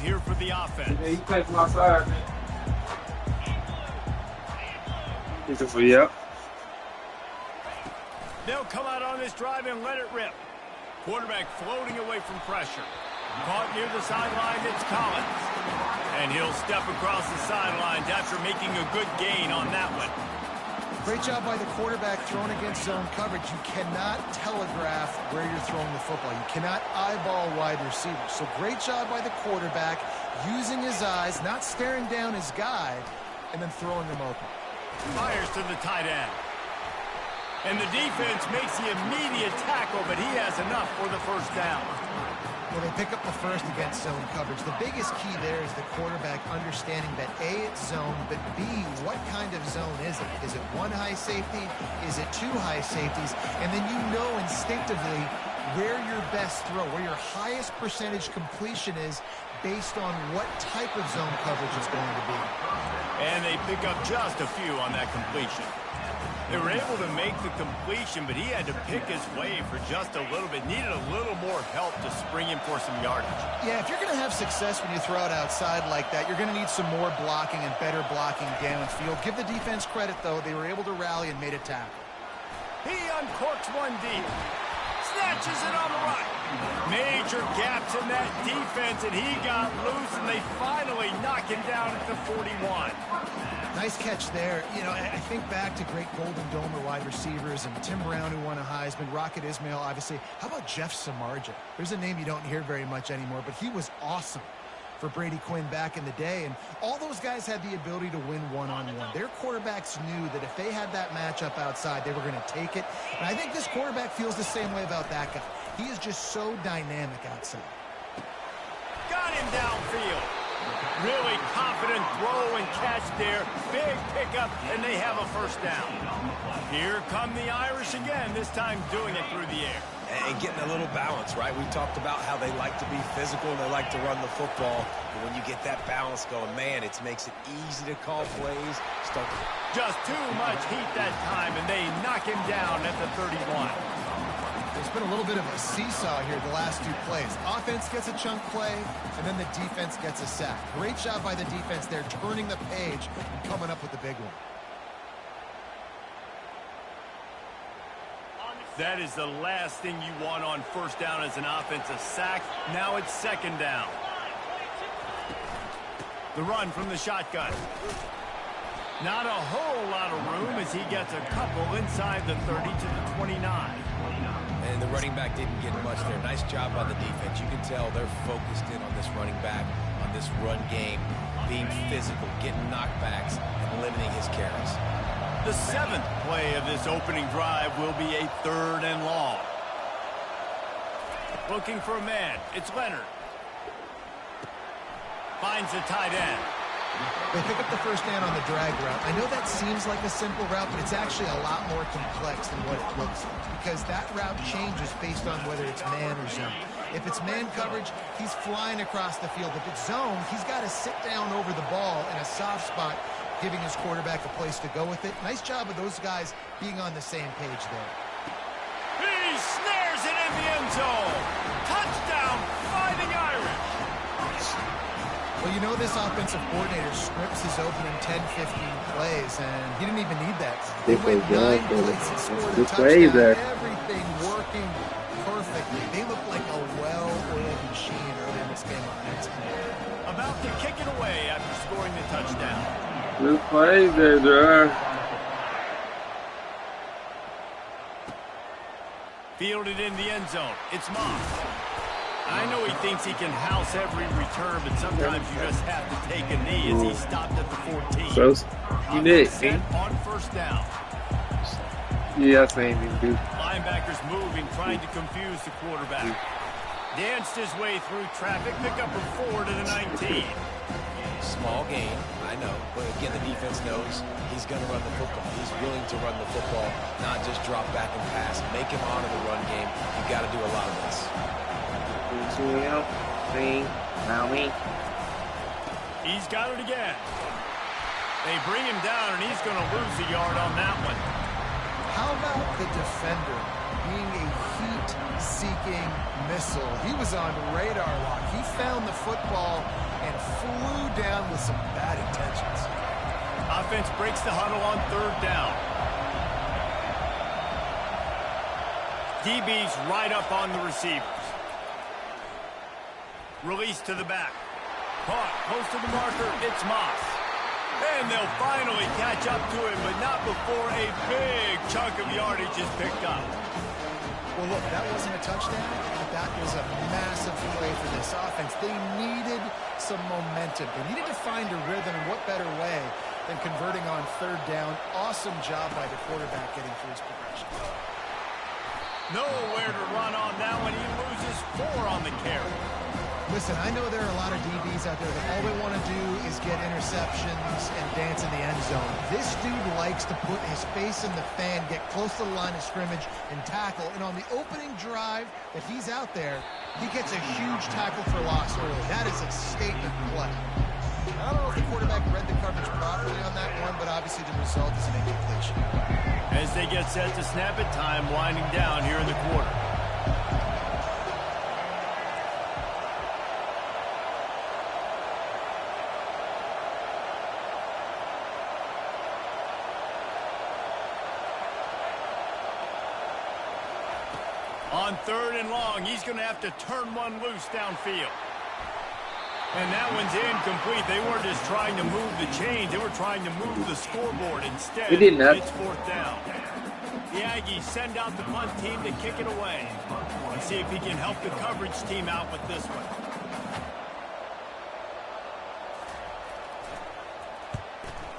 here for the offense. Yeah, he plays from outside, man. He's just, yep. They'll come out on this drive and let it rip. Quarterback floating away from pressure. Caught near the sideline, it's Collins. And he'll step across the sidelines after making a good gain on that one. Great job by the quarterback throwing against zone coverage. You cannot telegraph where you're throwing the football. You cannot eyeball wide receivers. So great job by the quarterback using his eyes, not staring down his guy, and then throwing him open. Fires to the tight end. And the defense makes the immediate tackle, but he has enough for the first down. Well, they pick up the first against zone coverage. The biggest key there is the quarterback understanding that A, it's zone, but B, what kind of zone is it? Is it one high safety? Is it two high safeties? And then you know instinctively where your best throw, where your highest percentage completion is based on what type of zone coverage it's going to be. And they pick up just a few on that completion. They were able to make the completion, but he had to pick his way for just a little bit. Needed a little more help to spring him for some yardage. Yeah, if you're going to have success when you throw it outside like that, you're going to need some more blocking and better blocking downfield. Give the defense credit, though. They were able to rally and made a tackle. He uncorks one deep. Snatches it on the right. Major gaps in that defense, and he got loose, and they finally knock him down at the 41. Nice catch there. You know, I think back to great Golden Domer wide receivers and Tim Brown, who won a Heisman, Rocket Ismail, obviously. How about Jeff Samardzija? There's a name you don't hear very much anymore, but he was awesome for Brady Quinn back in the day, and all those guys had the ability to win one-on-one. Their quarterbacks knew that if they had that matchup outside, they were going to take it, and I think this quarterback feels the same way about that guy. He is just so dynamic outside. Got him downfield. Really confident throw and catch there. Big pickup, and they have a first down. Here come the Irish again, this time doing it through the air. And getting a little balance, right? We talked about how they like to be physical and they like to run the football. But when you get that balance going, man, it makes it easy to call plays. Just too much heat that time, and they knock him down at the 31. There's been a little bit of a seesaw here the last two plays. Offense gets a chunk play, and then the defense gets a sack. Great job by the defense there, turning the page and coming up with the big one. That is the last thing you want on first down as an offensive sack. Now it's second down. The run from the shotgun. Not a whole lot of room as he gets a couple inside the 30 to the 29. And the running back didn't get much there. Nice job by the defense. You can tell they're focused in on this running back, on this run game, being physical, getting knockbacks, and limiting his carries. The seventh play of this opening drive will be a third and long. Looking for a man. It's Leonard. Finds the tight end. They pick up the first down on the drag route. I know that seems like a simple route, but it's actually a lot more complex than what it looks like, because that route changes based on whether it's man or zone. If it's man coverage, he's flying across the field. If it's zone, he's got to sit down over the ball in a soft spot, giving his quarterback a place to go with it. Nice job of those guys being on the same page there. He snares it in the end zone. Touchdown, Fighting Irish. Well, you know this offensive coordinator scripts his opening 10, 15 plays, and he didn't even need that. They went 9 plays and scored a touchdown. Everything working perfectly. They look like a well-oiled machine early in this game offensively. About to kick it away after scoring the touchdown. Good plays there, Drew. Fielded in the end zone. It's Moss. I know he thinks he can house every return, but sometimes you just have to take a knee as he stopped at the 14. So, you did, on first down. Yeah, same thing, dude. Linebackers moving, trying to confuse the quarterback. Danced his way through traffic, pick up a 4 to the 19. Small gain, I know, but again, the defense knows he's going to run the football. He's willing to run the football, not just drop back and pass. Make him honor the run game. You got to do a lot of this. He's got it again. They bring him down, and he's going to lose a yard on that one. How about the defender being a heat-seeking missile? He was on radar lock. He found the football and flew down with some bad intentions. Offense breaks the huddle on third down. DB's right up on the receivers. Release to the back. Caught close to the marker. It's Moss. And they'll finally catch up to him, but not before a big chunk of yardage is picked up. Well, look, that wasn't a touchdown, but that was a massive play for this offense. They needed some momentum. They needed to find a rhythm, and what better way than converting on third down. Awesome job by the quarterback getting through his progression. Nowhere to run on that one. He loses 4 on the carry. Listen, I know there are a lot of DBs out there that all they want to do is get interceptions and dance in the end zone. This dude likes to put his face in the fan, get close to the line of scrimmage, and tackle. And on the opening drive that he's out there, he gets a huge tackle for loss early. That is a statement play. I don't know if the quarterback read the coverage properly on that one, but obviously the result is an incompletion. As they get set to snap it, time winding down here in the quarter. On third and long, he's going to have to turn one loose downfield. And that one's incomplete. They weren't just trying to move the chains. They were trying to move the scoreboard instead. It's fourth down. The Aggies send out the punt team to kick it away. Let's see if he can help the coverage team out with this one.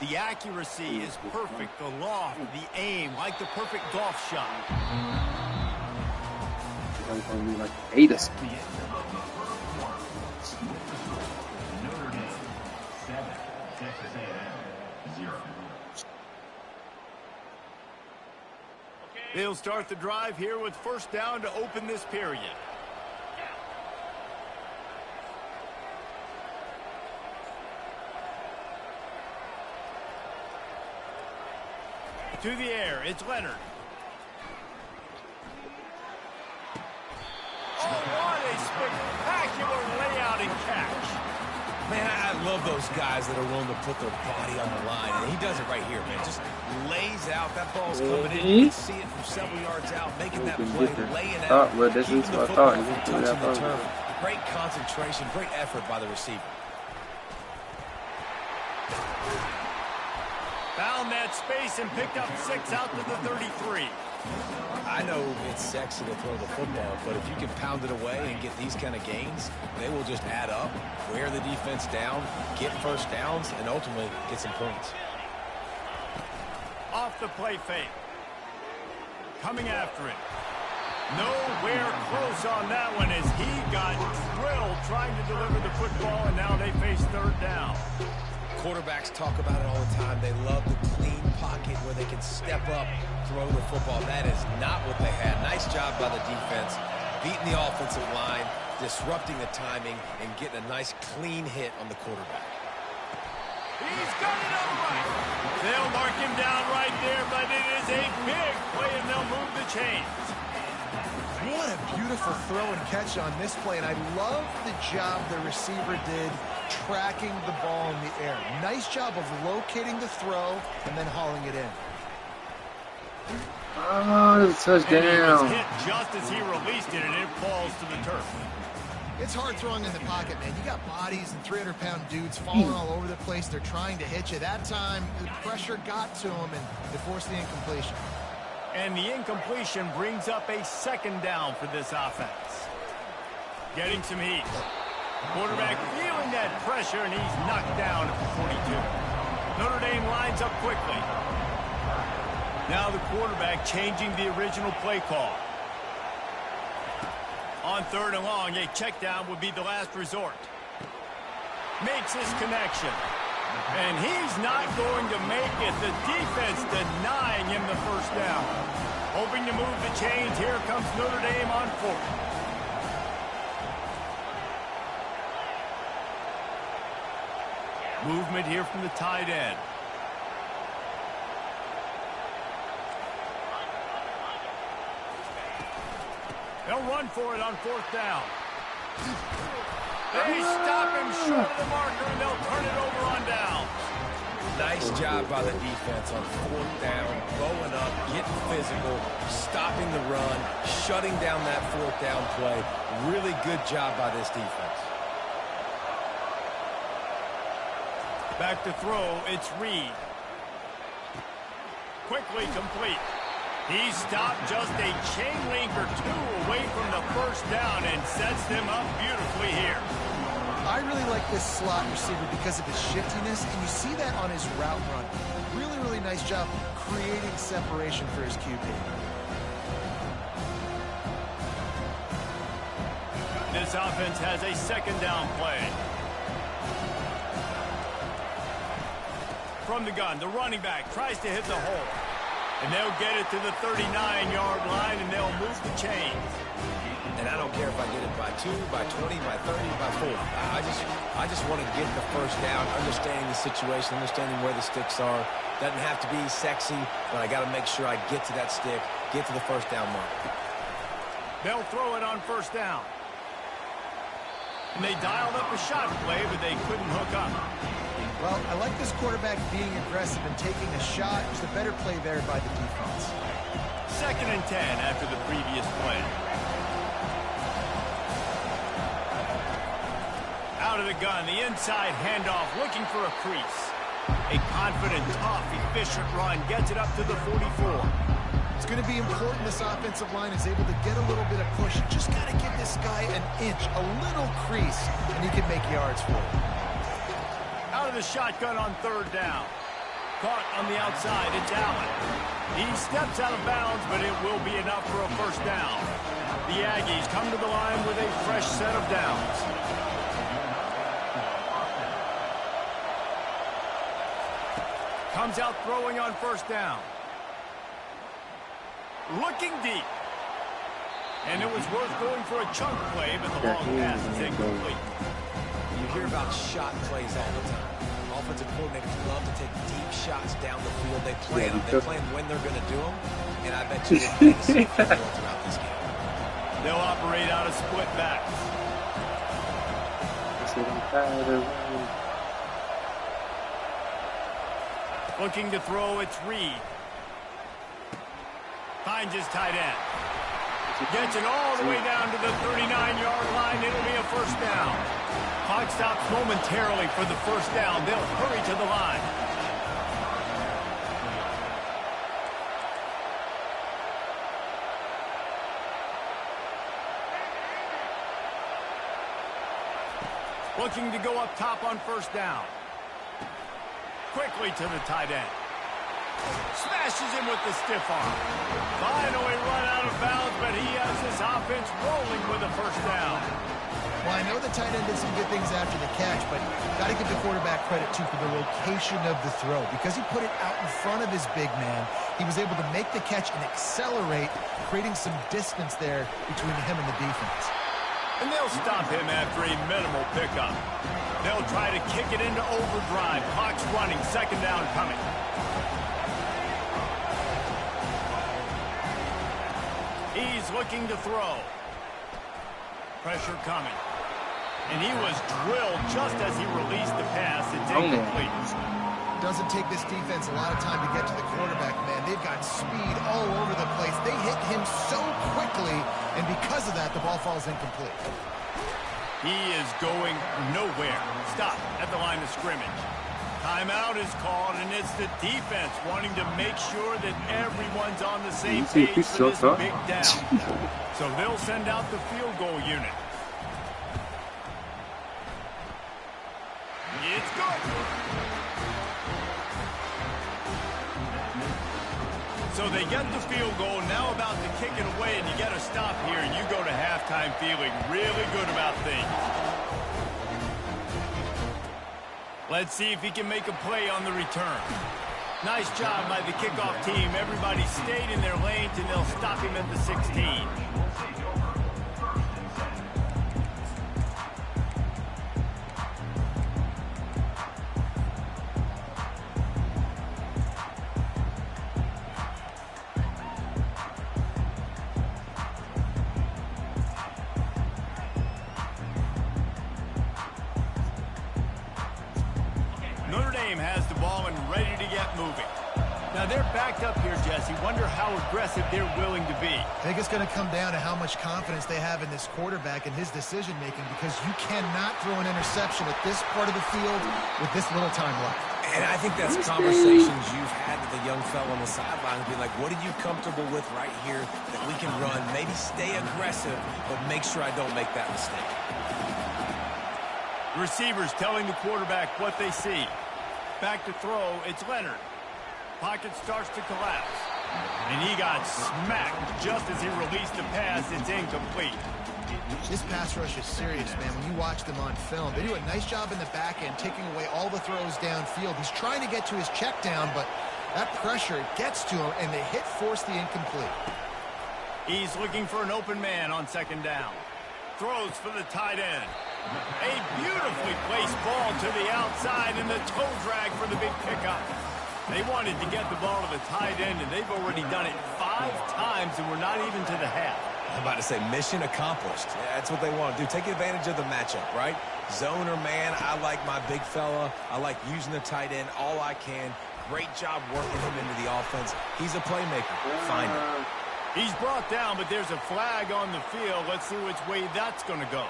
The accuracy is perfect. The loft, the aim, like the perfect golf shot. I'm going to be like 8 or something. They'll start the drive here with first down to open this period. To the air, it's Leonard. Oh, what a spectacular layout and catch. Man, I love those guys that are willing to put their body on the line. And he does it right here, man. Just lays out. That ball's coming in. You can see it from several yards out, making that play, laying out, keeping the football from touching the turf. Great concentration, great effort by the receiver. Found that space and picked up 6 out to the 33. I know it's sexy to throw the football, but if you can pound it away and get these kind of gains, they will just add up, wear the defense down, get first downs, and ultimately get some points. Off the play fake. Coming after it. Nowhere close on that one as he got drilled trying to deliver the football, and now they face third down. Quarterbacks talk about it all the time. They love the clean pocket where they can step up, throw the football. That is not what they had. Nice job by the defense, beating the offensive line, disrupting the timing, and getting a nice clean hit on the quarterback. He's got it all right. They'll mark him down right there, but it is a big play, and they'll move the chains. What a beautiful throw and catch on this play, and I love the job the receiver did tracking the ball in the air. Nice job of locating the throw and then hauling it in. Oh, that's a touchdown. And he was hit just as he released it, and it falls to the turf. It's hard throwing in the pocket, man. You got bodies and 300-pound dudes falling all over the place. They're trying to hit you. That time, the pressure got to him, and it forced the incompletion. And the incompletion brings up a second down for this offense. Getting some heat. Quarterback feeling that pressure, and he's knocked down at the 42. Notre Dame lines up quickly. Now the quarterback changing the original play call. On third and long, a check down would be the last resort. Makes his connection. And he's not going to make it. The defense denying him the first down. Hoping to move the chains. Here comes Notre Dame on fourth. Movement here from the tight end. They'll run for it on 4th down. They stop him short of the marker, and they'll turn it over on downs. Nice job by the defense on 4th down, going up, getting physical, stopping the run, shutting down that 4th down play. Really good job by this defense. Back to throw, it's Reed. Quickly complete. He stopped just a chain link or two away from the 1st down and sets them up beautifully here. I really like this slot receiver because of his shiftiness, and you see that on his route run. Really, really nice job creating separation for his QB. This offense has a 2nd down play. From the gun, the running back tries to hit the hole. And they'll get it to the 39-yard line, and they'll move the chains. And I don't care if I get it by 2, by 20, by 30, by 4. I just want to get the 1st down, understanding the situation, understanding where the sticks are. Doesn't have to be sexy, but I got to make sure I get to that stick, get to the 1st down mark. They'll throw it on 1st down. And they dialed up a shot play, but they couldn't hook up. Well, I like this quarterback being aggressive and taking a shot. It was a better play there by the defense. 2nd and 10 after the previous play. Out of the gun, the inside handoff, looking for a crease. A confident, tough, efficient run gets it up to the 44. It's going to be important this offensive line is able to get a little bit of push. Just got to give this guy an inch, a little crease, and he can make yards for it. Out of the shotgun on 3rd down. Caught on the outside, it's Allen. He steps out of bounds, but it will be enough for a 1st down. The Aggies come to the line with a fresh set of downs. Comes out throwing on 1st down. Looking deep. And it was worth going for a chunk play, but the long pass is incomplete. You hear about shot plays all the time. Offensive coordinators love to take deep shots down the field. They plan them. They plan when they're going to do them. And I bet you we're going to see more throughout this game. They'll operate out of split backs. Looking to throw, it's Reed. Finds his tight end. Gets it all the way down to the 39-yard line. It'll be a 1st down. Clock stops momentarily for the 1st down. They'll hurry to the line. Looking to go up top on 1st down. Quickly to the tight end. Smashes him with the stiff arm. Finally run out of bounds, but he has this offense rolling with a 1st down. Well, I know the tight end did some good things after the catch, but got to give the quarterback credit, too, for the location of the throw. Because he put it out in front of his big man, he was able to make the catch and accelerate, creating some distance there between him and the defense. And they'll stop him after a minimal pickup. They'll try to kick it into overdrive. Clock's running, 2nd down coming. He's looking to throw. Pressure coming. And he was drilled just as he released the pass. It's incomplete. Doesn't take this defense a lot of time to get to the quarterback, man. They've got speed all over the place. They hit him so quickly, and because of that, the ball falls incomplete. He is going nowhere. Stop at the line of scrimmage. Timeout is called, and it's the defense wanting to make sure that everyone's on the same page for this big down. So they'll send out the field goal unit. It's good. So they get the field goal, now about to kick it away, and you get a stop here, and you go to halftime feeling really good about things. Let's see if he can make a play on the return. Nice job by the kickoff team. Everybody stayed in their lanes, and they'll stop him at the 16. moving. Now they're backed up here, Jesse. Wonder how aggressive they're willing to be. I think it's going to come down to how much confidence they have in this quarterback and his decision-making, because you cannot throw an interception at this part of the field with this little time left. And I think that's conversations you've had with the young fella on the sideline. Be like, what are you comfortable with right here that we can run? Maybe stay aggressive, but make sure I don't make that mistake. The receivers telling the quarterback what they see. Back to throw, it's Leonard. Pocket starts to collapse. And he got smacked just as he released the pass. It's incomplete. This pass rush is serious, man. When you watch them on film, they do a nice job in the back end, taking away all the throws downfield. He's trying to get to his check down, but that pressure gets to him, and the hit forced the incomplete. He's looking for an open man on second down. Throws for the tight end. A beautifully placed ball to the outside, and the toe drag for the big pickup. They wanted to get the ball to the tight end, and they've already done it 5 times, and we're not even to the half. I'm about to say mission accomplished. Yeah, that's what they want to do. Take advantage of the matchup, right? Zone or man, I like my big fella. I like using the tight end all I can. Great job working him into the offense. He's a playmaker. Find him. He's brought down, but there's a flag on the field. Let's see which way that's going to go.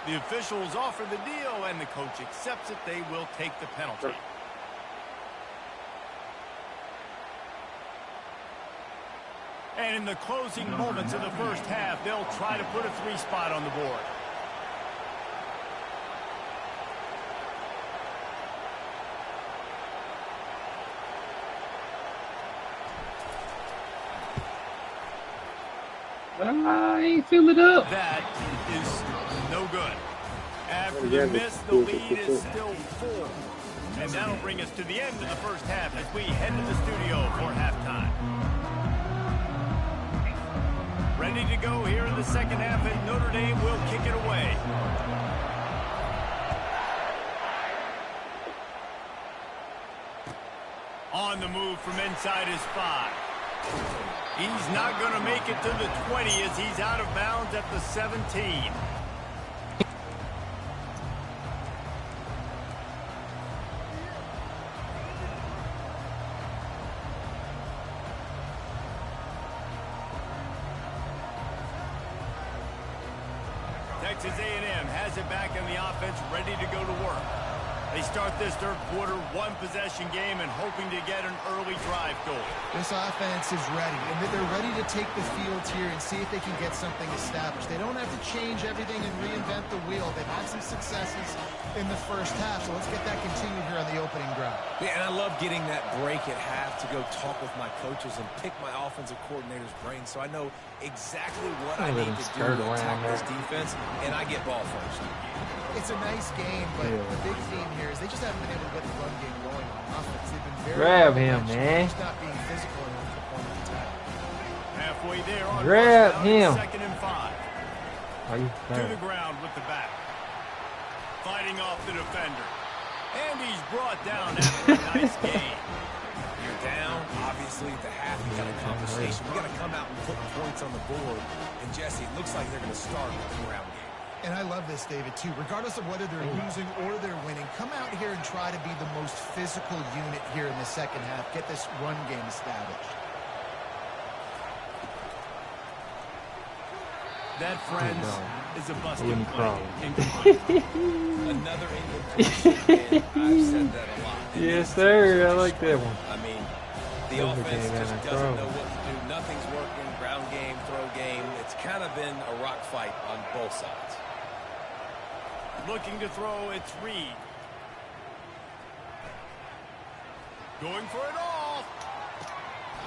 The officials offer the deal, and the coach accepts it. They will take the penalty. And in the closing moments of the first half, they'll try to put a 3-spot on the board. I ain't fill it up. That is no good. After the miss, the lead is still 4. And that'll bring us to the end of the first half as we head to the studio for halftime. Ready to go here in the second half, and Notre Dame will kick it away. On the move from inside his 5. He's not going to make it to the 20 as he's out of bounds at the 17. Texas A&M has it back in the offense, ready to go to work. They start this third quarter, 1-possession game, and hoping to get an early drive going. This offense is ready, and they're ready to take the field here and see if they can get something established. They don't have to change everything and reinvent the wheel. They've had some successes in the first half, so let's get that continued here on the opening drive. Yeah, and I love getting that break at half to go talk with my coaches and pick my offensive coordinator's brain so I know exactly what I need to do to attack this defense, and I get ball first. It's a nice game, but the big theme here is they just haven't been able to get the run game going on offense. They've been very grab him, man. Just not being physical enough to point the attack. Halfway there on grab him. 2nd and 5. Are you To the ground with the back. Fighting off the defender. And he's brought down after a nice game. You're down, obviously, at the half. You got a conversation. We got to come out and put points on the board. And, Jesse, it looks like they're going to start with the ground game. And I love this, David, too. Regardless of whether they're losing or they're winning, come out here and try to be the most physical unit here in the second half. Get this run game established. That, friends, is a busted play. Another incompletion. I've said that a lot. Yes, sir. I like that one. I mean, the offense just doesn't know what to do. Nothing's working. Ground game, throw game. It's kind of been a rock fight on both sides. Looking to throw, it's Reed. Going for it all.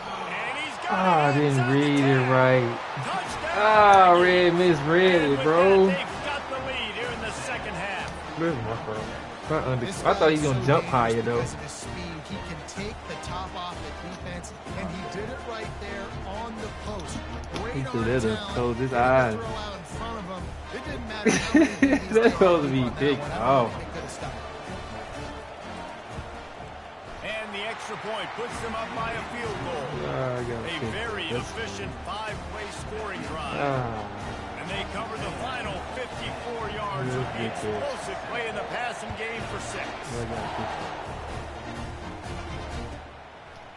And he's got I didn't read it right. Touchdown. Red misread it, bro. They've got the lead here in the second half. I thought he was going to jump higher, though. Because of his speed, he can take the top off the defense, and he did it right there on the post. He threw that up, closed his eyes. Throw out in front of him. It didn't matter how many DBs That's supposed to they be were big. on that Oh. one. They could have stopped. And the extra point puts them up by a field goal. A very efficient 5-play scoring drive. And they cover the final 54 yards with the explosive play in the passing game for 6.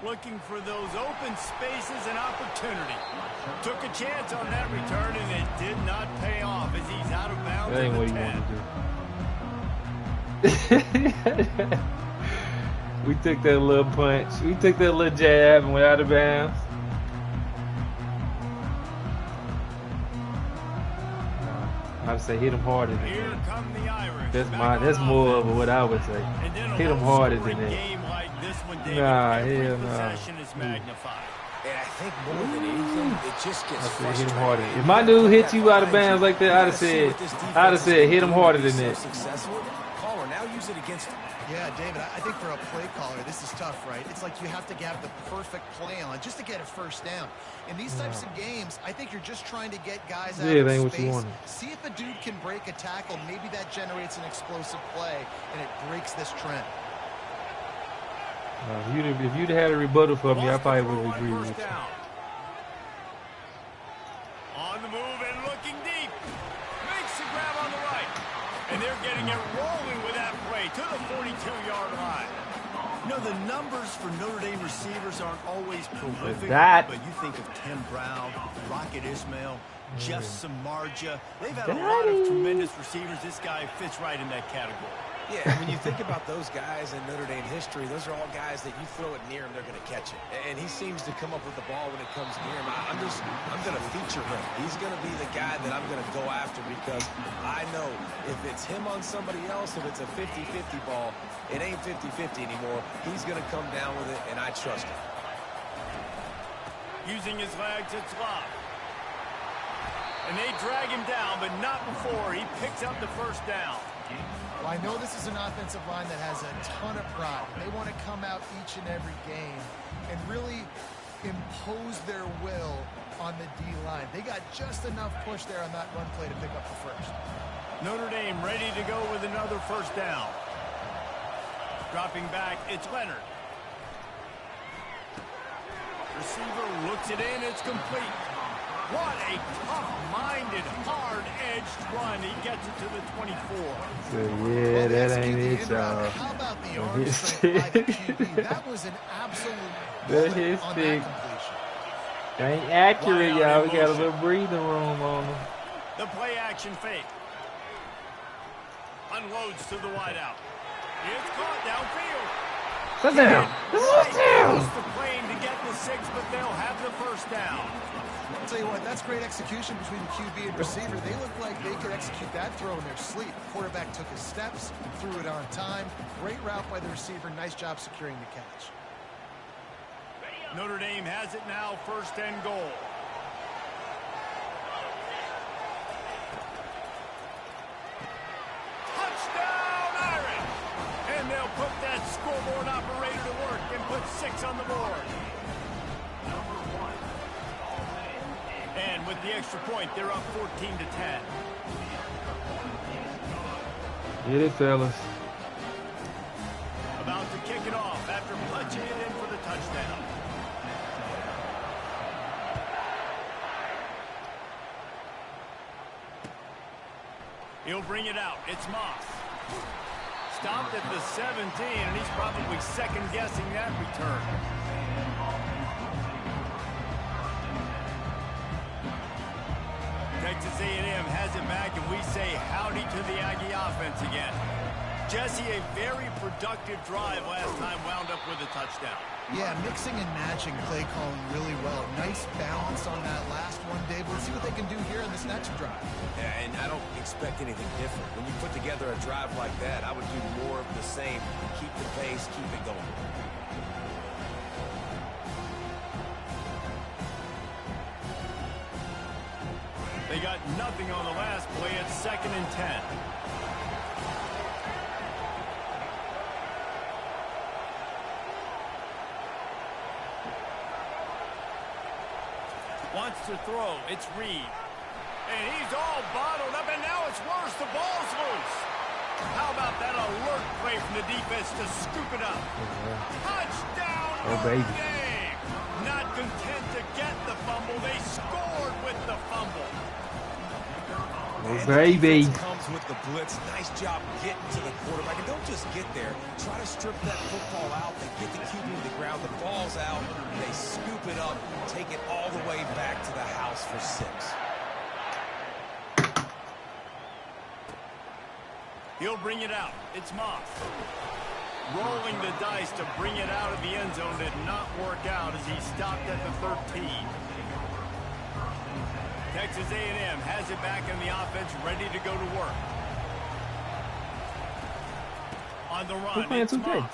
looking for those open spaces and opportunity. Took a chance on that return, and it did not pay off as he's out of bounds. That ain't what he 10. wanted to do. We took that little punch. We took that little jab and went out of bounds. I'd say hit him harder than Here that. come the Irish. That's more of what I would say. Hit him harder than that. Nah, hell no. And I think more than anything, it just gets frustrating. Hit him harder. If my dude hit you out of bounds like that, I'd have said hit him harder than that. Caller, now use it against him. Yeah, David, I think for a play caller, this is tough, right? It's like you have to have the perfect play on just to get a first down. In these types of games, I think you're just trying to get guys out of space. See if a dude can break a tackle. Maybe that generates an explosive play, and it breaks this trend. If you'd had a rebuttal for me, I probably would have agreed with you. On the move and looking deep. Makes the grab on the right. And they're getting it rolling with that play to the 42-yard line. You know, the numbers for Notre Dame receivers aren't always prolific, but you think of Tim Brown, Rocket Ismail, Jeff Samardzija. They've had a lot of tremendous receivers. This guy fits right in that category. Yeah, when you think about those guys in Notre Dame history, those are all guys that you throw it near him, they're going to catch it. And he seems to come up with the ball when it comes near him. I'm going to feature him. He's going to be the guy that I'm going to go after because I know if it's him on somebody else, if it's a 50-50 ball, it ain't 50-50 anymore. He's going to come down with it, and I trust him. Using his legs, it's Love. And they drag him down, but not before he picks up the first down. Well, I know this is an offensive line that has a ton of pride. They want to come out each and every game and really impose their will on the D-line. They got just enough push there on that run play to pick up the first. Notre Dame ready to go with another first down. Dropping back, it's Leonard. Receiver looks it in, it's complete. What a tough-minded, hard-edged run. He gets it to the 24. So, yeah, that ain't it, y'all. How about the arm strength by the QB? That was an absolute bullet on that completion. That ain't accurate, y'all. We got a little breathing room on them. The play-action fake. Unloads to the wideout. It's caught downfield. Touchdown. Touchdown. The plane to get the 6, but they'll have the first down. I'll tell you what, that's great execution between QB and receiver. They look like they could execute that throw in their sleep. Quarterback took his steps, threw it on time. Great route by the receiver. Nice job securing the catch. Notre Dame has it now, first and goal. Touchdown, Irish! And they'll put that scoreboard operator to work and put 6 on the board. And with the extra point, they're up 14-10. Get it, fellas. About to kick it off after punching it in for the touchdown. He'll bring it out. It's Moss. Stopped at the 17, and he's probably second-guessing that return. Texas A&M has it back, and we say howdy to the Aggie offense again. Jesse, a very productive drive last time, wound up with a touchdown. Yeah, mixing and matching play calling really well. Nice balance on that last one, Dave. Let's see what they can do here in this next drive. Yeah, and I don't expect anything different. When you put together a drive like that, I would do more of the same. Keep the pace, keep it going. They got nothing on the last play. It's 2nd and 10. Wants to throw. It's Reed. And he's all bottled up, and now it's worse. The ball's loose. How about that alert play from the defense to scoop it up? Touchdown, Notre Dame. Not content to get the fumble. They scored with the fumble. Oh, baby. Comes comes with the blitz. Nice job getting to the quarterback. And don't just get there. Try to strip that football out. They get the QB to the ground. The ball's out. They scoop it up, take it all the way back to the house for 6. He'll bring it out. It's Moss. Rolling the dice to bring it out of the end zone did not work out as he stopped at the 13. Texas A&M has it back in the offense, ready to go to work. On the run, it's Moss.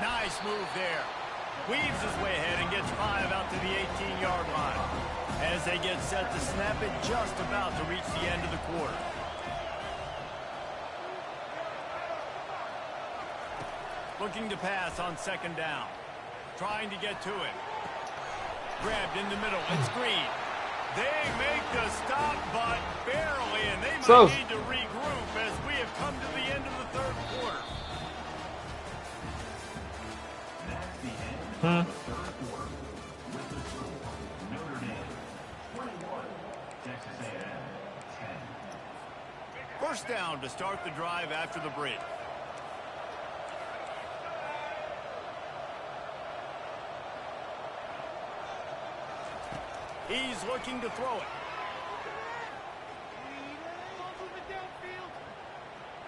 Nice move there. Weaves his way ahead and gets 5 out to the 18-yard line. As they get set to snap it, just about to reach the end of the quarter. Looking to pass on 2nd down. Trying to get to it. Grabbed in the middle. It's Green. They make the stop, but barely, and they might need to regroup as we have come to the end of the 3rd quarter. First down to start the drive after the break. He's looking to throw it.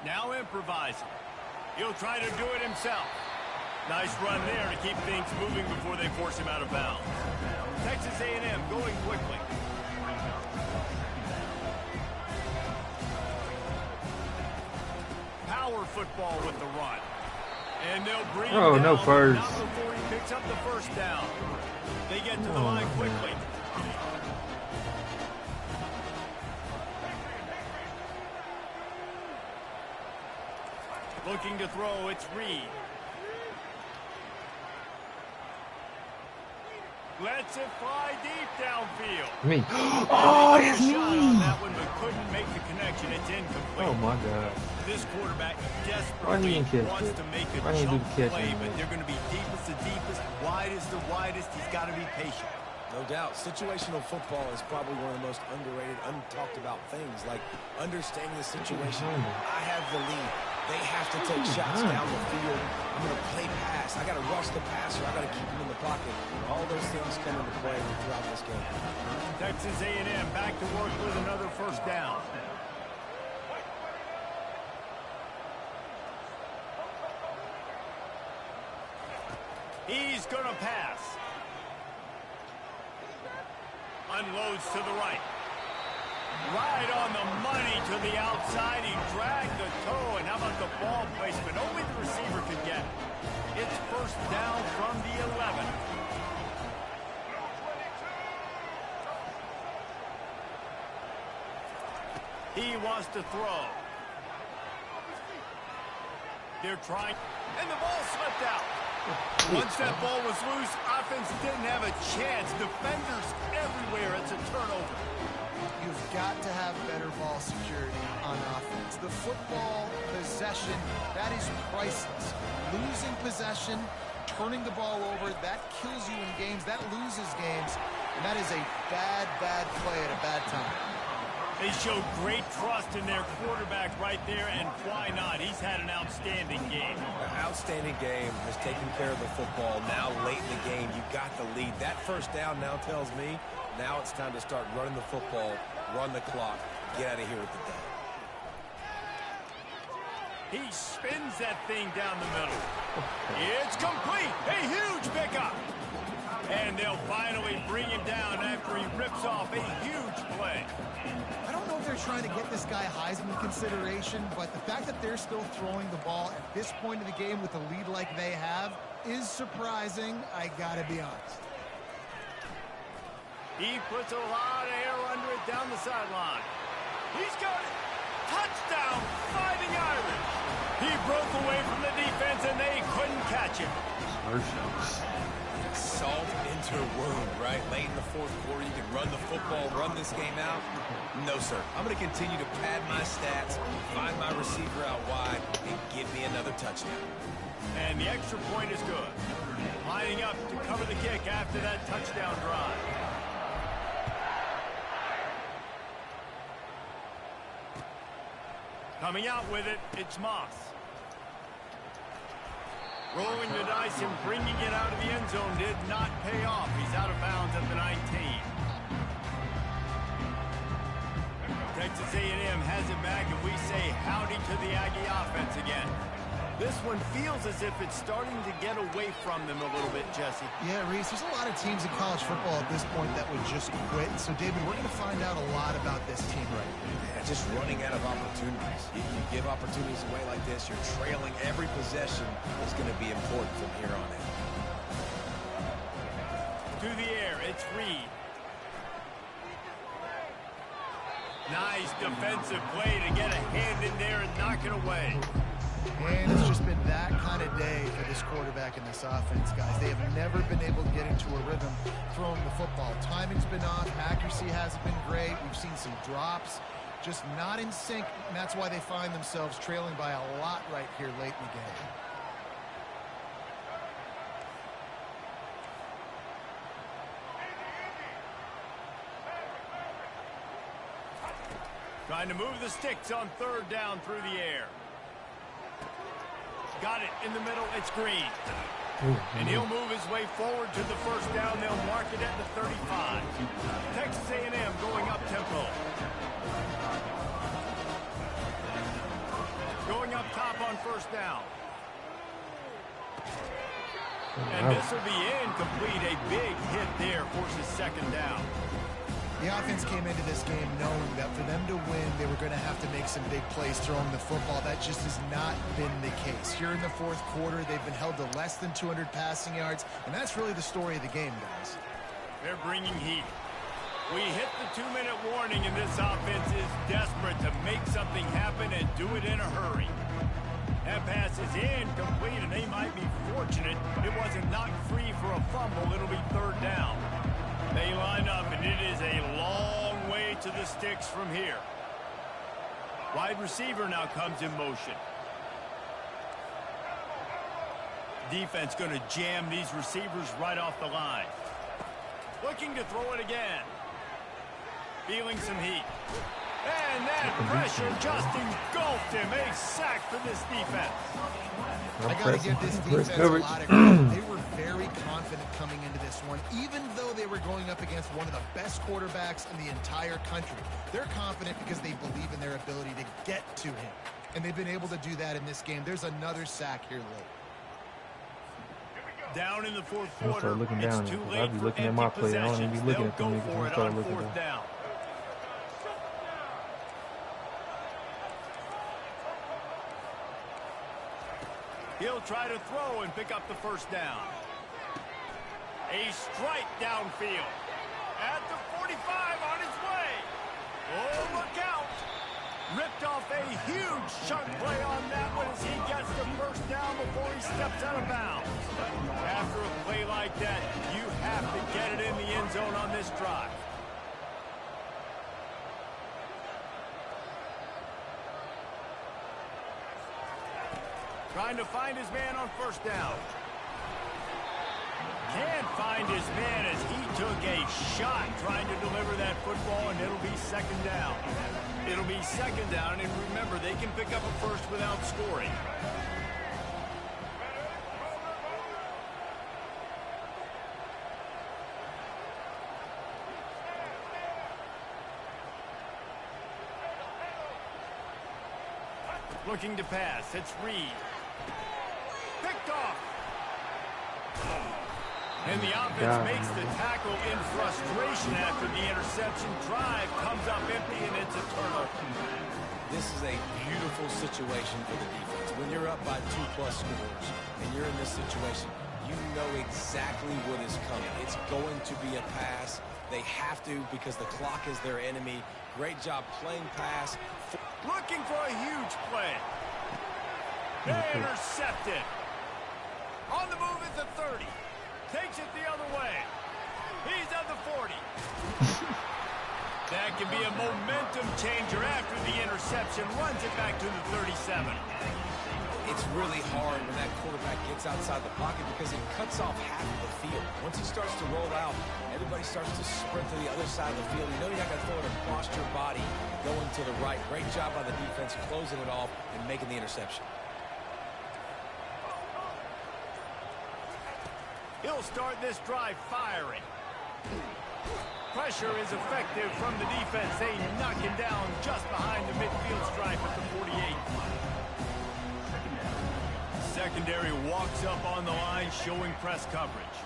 Now improvising. He'll try to do it himself. Nice run there to keep things moving before they force him out of bounds. Texas A&M going quickly. Power football with the run. And they'll bring him down. No first. Not before he picks up the first down. They get to the line quickly. Looking to throw, it's Reed. Lets it fly deep downfield. Me. Oh, it's me. On that one, but couldn't make the connection. It's incomplete. Oh my God. This quarterback desperately wants to make a jump play, but they're going to be deepest to deepest, widest to widest. He's got to be patient. No doubt. Situational football is probably one of the most underrated, untalked about things, like understanding the situation. I have the lead. They have to take shots down the field. I'm going to play pass. I got to rush the passer. I got to keep him in the pocket. All those things come into play throughout this game. Texas A&M back to work with another first down. He's going to pass. Unloads to the right. Right on the money to the outside. He dragged the toe. And how about the ball placement? Only the receiver could get it. It's first down from the 11. He wants to throw. They're trying. And the ball slipped out. Once that ball was loose, offense didn't have a chance. Defenders everywhere. It's a turnover. You've got to have better ball security on offense. The football possession, that is priceless. Losing possession, turning the ball over, that kills you in games. That loses games. And that is a bad, bad play at a bad time. They showed great trust in their quarterback right there, and why not? He's had an outstanding game. An outstanding game, has taken care of the football. Now late in the game, you got the lead. That first down now tells me now it's time to start running the football, run the clock, get out of here with the day. He spins that thing down the middle. It's complete. A huge pickup. And they'll finally bring him down after he rips off a huge play. I don't know if they're trying to get this guy Heisman consideration, but the fact that they're still throwing the ball at this point of the game with a lead like they have is surprising, I gotta be honest. He puts a lot of air under it down the sideline. He's got it. Touchdown, Fighting Irish. He broke away from the defense, and they couldn't catch him. Salt into a wound, right? Late in the fourth quarter, you can run the football, run this game out. No, sir. I'm going to continue to pad my stats, find my receiver out wide, and give me another touchdown. And the extra point is good. Lining up to cover the kick after that touchdown drive. Coming out with it, it's Moss. Rolling the dice and bringing it out of the end zone did not pay off. He's out of bounds at the 19. Texas A&M has it back, and we say howdy to the Aggie offense again. This one feels as if it's starting to get away from them a little bit, Jesse. Yeah, Reese, there's a lot of teams in college football at this point that would just quit. So, David, we're going to find out a lot about this team right now. Yeah, just running out of opportunities. You give opportunities away like this, you're trailing. Every possession is going to be important from here on in. To the air, it's Reed. Nice defensive play to get a hand in there and knock it away. And it's just been that kind of day for this quarterback and this offense, guys. They have never been able to get into a rhythm throwing the football. Timing's been off. Accuracy hasn't been great. We've seen some drops. Just not in sync, and that's why they find themselves trailing by a lot right here late in the game. Trying to move the sticks on third down through the air. Got it in the middle. It's Green. And he'll move his way forward to the first down. They'll mark it at the 35. Texas A&M going up tempo. Going up top on first down. And this will be incomplete. A big hit there forces second down. The offense came into this game knowing that for them to win, they were going to have to make some big plays throwing the football. That just has not been the case. Here in the fourth quarter, they've been held to less than 200 passing yards, and that's really the story of the game, guys. They're bringing heat. We hit the 2-minute warning, and this offense is desperate to make something happen and do it in a hurry. That pass is incomplete, and they might be fortunate it wasn't knocked free for a fumble. It'll be third down. They line up, and it is a long way to the sticks from here. Wide receiver now comes in motion. Defense going to jam these receivers right off the line. Looking to throw it again. Feeling some heat. And that pressure just engulfed him. A sack for this defense. I got to give this defense a lot of credit. They were very confident coming into this one, even though they were going up against one of the best quarterbacks in the entire country. They're confident because they believe in their ability to get to him, and they've been able to do that in this game. There's another sack here late. Down in the fourth quarter, it's too late I'll be for looking at my empty play. I don't even possessions. be looking They'll at go them for it start on looking fourth down. He'll try to throw and pick up the first down. A strike downfield. At the 45 on his way. Oh, look out. Ripped off a huge chunk play on that one as he gets the first down before he steps out of bounds. After a play like that, you have to get it in the end zone on this drive. Trying to find his man on first down. Can't find his man as he took a shot trying to deliver that football, and it'll be second down. It'll be second down, and remember, they can pick up a first without scoring. Looking to pass, it's Reed. Picked off. And the offense makes the tackle in frustration after the interception. Drive comes up empty, and it's a turnover. This is a beautiful situation for the defense. When you're up by 2+ scores and you're in this situation, you know exactly what is coming. It's going to be a pass. They have to because the clock is their enemy. Great job playing pass. Looking for a huge play. Intercepted. On the move at the 30. Takes it the other way. He's at the 40. That can be a momentum changer after the interception. Runs it back to the 37. it's really hard when that quarterback gets outside the pocket because it cuts off half of the field. Once he starts to roll out, everybody starts to sprint to the other side of the field. You know you're not going to throw it across your body going to the right. Great job by the defense closing it off and making the interception. He'll start this drive firing. Pressure is effective from the defense. They knock him down just behind the midfield stripe at the 48. Secondary walks up on the line, showing press coverage.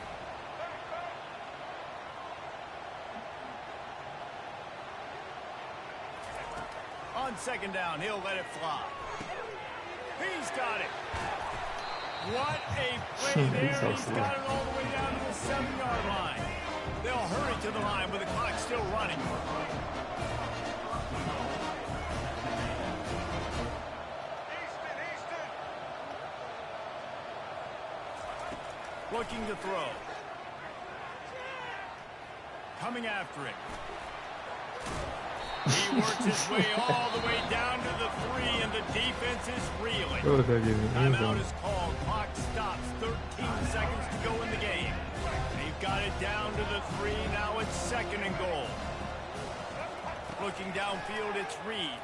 On second down, he'll let it fly. He's got it. What a play there. He's got it all the way down to the 7-yard line. They'll hurry to the line with the clock still running. Looking to throw. Coming after it. He works his way all the way down to the 3, and the defense is reeling. Timeout is called. Clock stops. 13 seconds to go in the game. They've got it down to the 3. Now it's 2nd and goal. Looking downfield, it's Reed.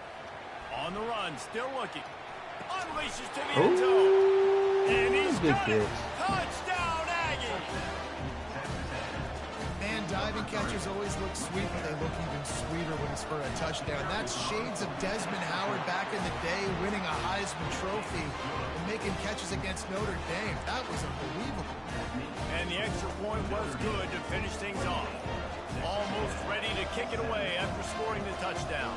On the run, still looking. Unleashes to the end zone. And he's got it. Touchdown, Aggie. Man, diving catches always look sweet, but they look even sweeter when it's for a touchdown. That's shades of Desmond Howard back in the day, winning a Heisman Trophy and making catches against Notre Dame. That was unbelievable. And the extra point was good to finish things off. Almost ready to kick it away after scoring the touchdown.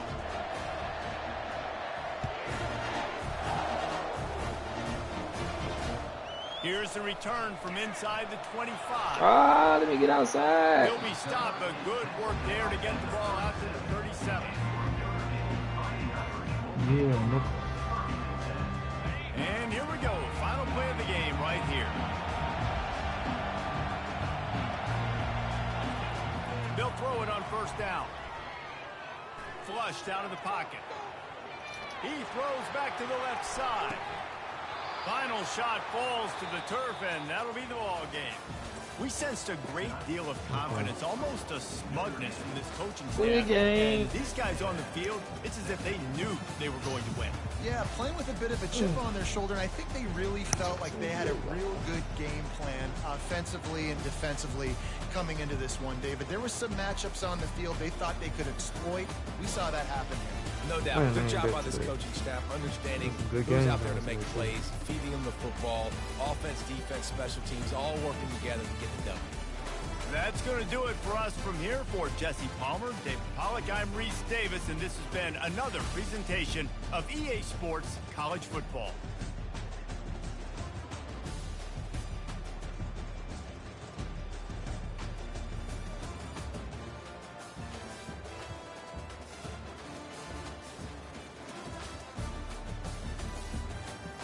Here's the return from inside the 25. Ah, let me get outside. He'll be stopped, but good work there to get the ball out to the 37. Yeah, no. And here we go. Final play of the game right here. They'll throw it on first down. Flushed out of the pocket. He throws back to the left side. Final shot falls to the turf, and that'll be the ball game. We sensed a great deal of confidence, almost a smugness from this coaching staff. And these guys on the field, it's as if they knew they were going to win. Yeah, playing with a bit of a chip on their shoulder, and I think they really felt like they had a real good game plan offensively and defensively coming into this one, David. There were some matchups on the field they thought they could exploit. We saw that happen here. No doubt. Good job by this coaching staff, understanding who's out there to make plays, feeding them the football, offense, defense, special teams, all working together to get the W. That's going to do it for us from here. For Jesse Palmer, David Pollack, I'm Reese Davis, and this has been another presentation of EA Sports College Football.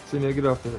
Senior, get off there.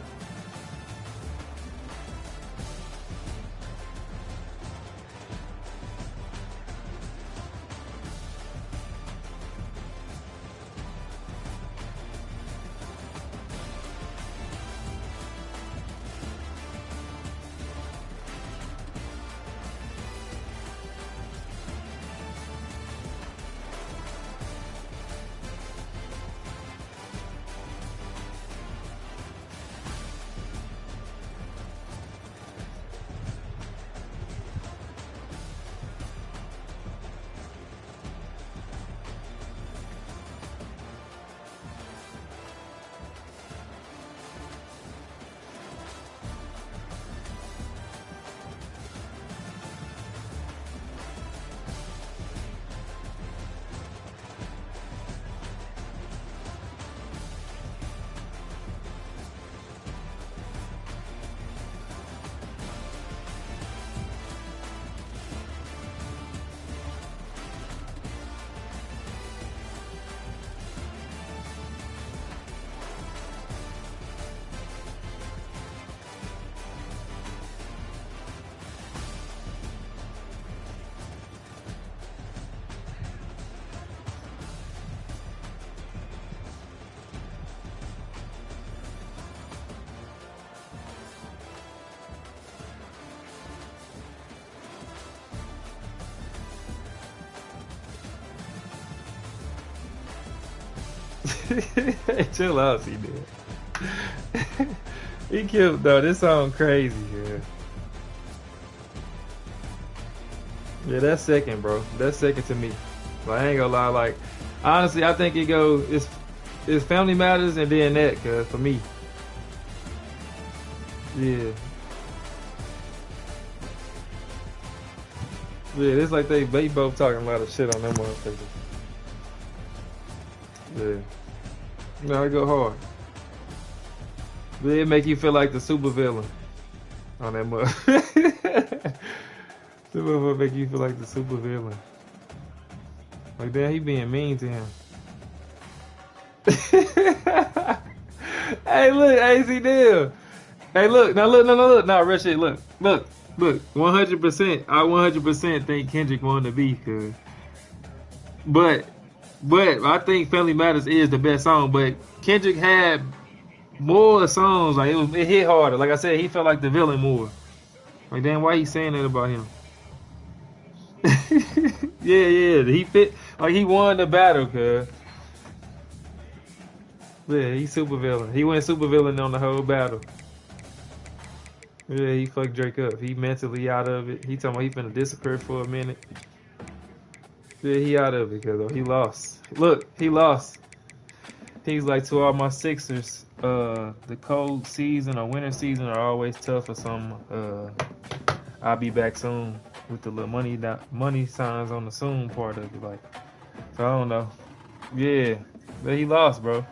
Chill out, C did. He killed though. This song crazy, yeah. Yeah, that's second, bro. That's second to me. Like, I ain't gonna lie. Like, honestly, I think it goes. It's Family Matters and then that, cause for me. Yeah. Yeah, it's like they both talking a lot of shit on them motherfuckers. Yeah. No, I go hard. But it make you feel like the super villain on that motherfucker. That motherfucker make you feel like the super villain. Like, damn, he being mean to him. Hey, look, AC Deal. Hey, look, now look, no, real shit, look. 100%, I 100% think Kendrick won the beef, cause, but I think Family Matters is the best song, but Kendrick had more songs, like it hit harder. Like I said, he felt like the villain more. Like, damn, why he saying that about him? yeah, he fit, like he won the battle, cuz. Yeah, he's super villain. He went super villain on the whole battle. Yeah, he fucked Drake up. He mentally out of it. He talking about he finna disappear for a minute. Yeah, he out of it because he lost. Look, he lost. He's like, to all my Sixers, the cold season or winter season are always tough or something. I'll be back soon with the little money signs on the soon part of it. Like, so I don't know. Yeah, but he lost, bro.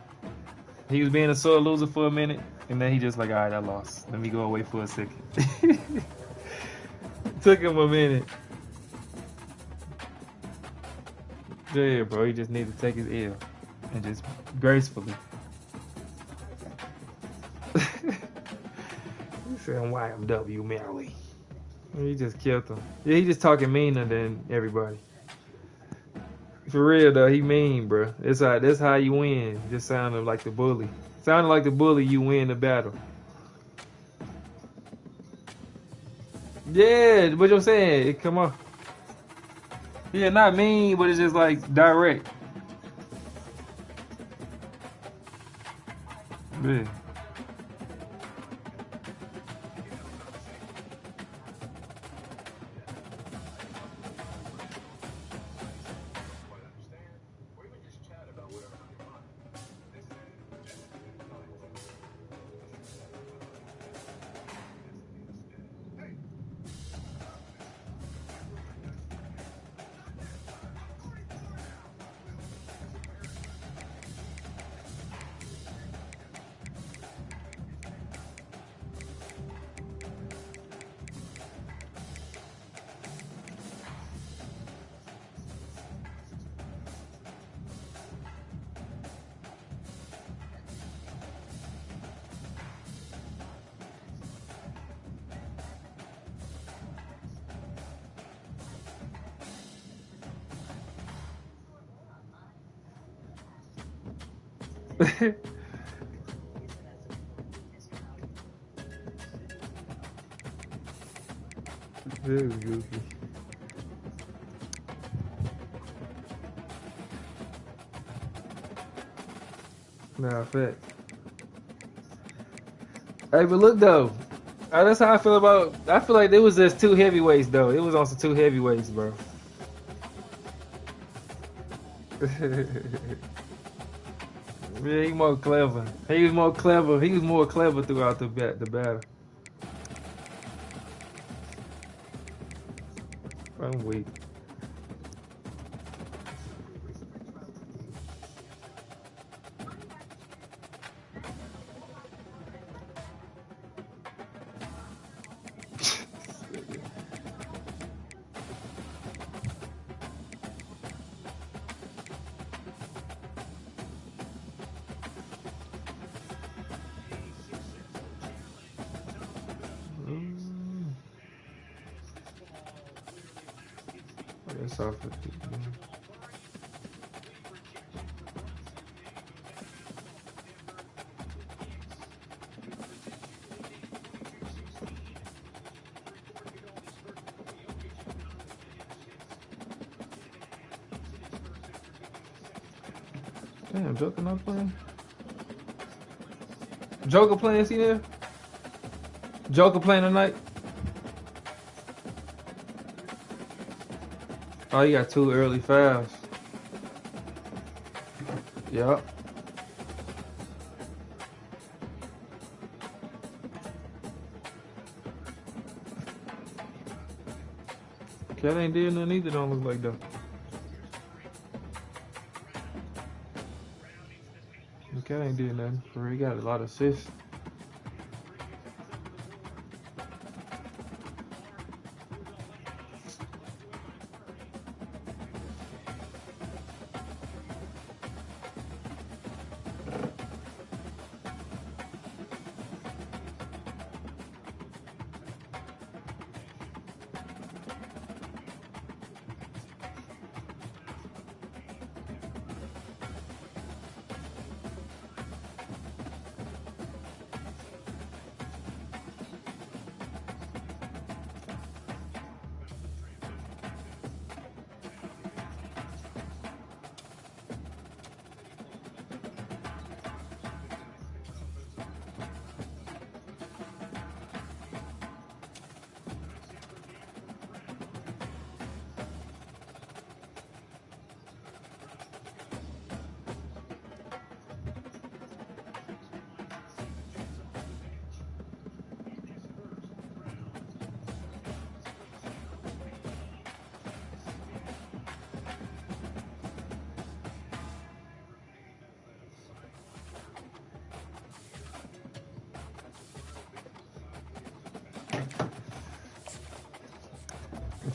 He was being a sore loser for a minute, and then he just like, all right, I lost. Let me go away for a second. Took him a minute. Yeah, bro, he just needs to take his L and just gracefully. He said, YMW Merrily. He just killed him. Yeah, he just talking meaner than everybody. For real though, he mean, bro. That's how you win. Just sounded like the bully. Sounded like the bully, you win the battle. Yeah, what you're saying, come on. Yeah, not mean, but it's just like direct. Yeah. This is goofy. Nah, fact. Hey, but look though, that's how I feel about. I feel like it was just two heavyweights though. It was also two heavyweights, bro. Yeah, he more clever. He was more clever. He was more clever throughout the battle. I'm weak. That's all for people. Damn, Joker not playing. Joker playing, see there? Joker playing tonight? Oh, you got 2 early fouls. Yup. Cat ain't did nothing either, don't look like though. Cat ain't did nothing. For real, he got a lot of assists.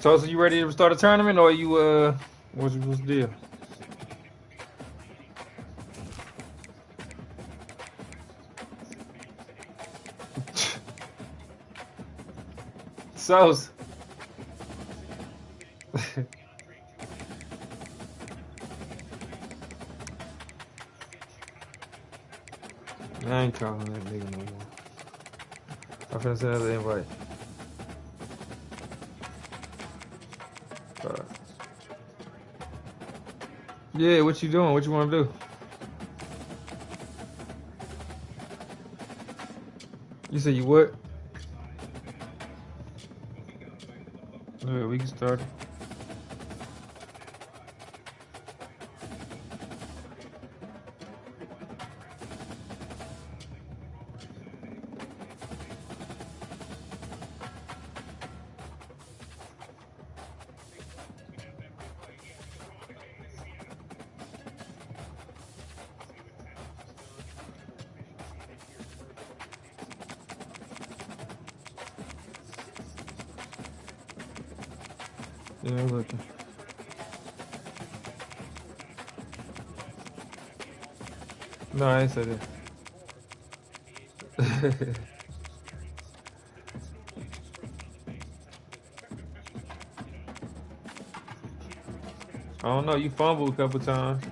So you ready to start a tournament, or you what's the deal? Sauce. I ain't calling that nigga no more. I'm finna send another invite. Yeah, what you doing? What you want to do? You said you what? Yeah, we can start. Yeah, I'm looking. No, I ain't said that. I don't know. You fumbled a couple times.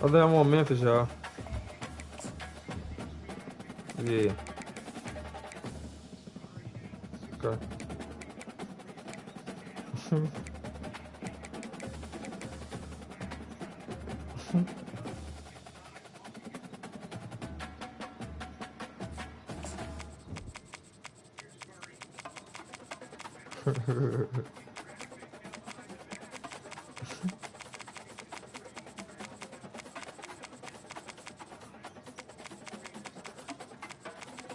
I think I'm on Memphis, y'all. Yeah. Okay.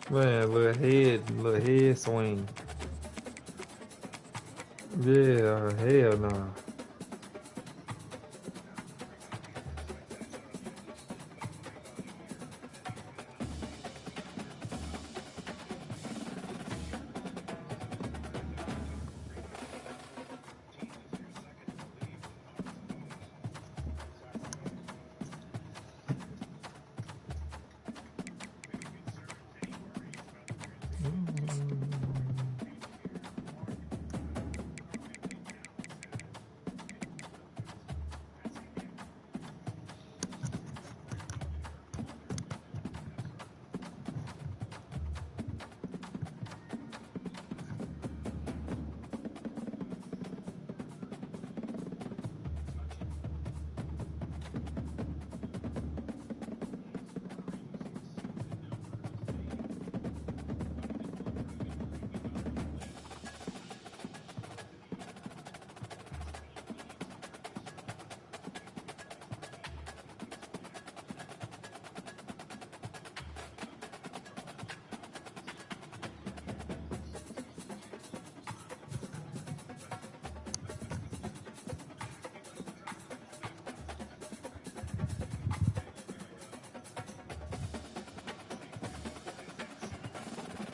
Man, little head swing. Yeah, hell no.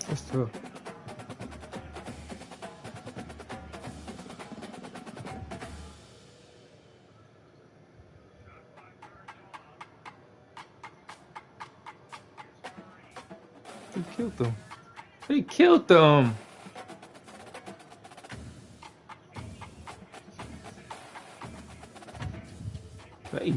That's tough. He killed them. He killed them. Hey.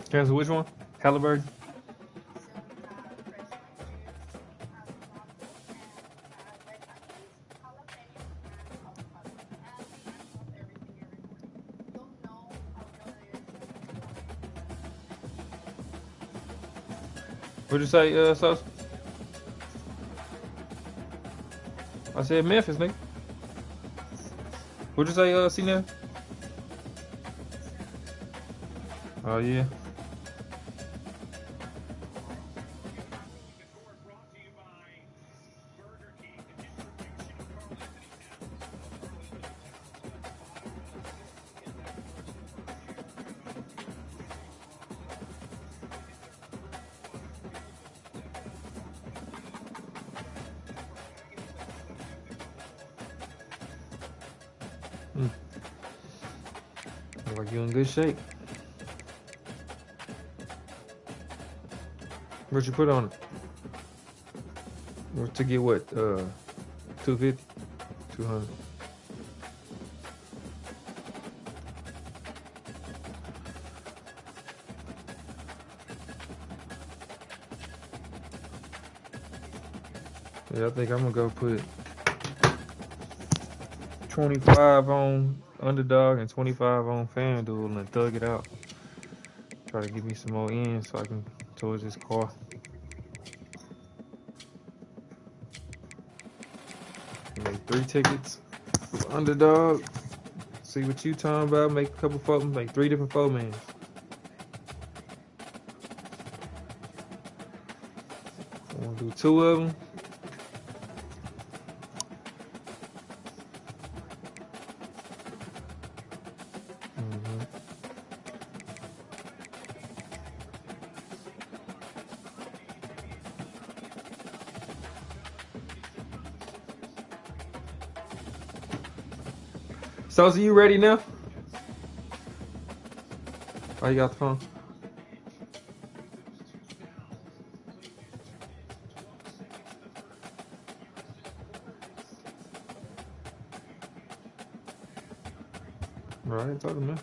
Cancel which one? Halliburton? What'd you say, Sos? I said Memphis, nigga. What'd you say, C-Nav? Oh, yeah. Look like you're in good shape. What you put on it? To get what? 250? 200? Yeah, I think I'm gonna go put 25 on Underdog and 25 on FanDuel and thug it out. Try to give me some more in so I can towards this car. Make 3 tickets for Underdog. See what you talking about. Make a couple folks. Make 3 different 4-mans. I want to do 2 of them. So, you ready now? Oh, you got the phone? Right, talk to me.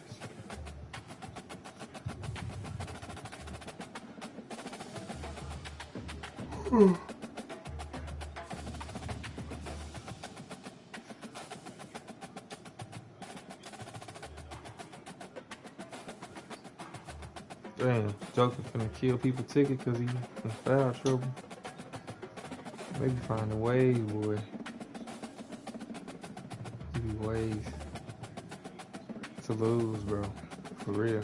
Damn, Joker finna kill people ticket because he in foul trouble. Maybe find a way, boy. Give you ways to lose, bro. For real.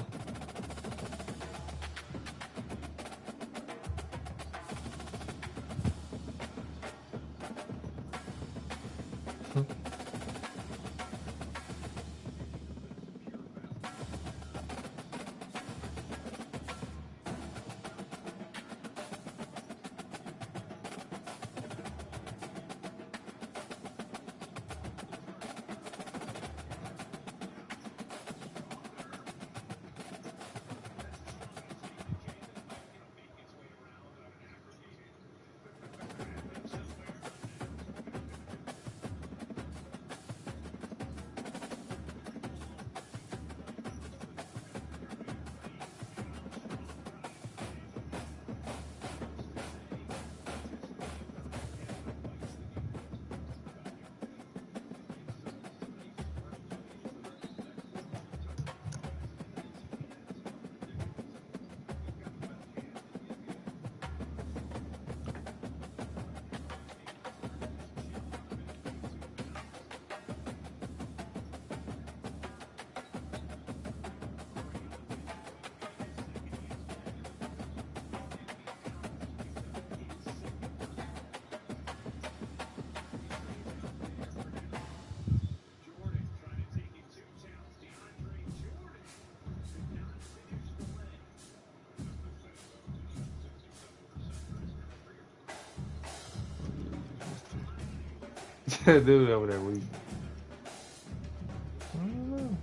Dude over there weak. I don't know.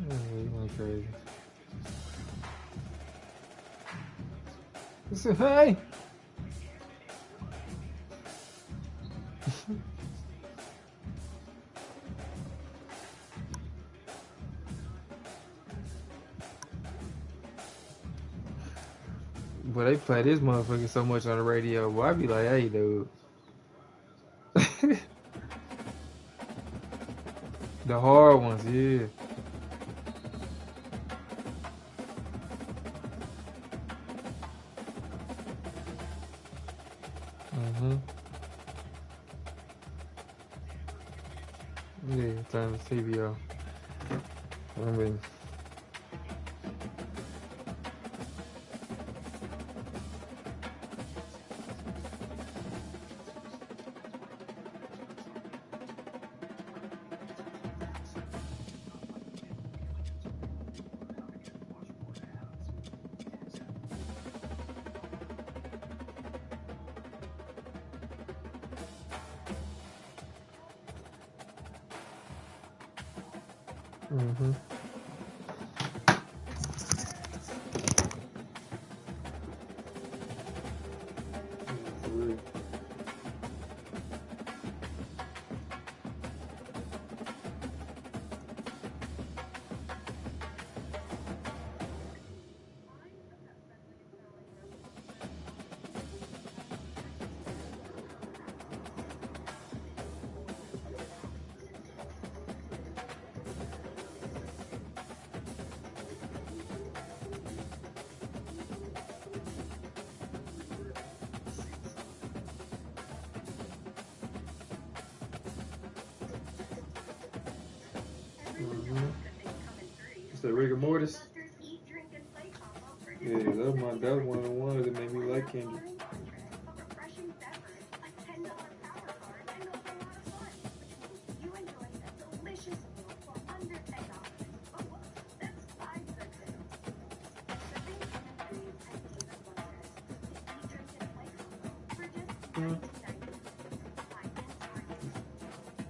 Yeah, he went crazy. He said, hey! But they play this motherfucker so much on the radio, boy, I be like, hey, dude. The hard ones, yeah. Mm-hmm. Yeah, turn the TV off. I mean, mm-hmm. For real. Mm-hmm. It's the rigor mortis. Yeah, that was one of the ones that made me like Kendrick.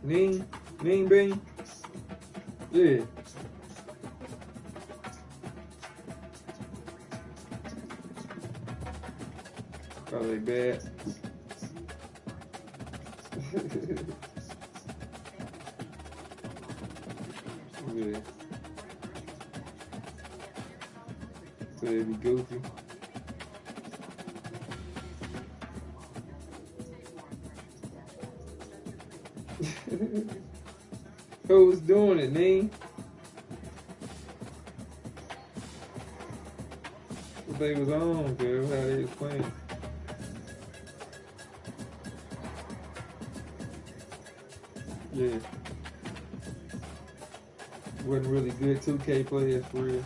Mean bean. Yeah. Probably bad. Yeah. So it'd be goofy. Who was doing it, Neen? What they was on, girl, how they was playing. Yeah. Wasn't really good 2K players for real.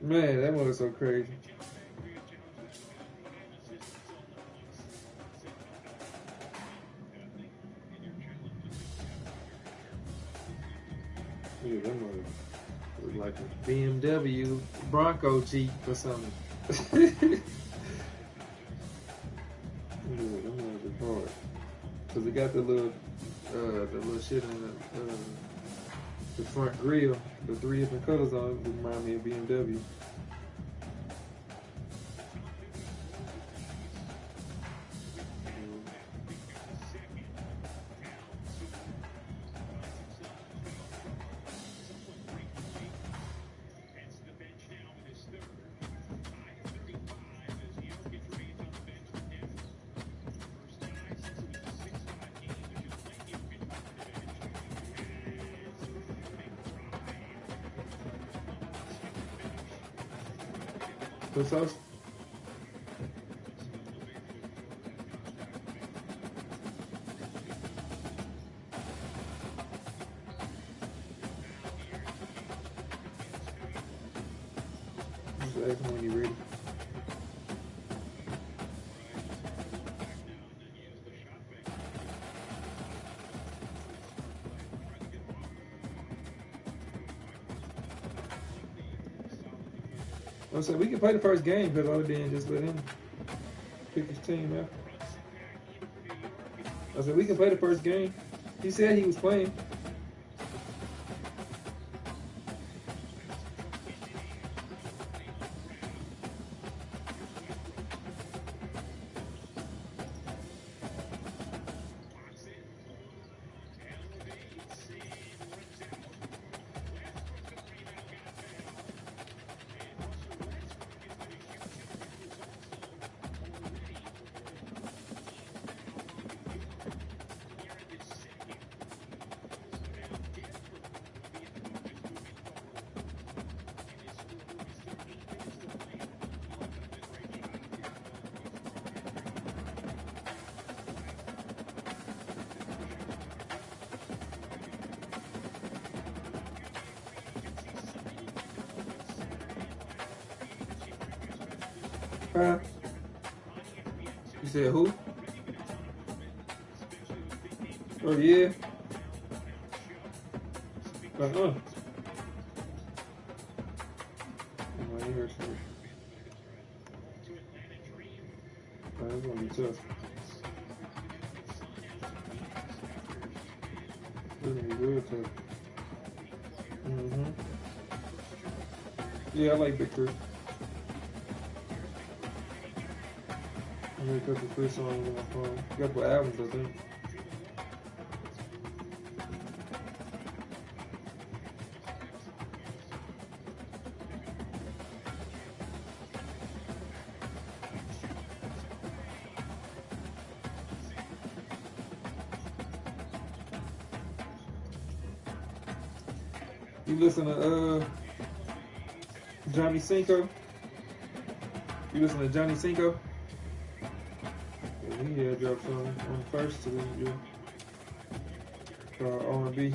Man, that one was so crazy. Yeah, that one was like a BMW Bronco Jeep or something. Yeah, that one was hard. Cause it got the little shit in the front grill, the 3 different colors on it, remind me of BMW. What's up? Just ask him when you're ready. I said we can play the first game because I didn't just let him pick his team out. I said we can play the first game. He said he was playing. Huh? You said who? Oh yeah. Oh, you heard something. Oh, that's gonna be tough. It's gonna be real tough. Yeah, I like Big Chris. I got a couple Chris songs on my phone. A couple albums, I think. You listen to Johnny Cinco? You listen to Johnny Cinco? Yeah, he dropped something on the first to this year called R&B.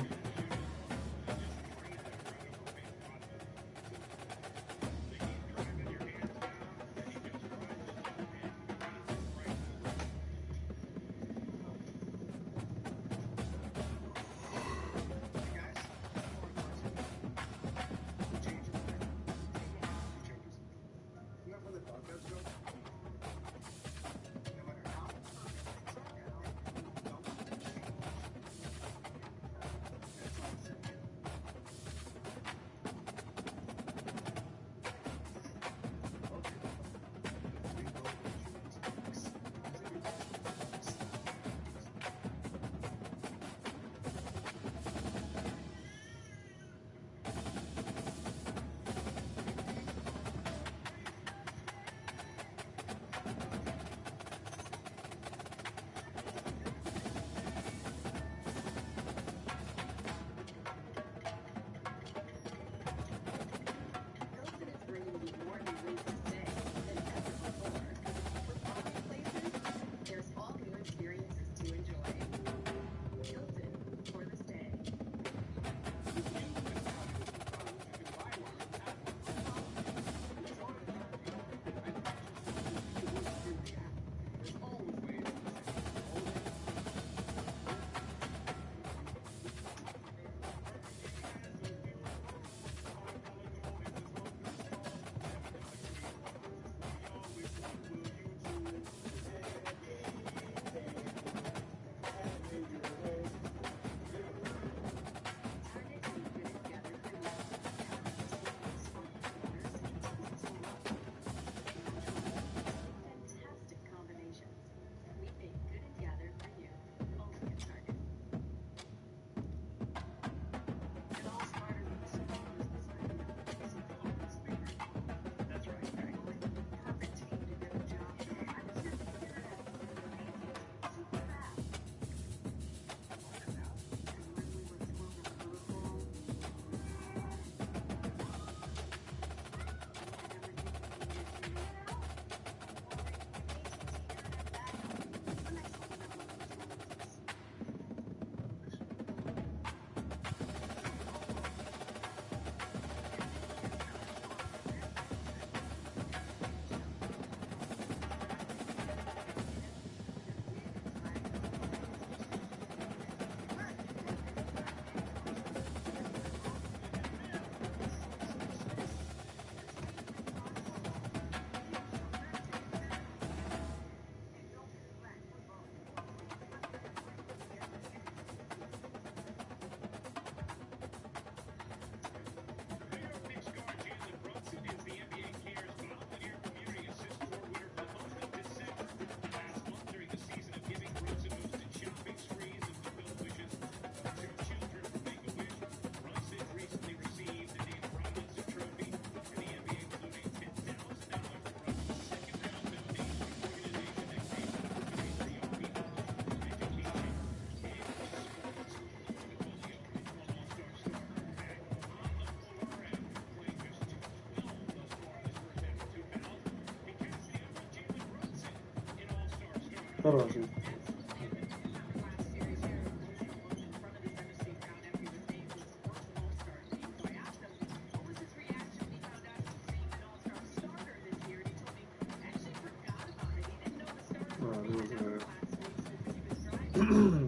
Hold on, dude.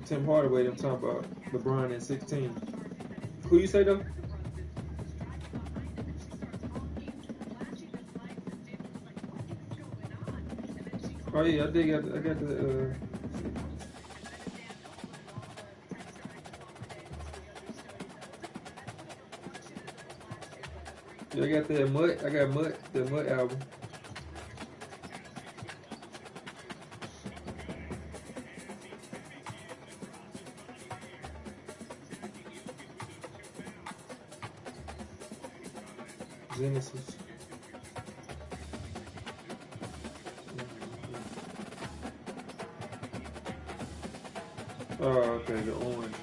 Tim Hardaway, I'm talking about LeBron at 16. Who you say though? Oh yeah, I got the yeah, I got that Mutt. I got Mutt, the Mutt album. Genesis. Oh, okay, the orange.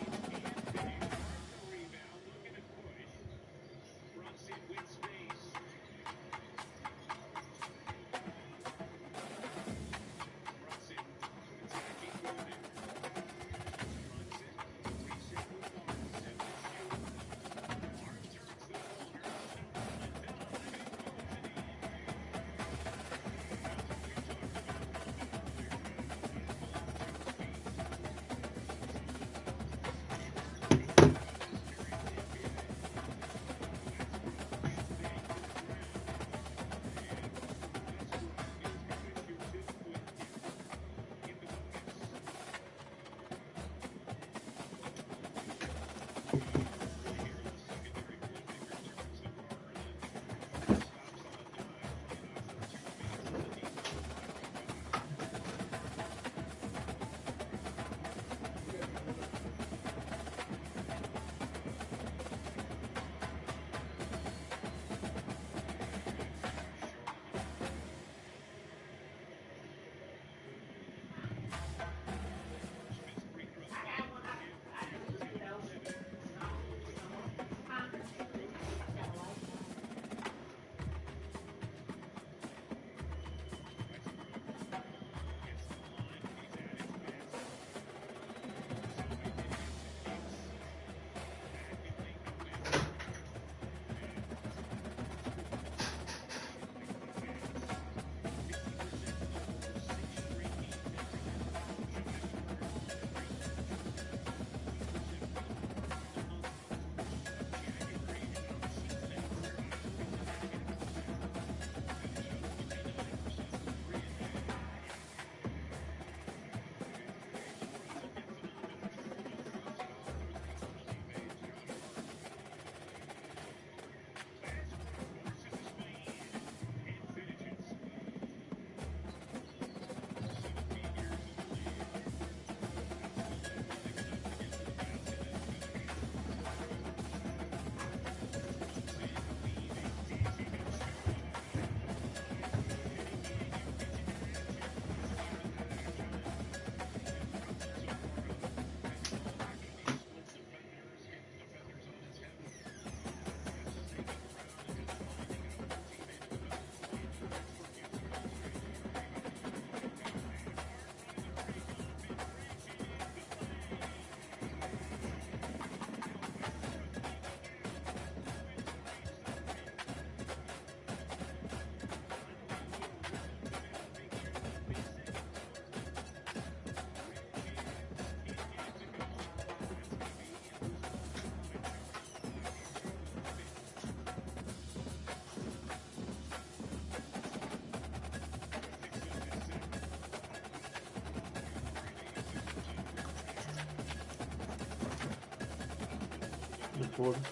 Important.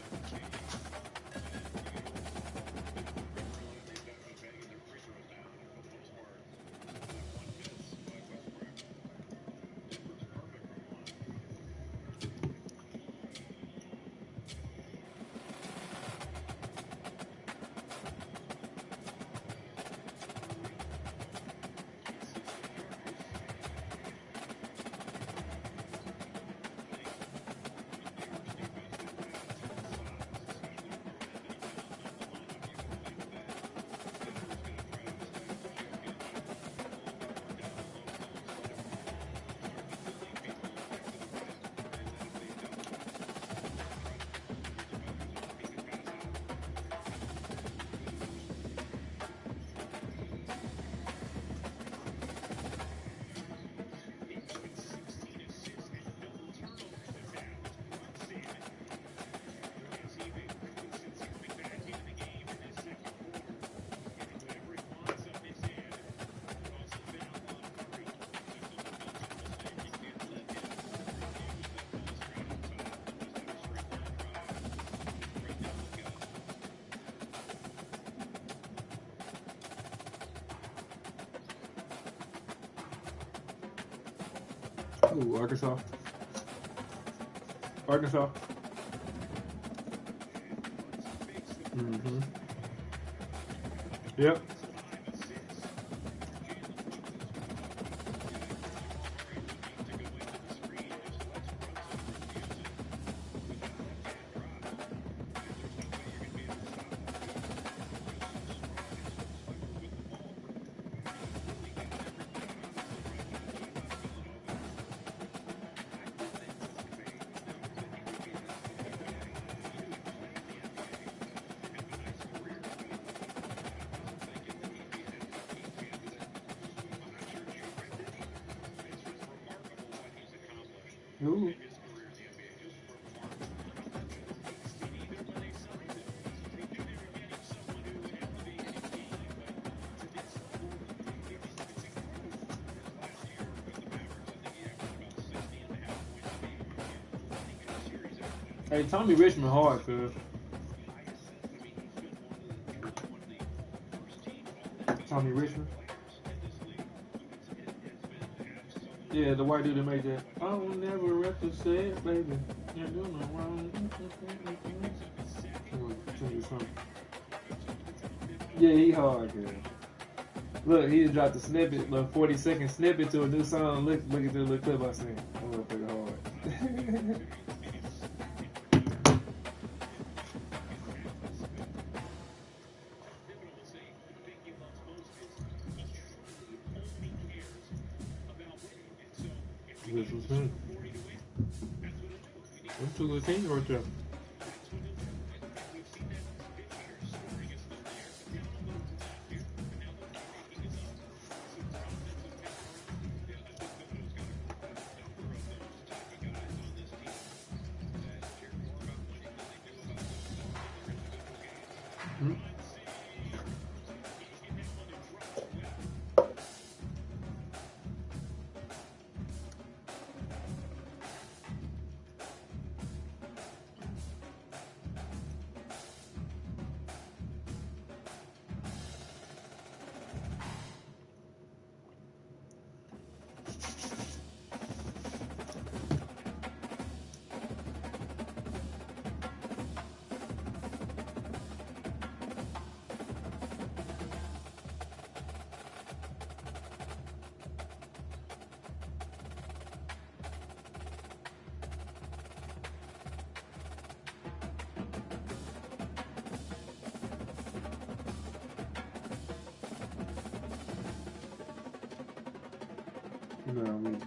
Ooh, Arkansas. Arkansas. Mm-hmm. Yep. Ooh. Hey, Tommy Richmond hard, cuz. Tommy Richmond. Yeah, the white dude that made that. I will never represent, baby. You're doing no wrong. Yeah, he hard, girl. Look, he just dropped a snippet, little 40-second snippet to a new song. Look at the little clip I seen. That motherfucker hard. This was him. Them two little things right there. Hmm? You know what I mean?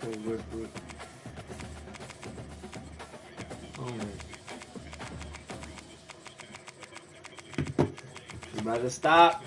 Hey, Westbrook. Oh man. You about to stop.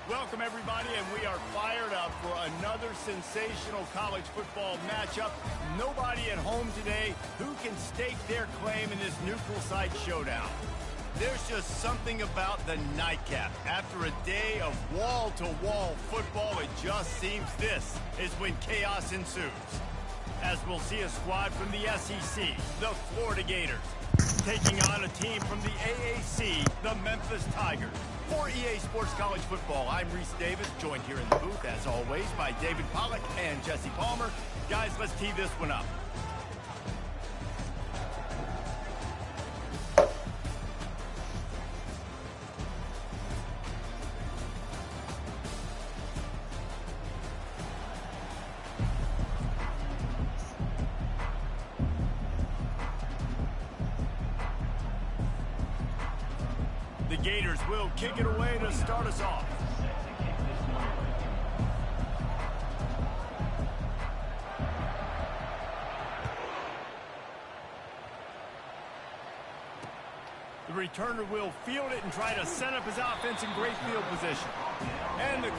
Welcome, everybody, and we are fired up for another sensational college football matchup. Nobody at home today who can stake their claim in this neutral site showdown. There's just something about the nightcap. After a day of wall-to-wall football, it just seems this is when chaos ensues. As we'll see a squad from the SEC, the Florida Gators, taking on a team from the AAC, the Memphis Tigers. For EA Sports College Football, I'm Reese Davis, joined here in the booth, as always, by David Pollack and Jesse Palmer. Guys, let's tee this one up. The Gators will kick it away to start us off. The returner will field it and try to set up his offense in great field position. And the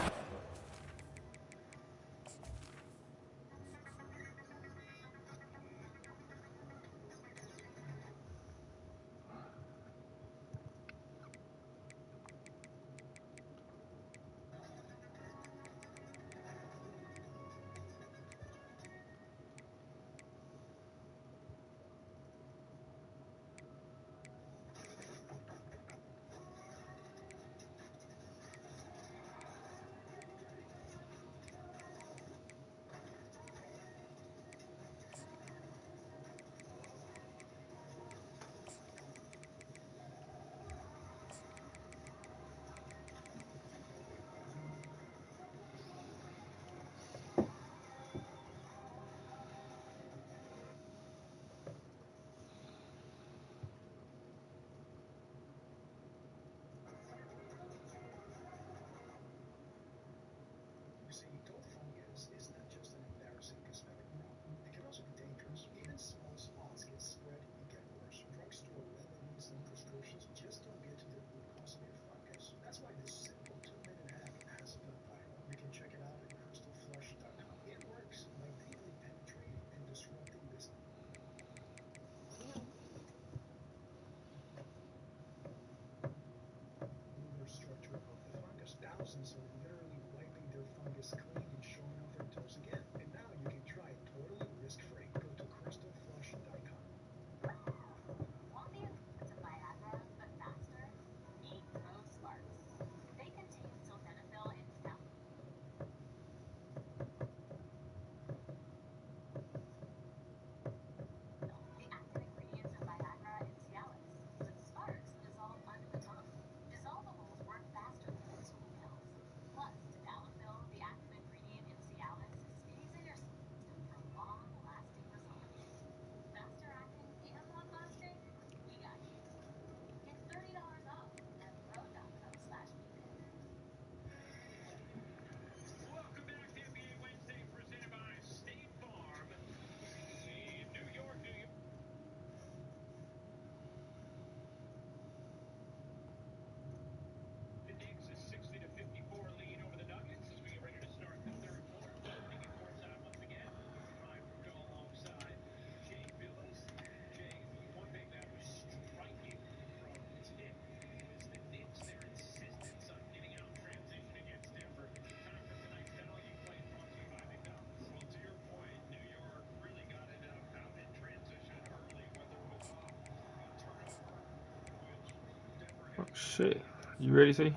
Oh, shit. You ready, C?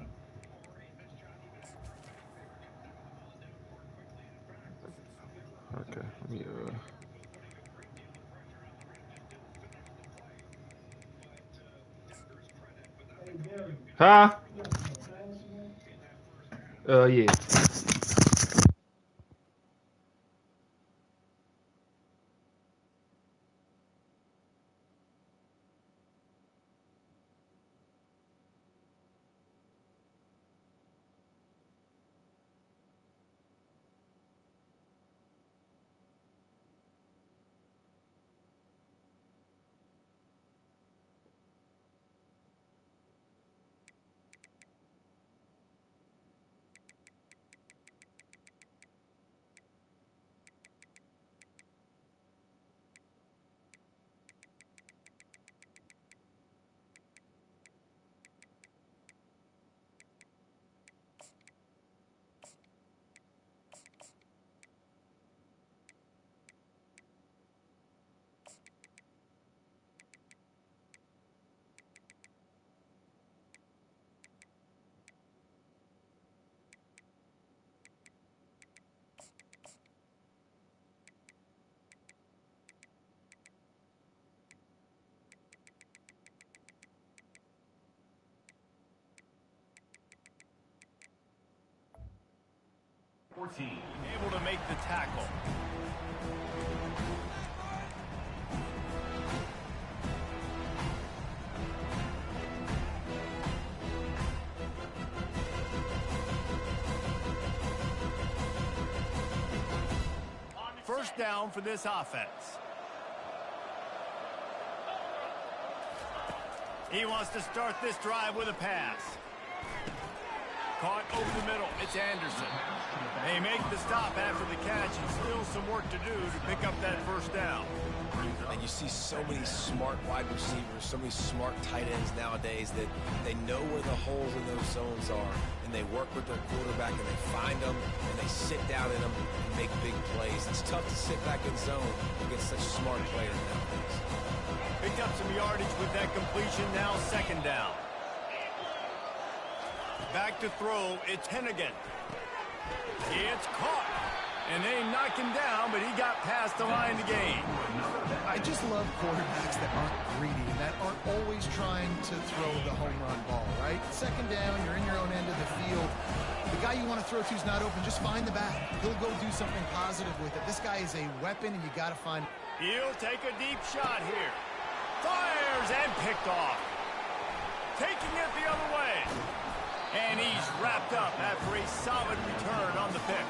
Okay. Let me, Huh? Yeah. Able to make the tackle. First down for this offense. He wants to start this drive with a pass. Caught over the middle. It's Anderson. They make the stop after the catch, and still some work to do to pick up that first down. And you see so many smart wide receivers, so many smart tight ends nowadays that they know where the holes in those zones are, and they work with their quarterback, and they find them, and they sit down in them and make big plays. It's tough to sit back in zone against such smart players nowadays. Picked up some yardage with that completion, now second down. Back to throw, it's Hennigan. It's caught. And they knock him down, but he got past the line to gain. I just love quarterbacks that aren't greedy, that aren't always trying to throw the home run ball, right? Second down, you're in your own end of the field. The guy you want to throw to is not open. Just find the back. He'll go do something positive with it. This guy is a weapon, and you got to find. He'll take a deep shot here. Fires and picked off. Taking it the other way. And he's wrapped up after a solid return on the pick.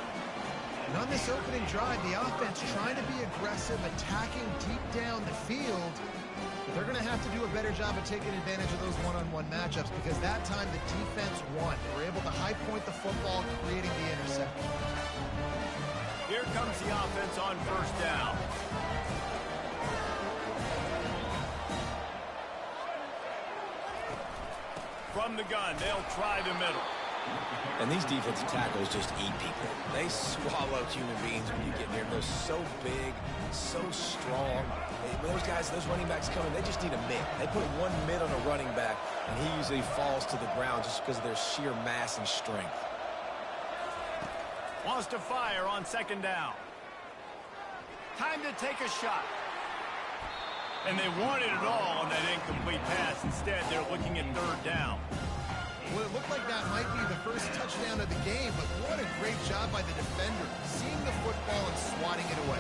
And on this opening drive, the offense trying to be aggressive, attacking deep down the field. But they're going to have to do a better job of taking advantage of those one-on-one matchups, because that time the defense won. They were able to high point the football, creating the interception. Here comes the offense on first down. From the gun, they'll try the middle. And these defensive tackles just eat people. They swallow human beings when you get near them. They're so big, so strong. When those guys, those running backs come in, they just need a mid. They put one mid on a running back, and he usually falls to the ground just because of their sheer mass and strength. Wants to fire on second down. Time to take a shot. And they wanted it all on that incomplete pass. Instead, they're looking at third down. Well, it looked like that might be the first touchdown of the game, but what a great job by the defender, seeing the football and swatting it away.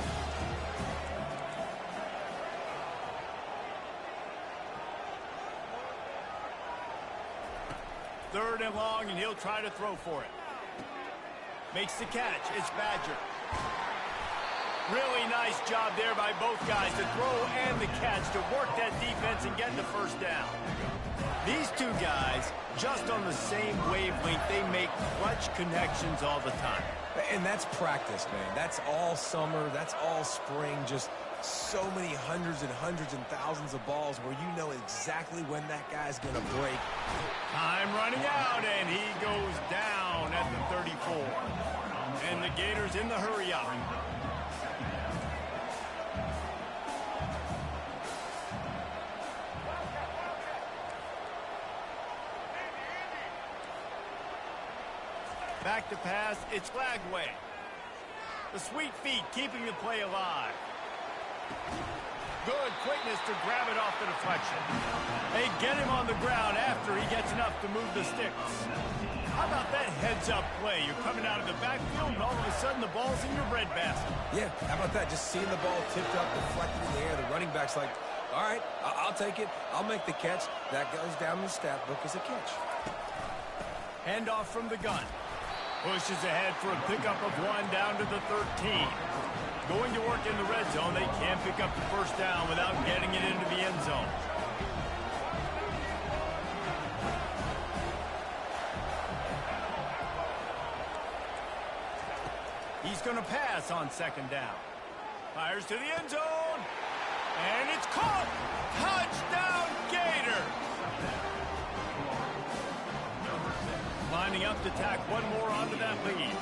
Third and long, and he'll try to throw for it. Makes the catch. It's Badger. Really nice job there by both guys, the throw and the catch, to work that defense and get the first down. These two guys, just on the same wavelength, they make clutch connections all the time. And that's practice, man. That's all summer. That's all spring. Just so many hundreds and thousands of balls where you know exactly when that guy's going to break. Time running out, and he goes down at the 34. And the Gators in the hurry up. Back to pass, it's Flagway. The sweet feet keeping the play alive. Good quickness to grab it off the deflection. They get him on the ground after he gets enough to move the sticks. How about that heads-up play? You're coming out of the backfield, and all of a sudden the ball's in your breadbasket. Yeah, how about that? Just seeing the ball tipped up, deflected in the air. The running back's like, all right, I'll take it. I'll make the catch. That goes down in the stat book as a catch. Handoff from the gun. Pushes ahead for a pickup of one down to the 13. Going to work in the red zone. They can't pick up the first down without getting it into the end zone. He's going to pass on second down. Fires to the end zone. And it's caught. Touchdown, Gator. Lining up to tack one more onto that lead.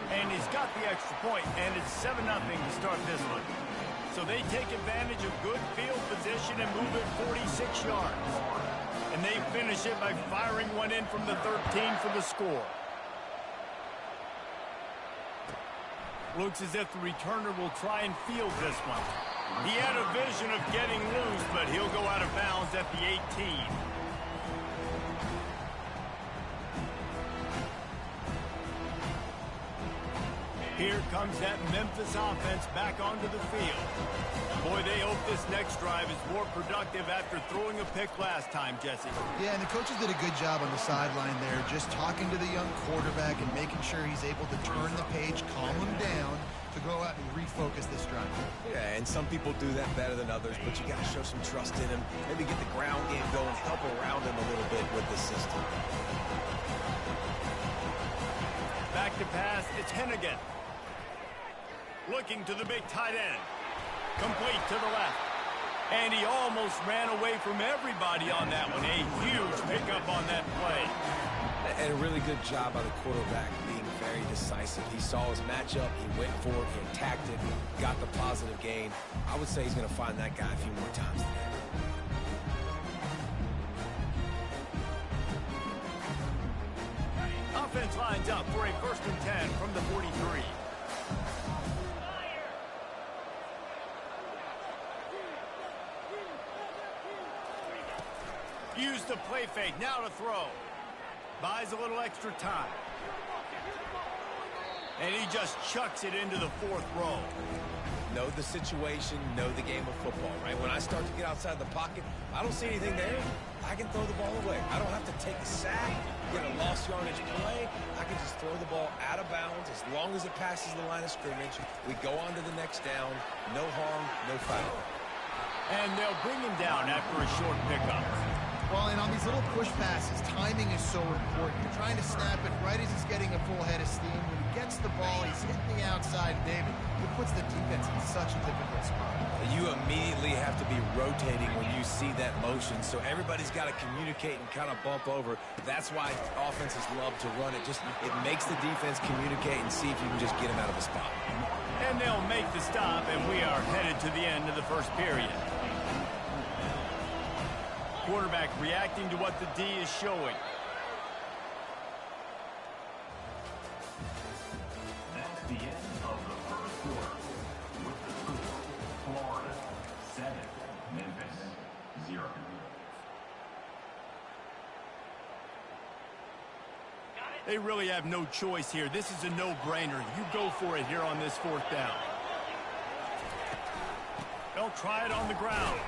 And he's got the extra point, and it's 7-0 to start this one. So they take advantage of good field position and move it 46 yards. And they finish it by firing one in from the 13 for the score. Looks as if the returner will try and field this one. He had a vision of getting loose, but he'll go out of bounds at the 18. Here comes that Memphis offense back onto the field. Boy, they hope this next drive is more productive after throwing a pick last time, Jesse. Yeah, and the coaches did a good job on the sideline there, just talking to the young quarterback and making sure he's able to turn the page, calm him down, to go out and refocus this drive. Yeah, and some people do that better than others, but you got to show some trust in him. Maybe get the ground game going, help around him a little bit with the system. Back to pass, it's Hennigan. Looking to the big tight end. Complete to the left. And he almost ran away from everybody on that one. A huge pickup on that play. And a really good job by the quarterback being very decisive. He saw his matchup, he went for it, he attacked it, got the positive gain. I would say he's going to find that guy a few more times today. Offense lines up for a 1st and 10 from the 43. Use the play fake, now to throw. Buys a little extra time. And he just chucks it into the 4th row. Know the situation, know the game of football, right? When I start to get outside the pocket, I don't see anything there. I can throw the ball away. I don't have to take a sack, get a lost yardage play. I can just throw the ball out of bounds as long as it passes the line of scrimmage. We go on to the next down. No harm, no foul. And they'll bring him down after a short pickup. Well, and on these little push passes, timing is so important. You're trying to snap it right as he's getting a full head of steam. When he gets the ball, he's hitting the outside, David. It puts the defense in such a difficult spot. You immediately have to be rotating when you see that motion, so everybody's got to communicate and kind of bump over. That's why offenses love to run it. It makes the defense communicate and see if you can just get him out of a spot. And they'll make the stop, and we are headed to the end of the 1st period. Quarterback reacting to what the D is showing. That's the end of the 1st quarter. With the score, Florida 7, Memphis 0. They really have no choice here. This is a no-brainer. You go for it here on this 4th down. They'll try it on the ground.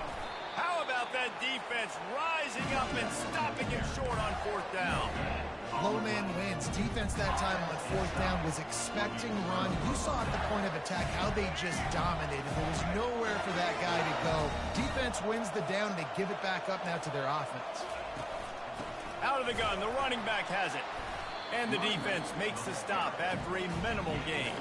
How about that defense rising up and stopping him short on 4th down? Low man wins. Defense that time on 4th down was expecting run. You saw at the point of attack how they just dominated. There was nowhere for that guy to go. Defense wins the down, and they give it back up now to their offense. Out of the gun, the running back has it. And the defense makes the stop after a minimal gain.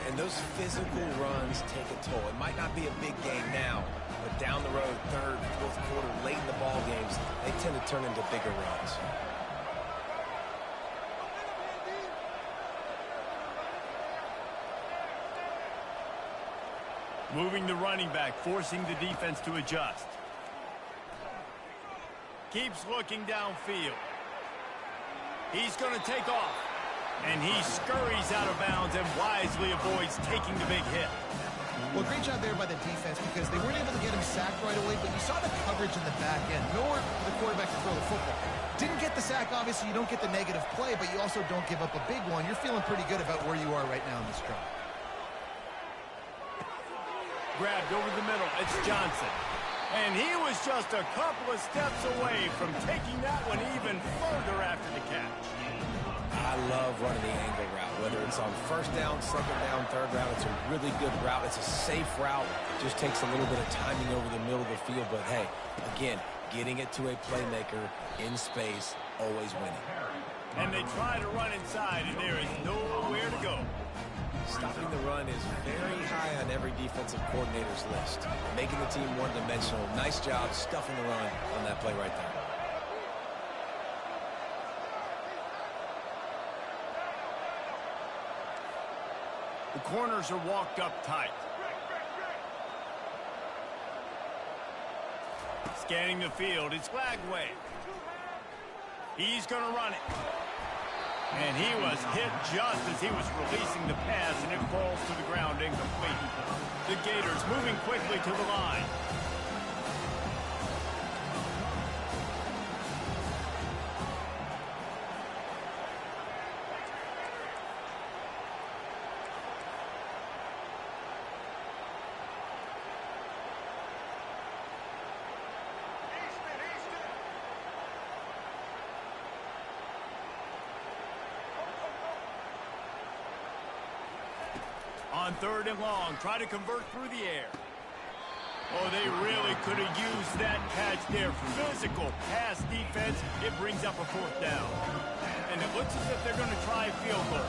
And those physical runs take a toll. It might not be a big game now, but down the road, 3rd, 4th quarter, late in the ball games, they tend to turn into bigger runs. Moving the running back, forcing the defense to adjust. Keeps looking downfield. He's going to take off. And he scurries out of bounds and wisely avoids taking the big hit. Well, great job there by the defense because they weren't able to get him sacked right away, but you saw the coverage in the back end. Nowhere for the quarterback to throw the football. Didn't get the sack, obviously. You don't get the negative play, but you also don't give up a big one. You're feeling pretty good about where you are right now in this drive. Grabbed over the middle. It's Johnson. And he was just a couple of steps away from taking that one even further after the catch. I love running the angle route, whether it's on 1st down, 2nd down, 3rd round. It's a really good route. It's a safe route. Just takes a little bit of timing over the middle of the field. But, hey, again, getting it to a playmaker in space, always winning. And they try to run inside, and there is nowhere to go. Stopping the run is very high on every defensive coordinator's list. Making the team one-dimensional. Nice job stuffing the run on that play right there. The corners are walked up tight. Scanning the field, it's Lagway. He's going to run it. And he was hit just as he was releasing the pass, and it falls to the ground incomplete. The Gators moving quickly to the line. On 3rd and long, try to convert through the air. Oh, they really could have used that catch there. Physical pass defense. It brings up a 4th down. And it looks as if they're going to try a field goal.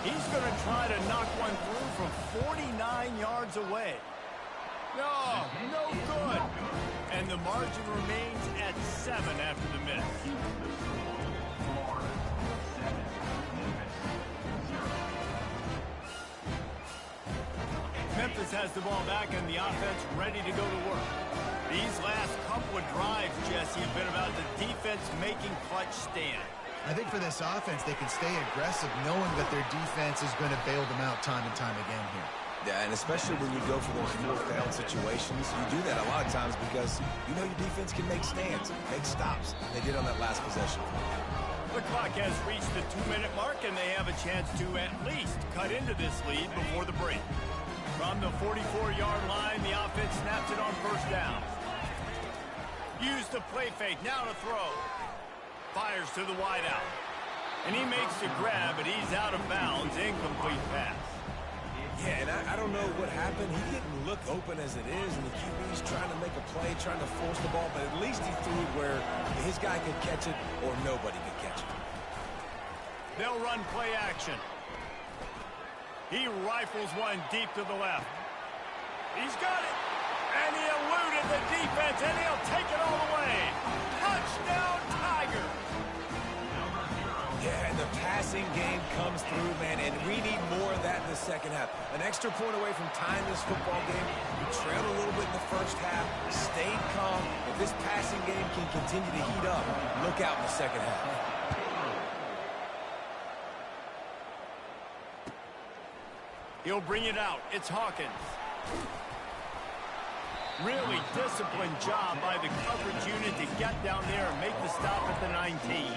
He's going to try to knock one through from 49 yards away. No, no good. And the margin remains at 7 after the miss. Memphis has the ball back and the offense ready to go to work. These last couple of drives, Jesse, have been about the defense making clutch stand. I think for this offense, they can stay aggressive knowing that their defense is going to bail them out time and time again here. Yeah, and especially when you go for those 4th down situations, you do that a lot of times because you know your defense can make stands, make stops. They did on that last possession. The clock has reached the 2-minute mark, and they have a chance to at least cut into this lead before the break. From the 44-yard line, the offense snaps it on 1st down. Use the play fake, now to throw. Fires to the wideout. And he makes the grab, but he's out of bounds. Incomplete pass. Yeah, and I don't know what happened. He didn't look open as it is, and the QB's trying to make a play, trying to force the ball, but at least he threw it where his guy could catch it or nobody could catch it. They'll run play action. He rifles one deep to the left. He's got it. And he eluded the defense, and he'll take it all the way. Touchdown, Tiger. Yeah, and the passing game comes through, man, and we need more of that in the second half. An extra point away from tying this football game. We trailed a little bit in the first half, stayed calm. If this passing game can continue to heat up, look out in the second half. He'll bring it out. It's Hawkins. Really disciplined job by the coverage unit to get down there and make the stop at the 19.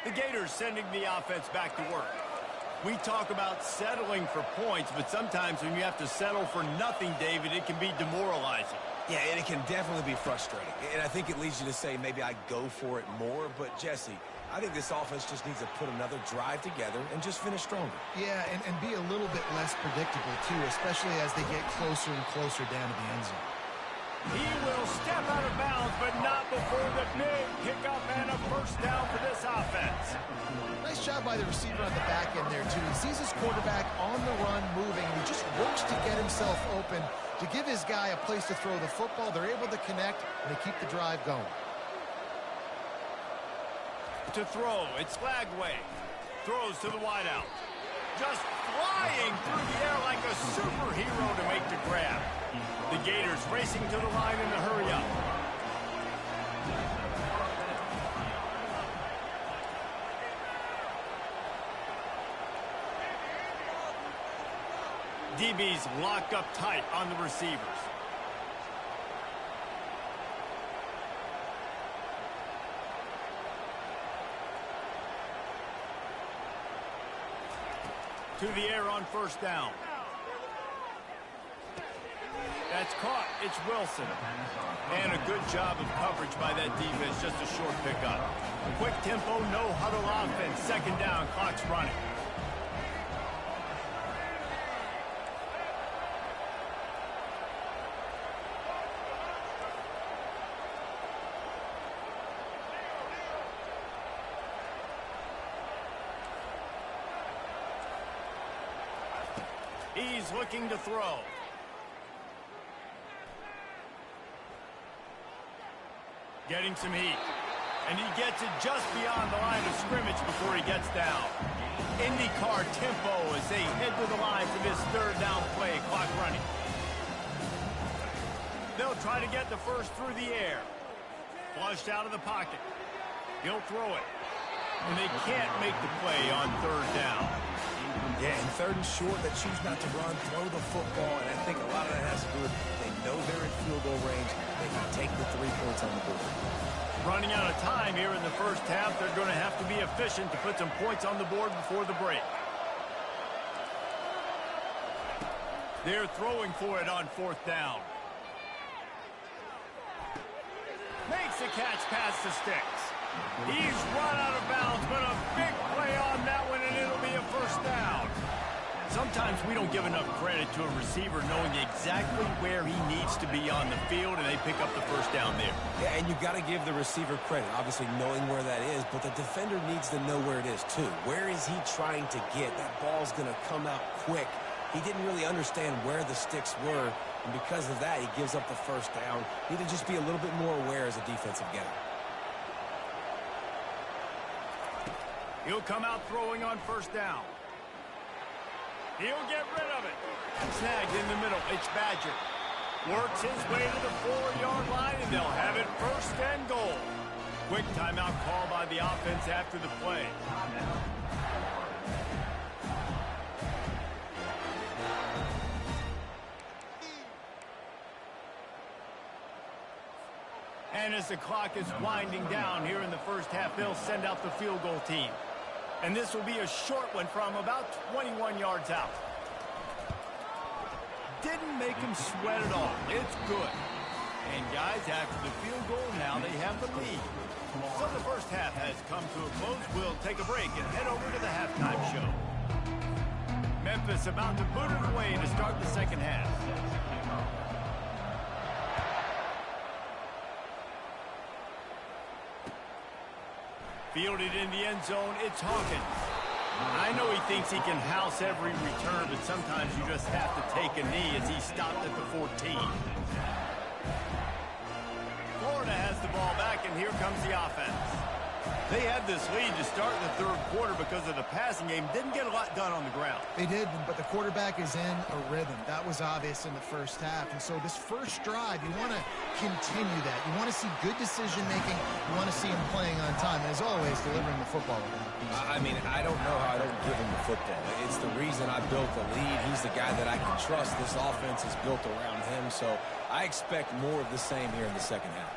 The Gators sending the offense back to work. We talk about settling for points, but sometimes when you have to settle for nothing, David, it can be demoralizing. Yeah, and it can definitely be frustrating. And I think it leads you to say maybe I go for it more. But, Jesse, I think this offense just needs to put another drive together and just finish stronger. Yeah, and be a little bit less predictable, too, especially as they get closer and closer down to the end zone. He will step out of bounds, but not before the big pickup and a 1st down for this offense. Nice job by the receiver on the back end there, too. He sees his quarterback on the run moving, and he just works to get himself open to give his guy a place to throw the football. They're able to connect, and they keep the drive going. To throw, it's Flagway. Throws to the wideout. Just flying through the air like a superhero to make the grab. The Gators racing to the line in the hurry-up. DB's locked up tight on the receivers. To the air on 1st down. That's caught. It's Wilson. And a good job of coverage by that defense. Just a short pickup. Quick tempo, no huddle offense. 2nd down, clock's running. He's looking to throw. Getting some heat. And he gets it just beyond the line of scrimmage before he gets down. IndyCar tempo as they head to the line for this 3rd down play. Clock running. They'll try to get the 1st through the air. Flushed out of the pocket. He'll throw it. And they can't make the play on 3rd down. Yeah, and 3rd and short, they choose not to run, throw the football, and I think a lot of that has to do with they know they're in field goal range. They can take the 3 points on the board. Running out of time here in the first half. They're going to have to be efficient to put some points on the board before the break. They're throwing for it on 4th down. Makes the catch past the sticks. He's run out of bounds, but a big play on that one, and it'll be a first down. Sometimes we don't give enough credit to a receiver knowing exactly where he needs to be on the field, and they pick up the first down there. Yeah, and you've got to give the receiver credit, obviously knowing where that is, but the defender needs to know where it is too. Where is he trying to get? That ball's going to come out quick. He didn't really understand where the sticks were, and because of that, he gives up the first down. Need to just be a little bit more aware as a defensive guy. He'll come out throwing on first down. He'll get rid of it. Snagged in the middle. It's Badger. Works his way to the 4-yard line, and they'll have it first and goal. Quick timeout call by the offense after the play. And as the clock is winding down here in the first half, they'll send out the field goal team. And this will be a short one from about 21 yards out. Didn't make him sweat at all. It's good. And guys, after the field goal, now they have the lead. So the first half has come to a close. We'll take a break and head over to the halftime show. Memphis about to put it away to start the second half. Fielded in the end zone, it's Hawkins. I know he thinks he can house every return, but sometimes you just have to take a knee as he stopped at the 14. Florida has the ball back, and here comes the offense. They had this lead to start in the third quarter because of the passing game. Didn't get a lot done on the ground. They did, but the quarterback is in a rhythm. That was obvious in the first half. And so this first drive, you want to continue that. You want to see good decision-making. You want to see him playing on time. And as always, delivering the football. I mean, I don't know how I don't give him the football. It's the reason I built the lead. He's the guy that I can trust. This offense is built around him. So I expect more of the same here in the second half.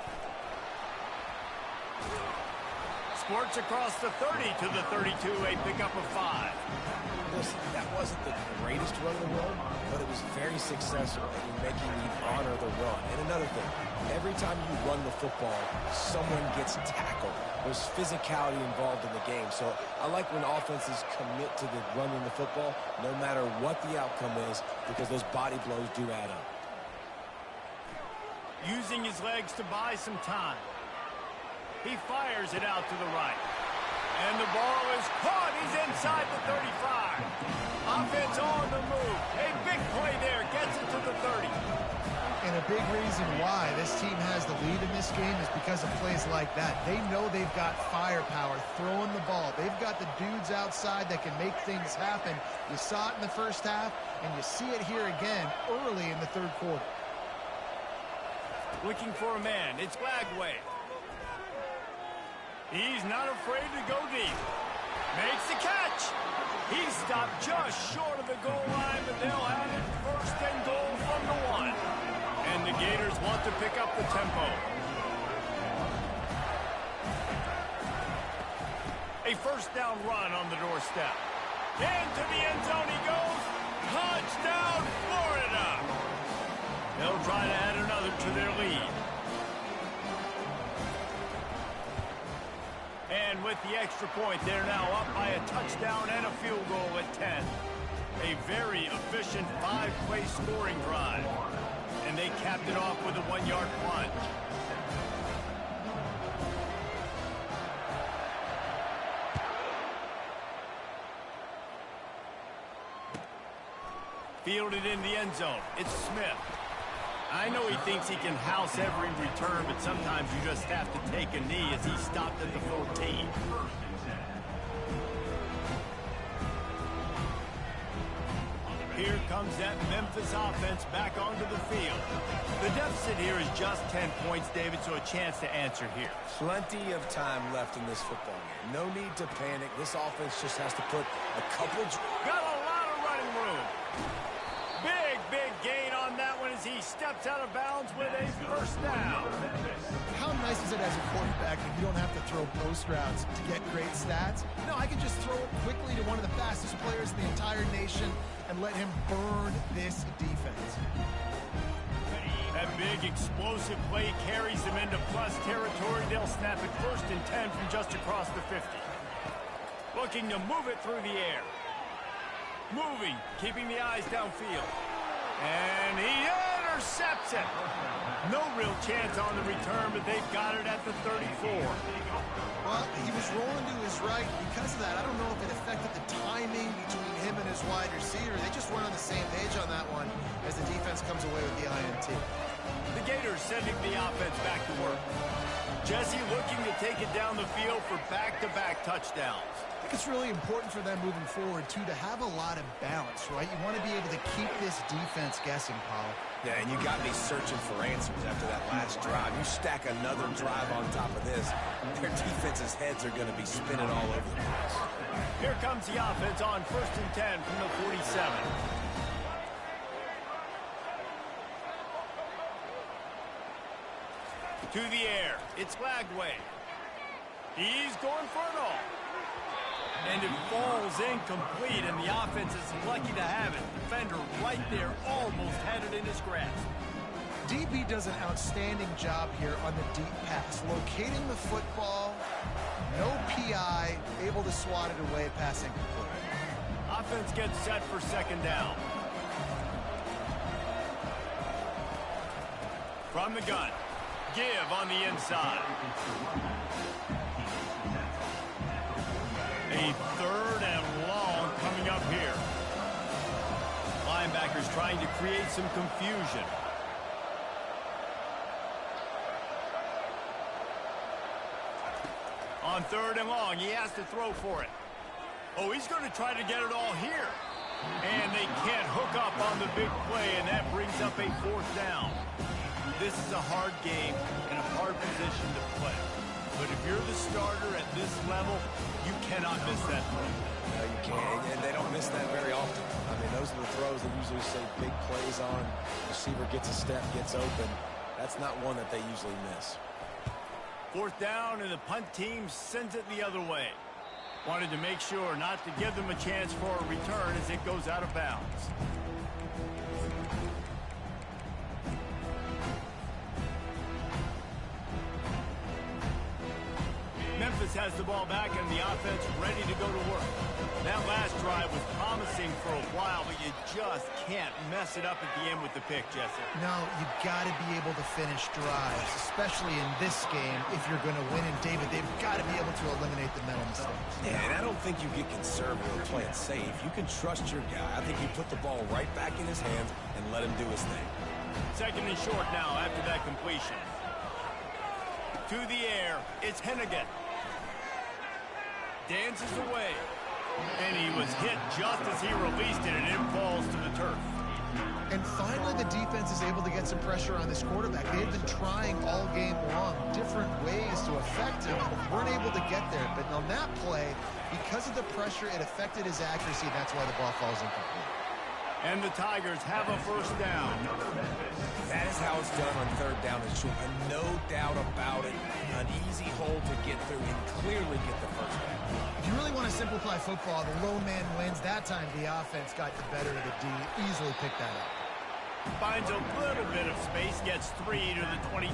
Squirts across the 30 to the 32, a pickup of 5. Listen, that wasn't the greatest run in the world, but it was very successful in making you honor the run. And another thing, every time you run the football, someone gets tackled. There's physicality involved in the game. So I like when offenses commit to the running the football, no matter what the outcome is, because those body blows do add up. Using his legs to buy some time. He fires it out to the right. And the ball is caught. He's inside the 35. Offense on the move. A big play there. Gets it to the 30. And a big reason why this team has the lead in this game is because of plays like that. They know they've got firepower throwing the ball. They've got the dudes outside that can make things happen. You saw it in the first half, and you see it here again early in the third quarter. Looking for a man. It's Lagway. He's not afraid to go deep. Makes the catch. He stopped just short of the goal line, but they'll have it first and goal from the 1. And the Gators want to pick up the tempo. A first down run on the doorstep. Into the end zone he goes. Touchdown, Florida. They'll try to add another to their lead. And with the extra point, they're now up by a touchdown and a field goal at 10. A very efficient 5-play scoring drive. And they capped it off with a 1-yard plunge. Fielded in the end zone. It's Smith. I know he thinks he can house every return, but sometimes you just have to take a knee as he stopped at the 14. Here comes that Memphis offense back onto the field. The deficit here is just 10 points, David, so a chance to answer here. Plenty of time left in this football game. No need to panic. This offense just has to put a couple... Got a lot of running room. Big gain on that one as he steps out of bounds with a first down. How nice is it as a quarterback that you don't have to throw post routes to get great stats? No, I can just throw it quickly to one of the fastest players in the entire nation and let him burn this defense. That big explosive play carries them into plus territory. They'll snap it 1st and 10 from just across the 50. Looking to move it through the air. Moving, keeping the eyes downfield. And he intercepts it. No real chance on the return, but they've got it at the 34. Well, he was rolling to his right. Because of that, I don't know if it affected the timing between him and his wide receiver. They just weren't on the same page on that one as the defense comes away with the INT. The Gators sending the offense back to work. Jesse looking to take it down the field for back-to-back touchdowns. I think it's really important for them moving forward, too, to have a lot of balance, right? You want to be able to keep this defense guessing, Paul. Yeah, and you got me searching for answers after that last drive. You stack another drive on top of this, their defense's heads are going to be spinning all over the place. Here comes the offense on 1st and 10 from the 47. To the air. It's Lagway. He's going for it all. And it falls incomplete, and the offense is lucky to have it. Defender right there almost had it in his grasp. DB does an outstanding job here on the deep pass. Locating the football, no PI, able to swat it away, pass incomplete. Offense gets set for 2nd down. From the gun. Give on the inside. A 3rd and long coming up here. Linebackers trying to create some confusion. On 3rd and long, he has to throw for it. Oh, he's going to try to get it all here. And they can't hook up on the big play, and that brings up a 4th down. This is a hard game and a hard position to play. But if you're the starter at this level, you cannot miss that throw. No, you can't, and they don't miss that very often. I mean, those are the throws they usually say big plays on. Receiver gets a step, gets open. That's not one that they usually miss. 4th down, and the punt team sends it the other way. Wanted to make sure not to give them a chance for a return as it goes out of bounds. Memphis has the ball back and the offense ready to go to work. That last drive was promising for a while, but you just can't mess it up at the end with the pick, Jesse. No, you've got to be able to finish drives, especially in this game if you're going to win. And, David, they've got to be able to eliminate the mental mistakes. Yeah, and I don't think you get conservative or play it safe. You can trust your guy. I think you put the ball right back in his hands and let him do his thing. 2nd and short now after that completion. To the air, it's Hennigan. Dances away. And he was hit just as he released it, and it falls to the turf. And finally, the defense is able to get some pressure on this quarterback. They've been trying all game long different ways to affect him, and weren't able to get there. But on that play, because of the pressure, it affected his accuracy, and that's why the ball falls incomplete. And the Tigers have a 1st down. That is how it's done on 3rd down and short. And no doubt about it, an easy hole to get through and clearly get the 1st down. If you really want to simplify football, the low man wins. That time, the offense got the better of the D. Easily picked that up. Finds a little bit of space, gets 3 to the 22.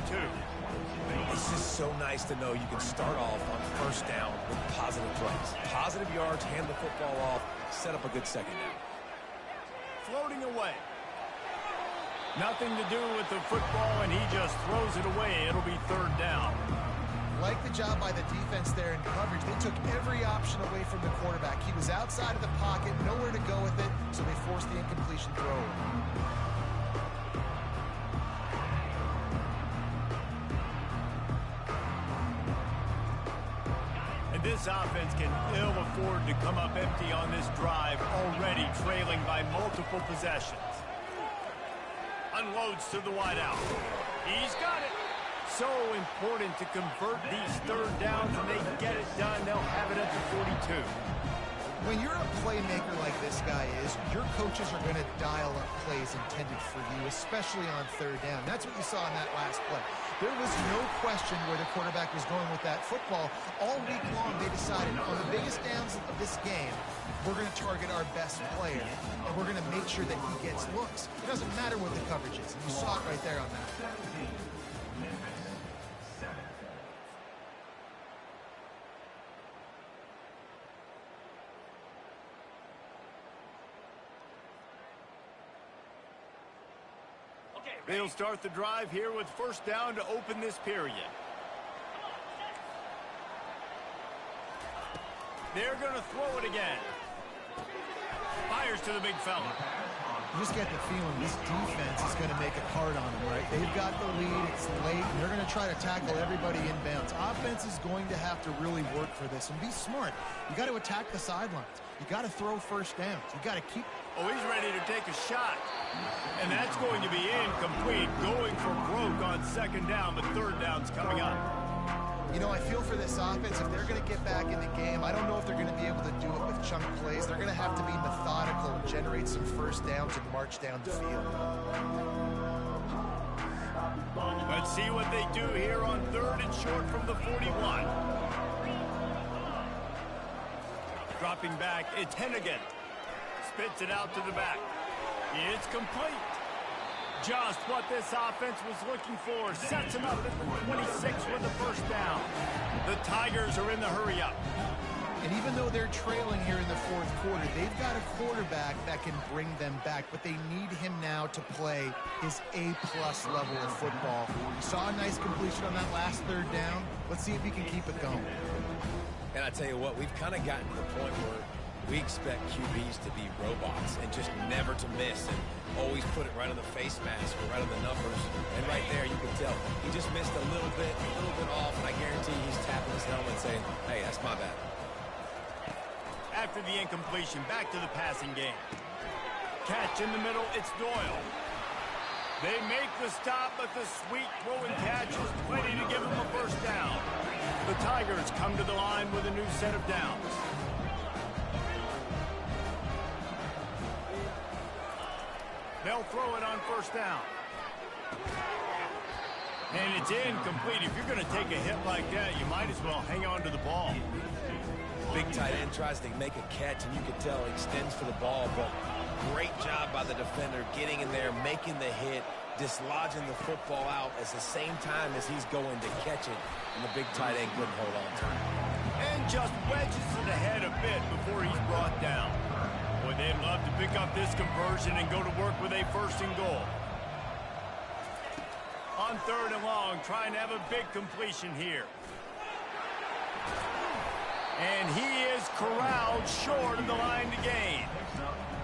It's just so nice to know you can start off on 1st down with positive plays. Positive yards, hand the football off, set up a good 2nd down. Floating away. Nothing to do with the football, and he just throws it away. It'll be 3rd down. Like the job by the defense there in coverage. They took every option away from the quarterback. He was outside of the pocket, nowhere to go with it, so they forced the incompletion throw. And this offense can ill afford to come up empty on this drive, already trailing by multiple possessions. Unloads to the wideout. He's got it. So important to convert these 3rd downs, and they get it done. They'll have it at the 42. When you're a playmaker like this guy is, your coaches are going to dial up plays intended for you, especially on third down. That's what you saw in that last play. There was no question where the quarterback was going with that football. All week long, they decided on the biggest downs of this game, we're going to target our best player, and we're going to make sure that he gets looks. It doesn't matter what the coverage is. You saw it right there on that. 17, Memphis 7. They'll start the drive here with first down to open this period. They're going to throw it again. Fires to the big fella. You just get the feeling this defense is going to make it hard on them, right? They've got the lead, it's late, and they're going to try to tackle everybody inbounds. Offense is going to have to really work for this and be smart. You got to attack the sidelines. You got to throw first downs. You got to keep... Oh, he's ready to take a shot. And that's going to be incomplete, going for broke on second down, but third down's coming up. You know, I feel for this offense, if they're going to get back in the game, I don't know if they're going to be able to do it with chunk plays. They're going to have to be methodical and generate some first downs and march down the field. Let's see what they do here on third and short from the 41. Dropping back, it's Hennigan. Spits it out to the back. It's complete. Just what this offense was looking for. Sets him up at the 26 with the first down. The Tigers are in the hurry-up. And even though they're trailing here in the fourth quarter, they've got a quarterback that can bring them back, but they need him now to play his A-plus level of football. We saw a nice completion on that last third down. Let's see if he can keep it going. And I tell you what, we've kind of gotten to the point where we expect QBs to be robots and just never to miss and always put it right on the face mask or right on the numbers. And right there, you can tell he just missed a little bit off, and I guarantee he's tapping his helmet saying, hey, that's my bad. After the incompletion, back to the passing game. Catch in the middle, it's Doyle. They make the stop, but the sweet throw and catch is plenty to give them a first down. The Tigers come to the line with a new set of downs. They'll throw it on first down. And it's incomplete. If you're going to take a hit like that, you might as well hang on to the ball. Big tight end tries to make a catch, and you can tell he extends for the ball, but great job by the defender getting in there, making the hit, dislodging the football out at the same time as he's going to catch it, and the big tight end couldn't hold on to it. And just wedges it ahead a bit before he's brought down. Boy, they'd love to pick up this conversion and go to work with a first and goal. On third and long, trying to have a big completion here. And he is corralled short of the line to gain.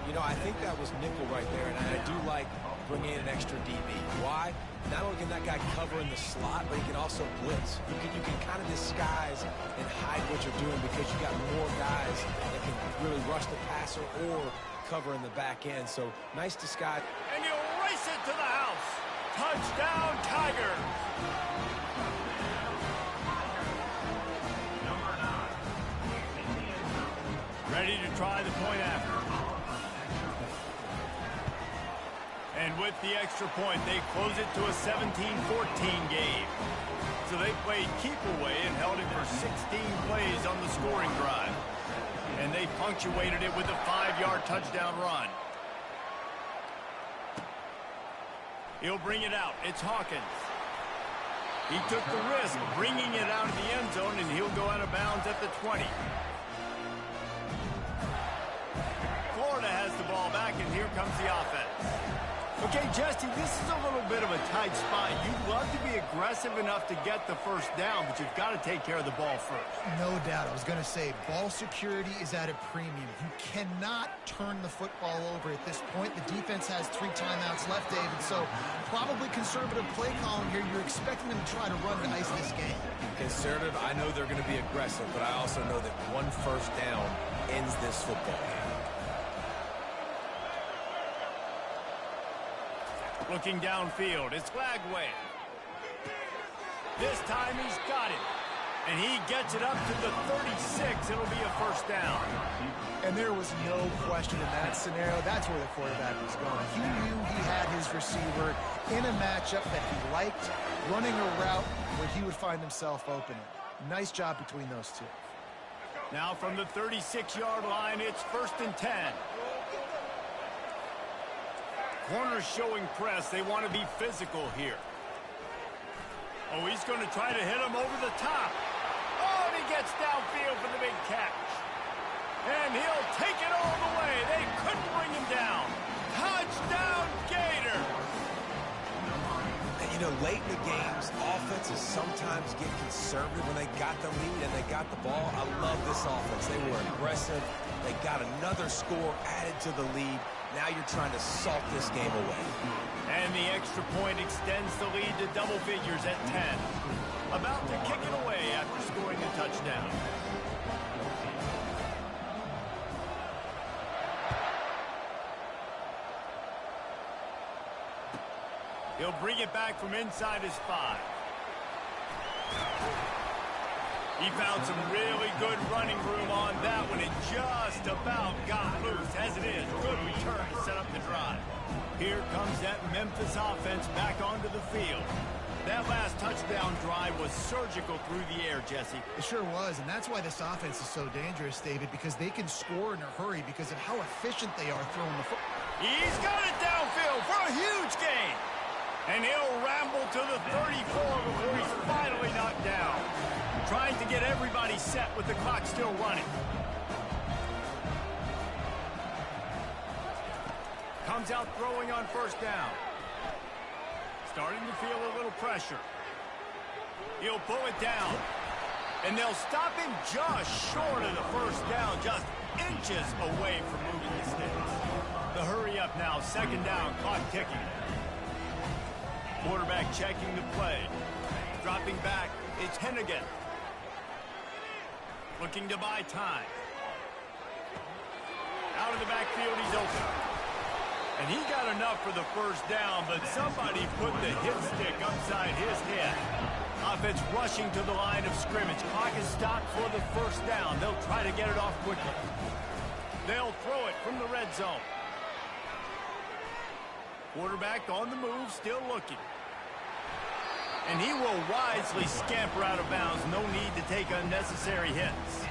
You know, I think that was nickel right there, and I do like bringing in an extra DB. Why? Not only can that guy cover in the slot, but he can also blitz. You can kind of disguise and hide what you're doing because you got more guys that can really rush the passer or cover in the back end. So nice disguise. And you race it to the house. Touchdown, Tigers. Ready to try the point after. And with the extra point, they close it to a 17-14 game. So they played keep away and held it for 16 plays on the scoring drive. And they punctuated it with a 5-yard touchdown run. He'll bring it out. It's Hawkins. He took the risk of bringing it out of the end zone, and he'll go out of bounds at the 20. Florida has the ball back, and here comes the offense. Okay, Jesse, this is a little bit of a tight spot. You'd love to be aggressive enough to get the first down, but you've got to take care of the ball first. No doubt. I was going to say, ball security is at a premium. You cannot turn the football over at this point. The defense has 3 timeouts left, David, so probably conservative play calling here. You're expecting them to try to run to ice this game. Conservative, I know they're going to be aggressive, but I also know that one first down ends this football game. Looking downfield, it's Lagway. This time he's got it. And he gets it up to the 36. It'll be a first down. And there was no question in that scenario. That's where the quarterback was going. He knew he had his receiver in a matchup that he liked, running a route where he would find himself open. Nice job between those two. Now from the 36-yard line, it's 1st and 10. Corners showing press. They want to be physical here. Oh, he's going to try to hit him over the top. Oh, and he gets downfield for the big catch. And he'll take it all the way. They couldn't bring him down. Touchdown, Gator! And, you know, late in the games, offenses sometimes get conservative when they got the lead and they got the ball. I love this offense. They were aggressive. They got another score added to the lead. Now you're trying to salt this game away. And the extra point extends the lead to double figures at 10. About to kick it away after scoring a touchdown. He'll bring it back from inside his 5. He found some really good running room on that one and just about got loose. As it is, good return to set up the drive. Here comes that Memphis offense back onto the field. That last touchdown drive was surgical through the air, Jesse. It sure was, and that's why this offense is so dangerous, David, because they can score in a hurry because of how efficient they are throwing the football. He's got it downfield for a huge gain. And he'll ramble to the 34 before he's finally knocked down. Trying to get everybody set with the clock still running. Comes out throwing on 1st down. Starting to feel a little pressure. He'll pull it down. And they'll stop him just short of the 1st down, just inches away from moving the sticks. The hurry up now, 2nd down, clock ticking. Quarterback checking the play. Dropping back, it's Hennigan. Looking to buy time. Out of the backfield, he's open. And he got enough for the 1st down, but somebody put the hit stick upside his head. Offense rushing to the line of scrimmage. Clock is stopped for the 1st down. They'll try to get it off quickly. They'll throw it from the red zone. Quarterback on the move, still looking. And he will wisely scamper out of bounds. No need to take unnecessary hits.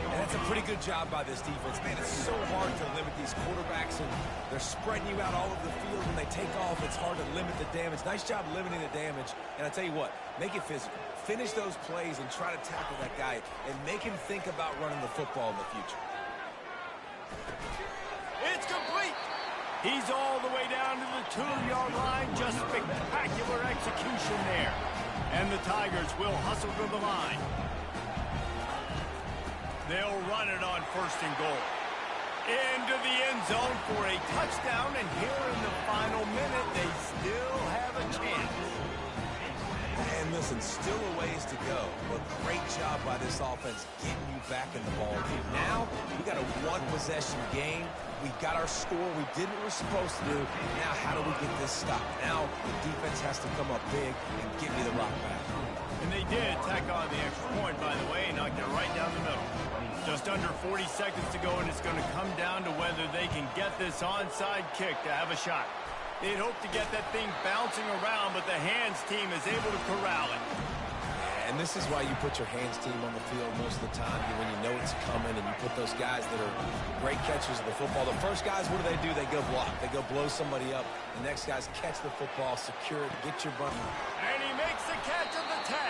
And that's a pretty good job by this defense. Man, it's so hard to limit these quarterbacks, and they're spreading you out all over the field. When they take off, it's hard to limit the damage. Nice job limiting the damage. And I tell you what, make it physical. Finish those plays and try to tackle that guy and make him think about running the football in the future. It's complete. He's all the way down to the 2-yard line. Just spectacular execution there. And the Tigers will hustle to the line. They'll run it on 1st and goal. Into the end zone for a touchdown. And here in the final minute, they still have a chance. And listen, still a ways to go, but great job by this offense getting you back in the ball game. Now, we got a 1-possession game. We got our score. We did what we're supposed to do. Now, how do we get this stopped? Now, the defense has to come up big and give me the rock back. And they did tack on the extra point, by the way, and knocked it right down the middle. Just under 40 seconds to go, and it's going to come down to whether they can get this onside kick to have a shot. They'd hope to get that thing bouncing around, but the hands team is able to corral it. And this is why you put your hands team on the field most of the time, when you know it's coming, and you put those guys that are great catchers of the football. The first guys, what do? They go block. They go blow somebody up. The next guys catch the football, secure it, get your butt. And he makes the catch of the 10.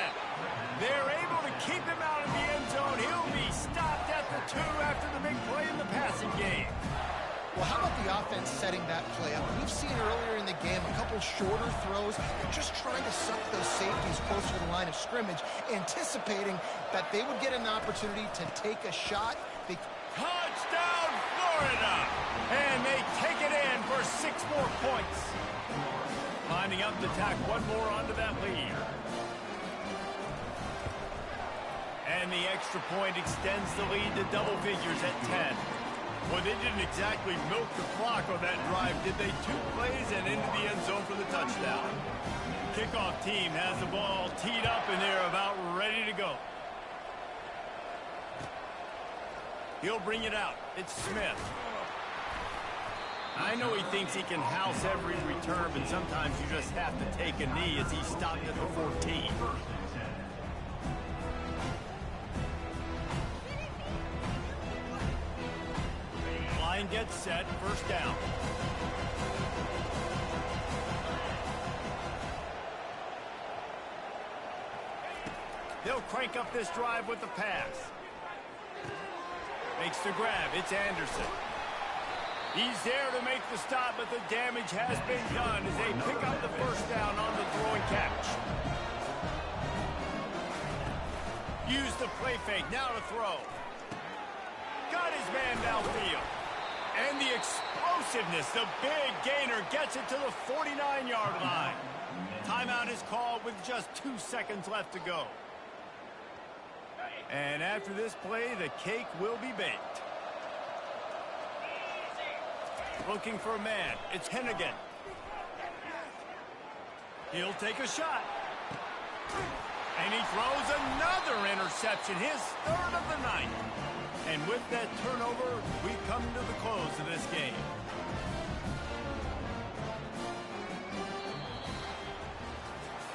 They're able to keep him out of the end zone. He'll be stopped at the 2 after the big play in the passing game. Well, how about the offense setting that play up? We've seen earlier in the game a couple shorter throws. They're just trying to suck those safeties closer to the line of scrimmage, anticipating that they would get an opportunity to take a shot. Touchdown, Florida! And they take it in for 6 more points. Lining up to tack one more onto that lead. And the extra point extends the lead to double figures at 10. Well, they didn't exactly milk the clock on that drive, did they? 2 plays and into the end zone for the touchdown. Kickoff team has the ball teed up, and they're about ready to go. He'll bring it out. It's Smith. I know he thinks he can house every return, but sometimes you just have to take a knee as he stopped at the 14. Line gets set, first down. They'll crank up this drive with the pass. Makes the grab, it's Anderson. He's there to make the stop, but the damage has been done as they pick up the first down on the throw and catch. Use the play fake, now to throw. Got his man downfield. And the explosiveness, the big gainer gets it to the 49-yard line. Timeout is called with just 2 seconds left to go. And after this play, the cake will be baked. Looking for a man. It's Hennigan. He'll take a shot. And he throws another interception, his third of the night. And with that turnover, we come to the close of this game.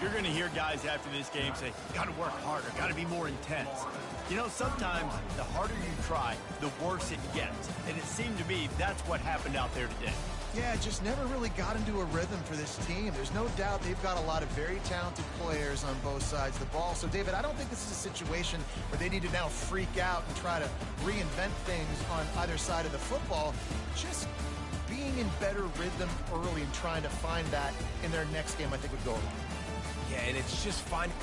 You're going to hear guys after this game say, got to work harder, got to be more intense. You know, sometimes the harder you try, the worse it gets. And it seemed to me that's what happened out there today. Yeah, just never really got into a rhythm for this team. There's no doubt they've got a lot of very talented players on both sides of the ball. So, David, I don't think this is a situation where they need to now freak out and try to reinvent things on either side of the football. Just being in better rhythm early and trying to find that in their next game, I think, would go a long way. Yeah, and it's just finding...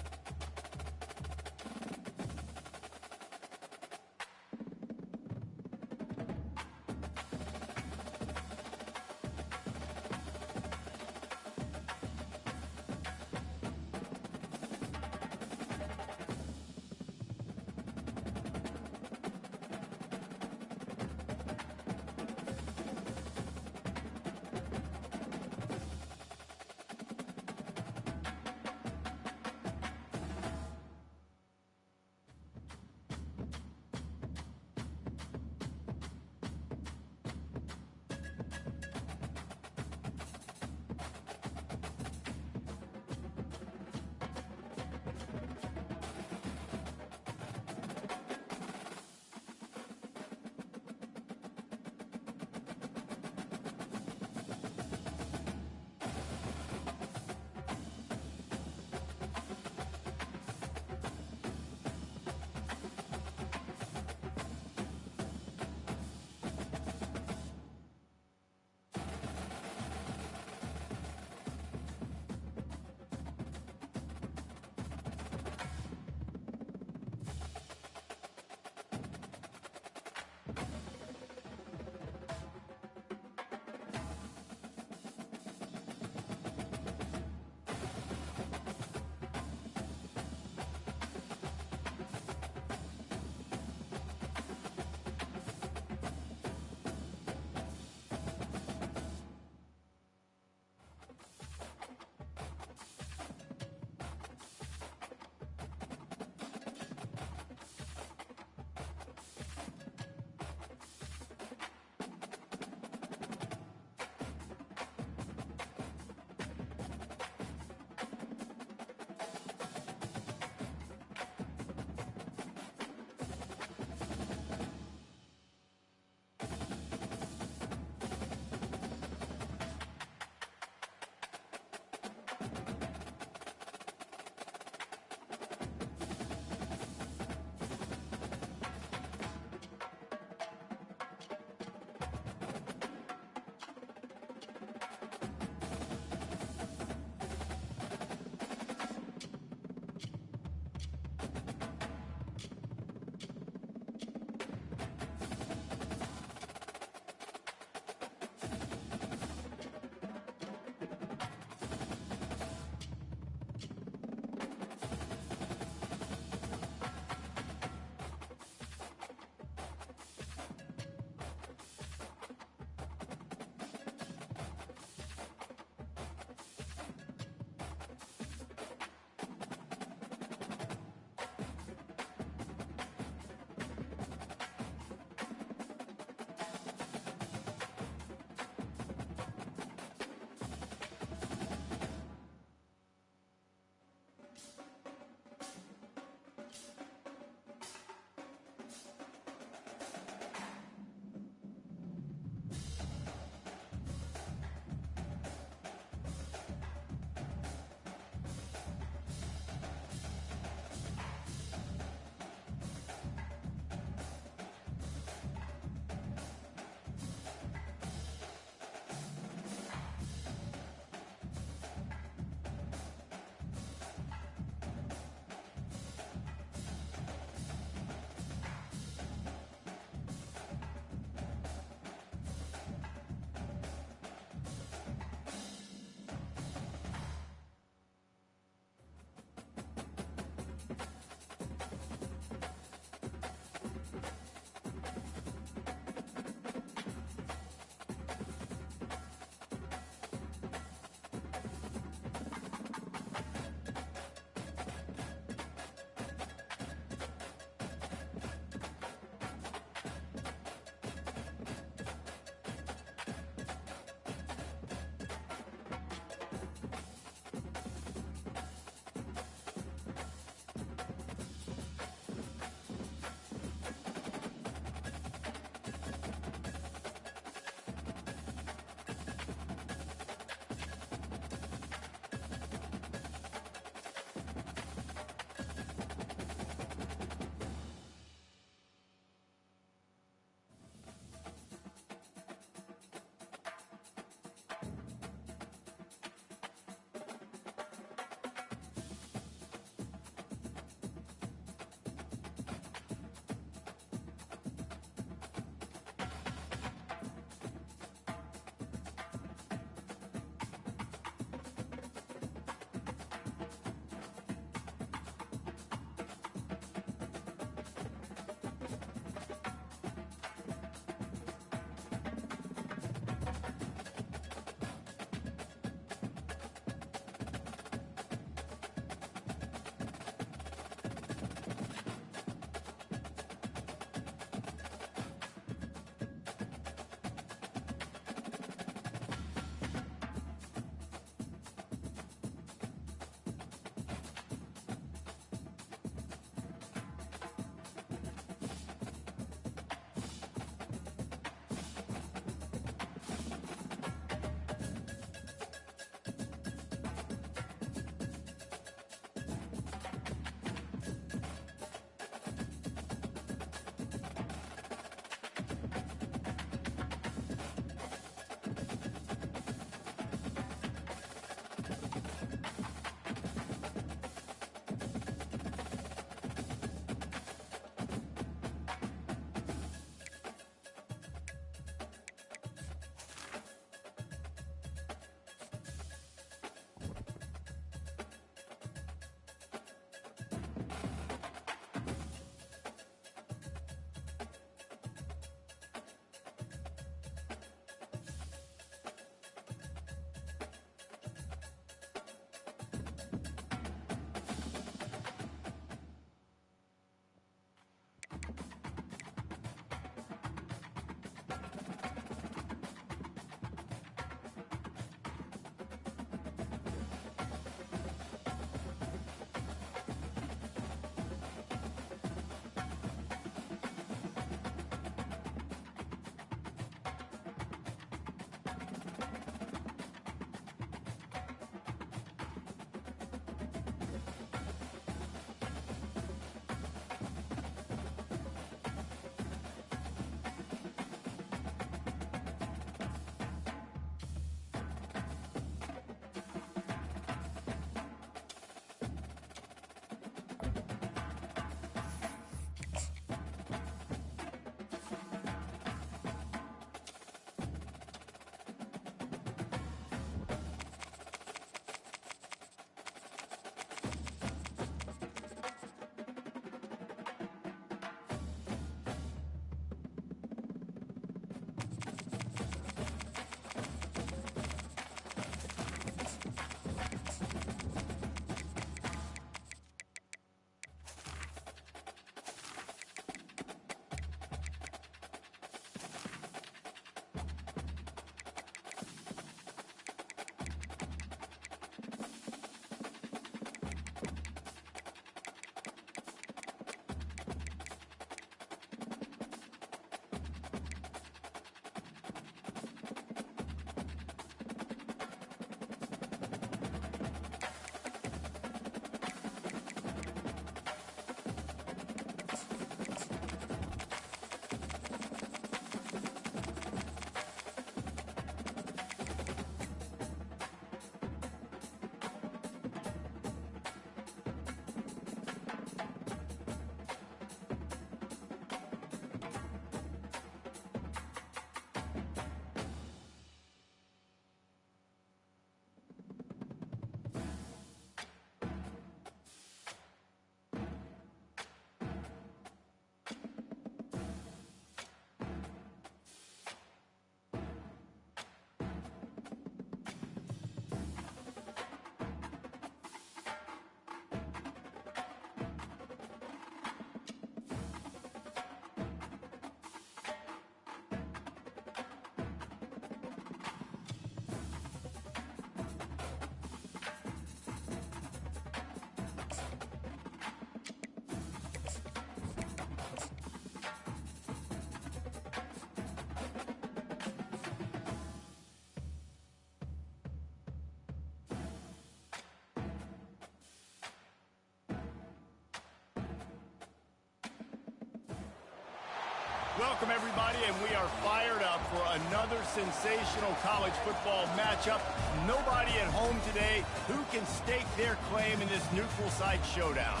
Welcome, everybody, and we are fired up for another sensational college football matchup. Nobody at home today who can stake their claim in this neutral site showdown.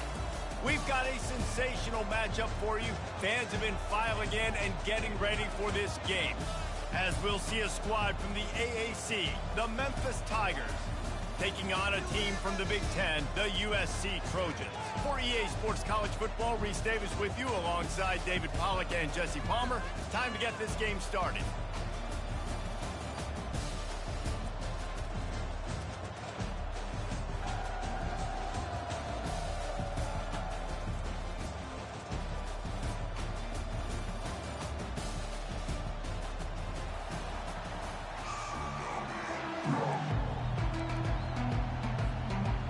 We've got a sensational matchup for you. Fans have been filing in and getting ready for this game, as we'll see a squad from the AAC, the Memphis Tigers, taking on a team from the Big Ten, the USC Trojans. For EA Sports College Football, Reese Davis with you alongside David Pollack and Jesse Palmer. Time to get this game started.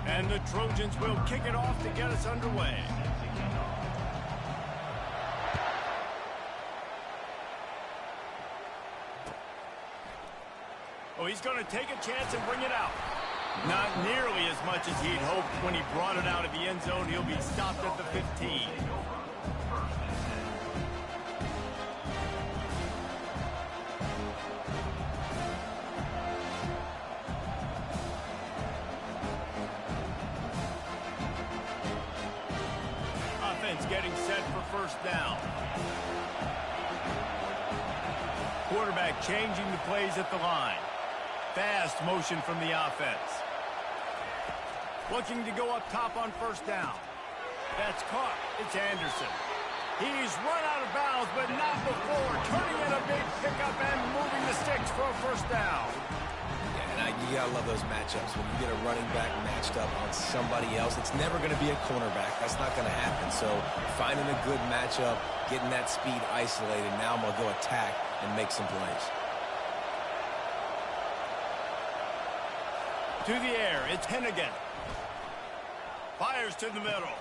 And the Trojans will kick it off to get us underway. Oh, he's going to take a chance and bring it out. Not nearly as much as he'd hoped when he brought it out of the end zone. He'll be stopped at the 15. Getting set for first down. Quarterback changing the plays at the line. Fast motion from the offense. Looking to go up top on first down. That's caught. It's Anderson. He's run out of bounds, but not before turning in a big pickup and moving the sticks for a first down. You gotta love those matchups. When you get a running back matched up on somebody else, it's never going to be a cornerback. That's not going to happen. So finding a good matchup, getting that speed isolated, now I'm going to go attack and make some plays. To the air, it's Hennigan. Fires to the middle.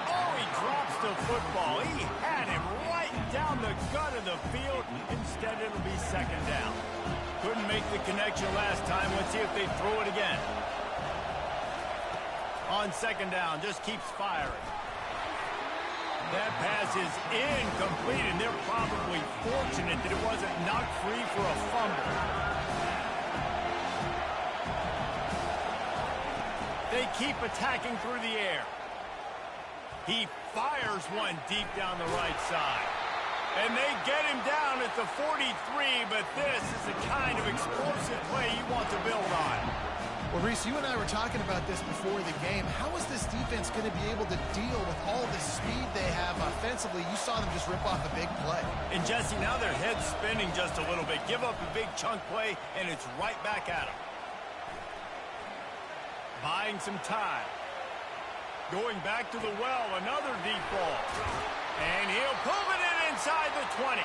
Oh, he drops the football. He had him right down the gut of the field. Instead, it'll be second down. Couldn't make the connection last time. Let's see if they throw it again. On second down, just keeps firing. That pass is incomplete, and they're probably fortunate that it wasn't knocked free for a fumble. They keep attacking through the air. He fires one deep down the right side. And they get him down at the 43, but this is the kind of explosive play you want to build on. Well, Reese, you and I were talking about this before the game. How is this defense going to be able to deal with all the speed they have offensively? You saw them just rip off a big play. And, Jesse, now their head's spinning just a little bit. Give up a big chunk play, and it's right back at them. Buying some time. Going back to the well, another deep ball. And he'll pull it in inside the 20.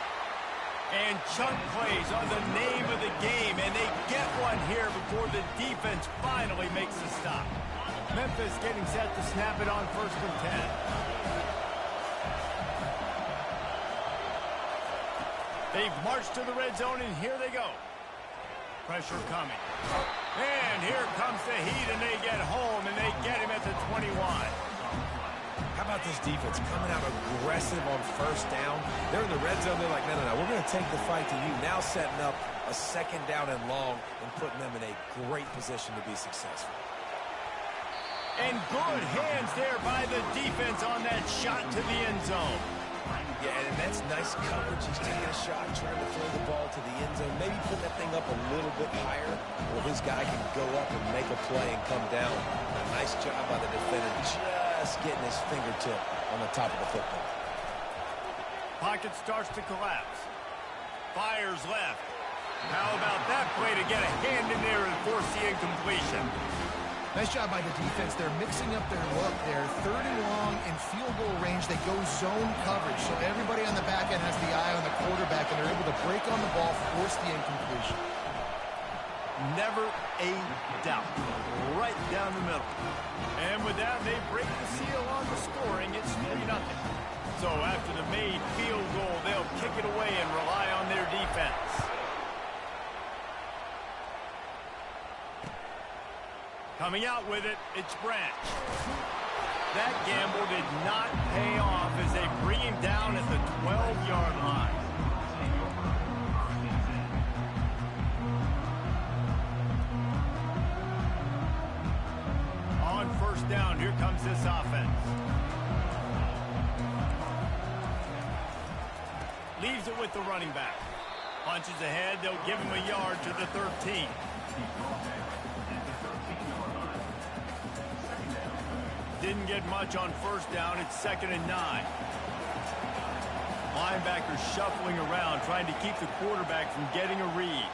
And chunk plays are the name of the game, and they get one here before the defense finally makes the stop. Memphis getting set to snap it on first and 10. They've marched to the red zone, and here they go. Pressure coming. And here comes the heat, and they get home, and they get him at the 21. How about this defense coming out aggressive on first down? They're in the red zone. They're like, no, we're going to take the fight to you. Now setting up a second down and long and putting them in a great position to be successful. And good hands there by the defense on that shot to the end zone. Yeah, and that's nice coverage. He's taking a shot, trying to throw the ball to the end zone. Maybe put that thing up a little bit higher where his guy can go up and make a play and come down. A nice job by the defender, just getting his fingertip on the top of the football. Pocket starts to collapse. Fires left. How about that play to get a hand in there and force the incompletion? Nice job by the defense. They're mixing up their look. They're third and long in field goal range. They go zone coverage, so everybody on the back end has the eye on the quarterback, and they're able to break on the ball, force the incompletion. Never a doubt. Right down the middle. And with that, they break the seal on the scoring. It's 3-0. So after the made field goal, they'll kick it away and rely on their defense. Coming out with it, it's Branch. That gamble did not pay off as they bring him down at the 12-yard line. On first down, here comes this offense. Leaves it with the running back. Punches ahead, they'll give him a yard to the 13. Didn't get much on first down. It's 2nd and 9. Linebackers shuffling around, trying to keep the quarterback from getting a read.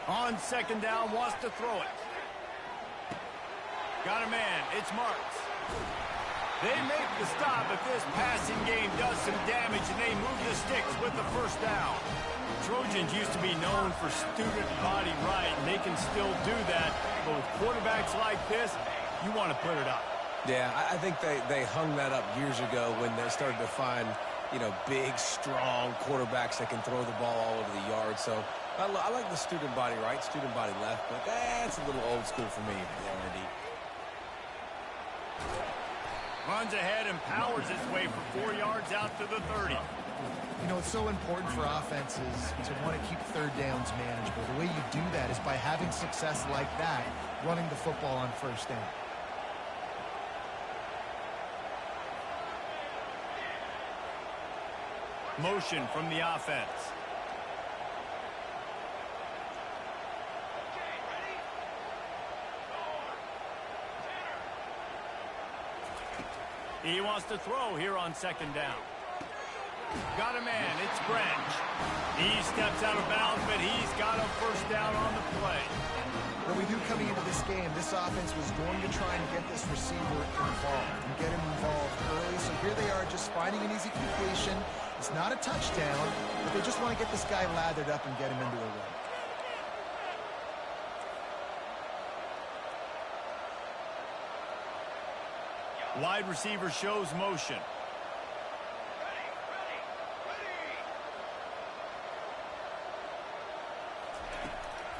On 2nd down, wants to throw it. Got a man. It's Marks. They make the stop, but this passing game does some damage, and they move the sticks with the first down. Trojans used to be known for student body right, and they can still do that. But with quarterbacks like this, you want to put it up. Yeah, I think they hung that up years ago when they started to find, you know, big, strong quarterbacks that can throw the ball all over the yard. So I like the student body right, student body left, but that's a little old school for me, RD. Runs ahead and powers his way for 4 yards out to the 30. You know, it's so important for offenses to want to keep third downs manageable. The way you do that is by having success like that, running the football on first down. Motion from the offense. He wants to throw here on 2nd down. Got a man. It's Branch. He steps out of bounds, but he's got a first down on the play. What we knew coming into this game, this offense was going to try and get this receiver involved and get him involved early. So here they are just finding an easy completion. It's not a touchdown, but they just want to get this guy lathered up and get him into a run. Wide receiver shows motion.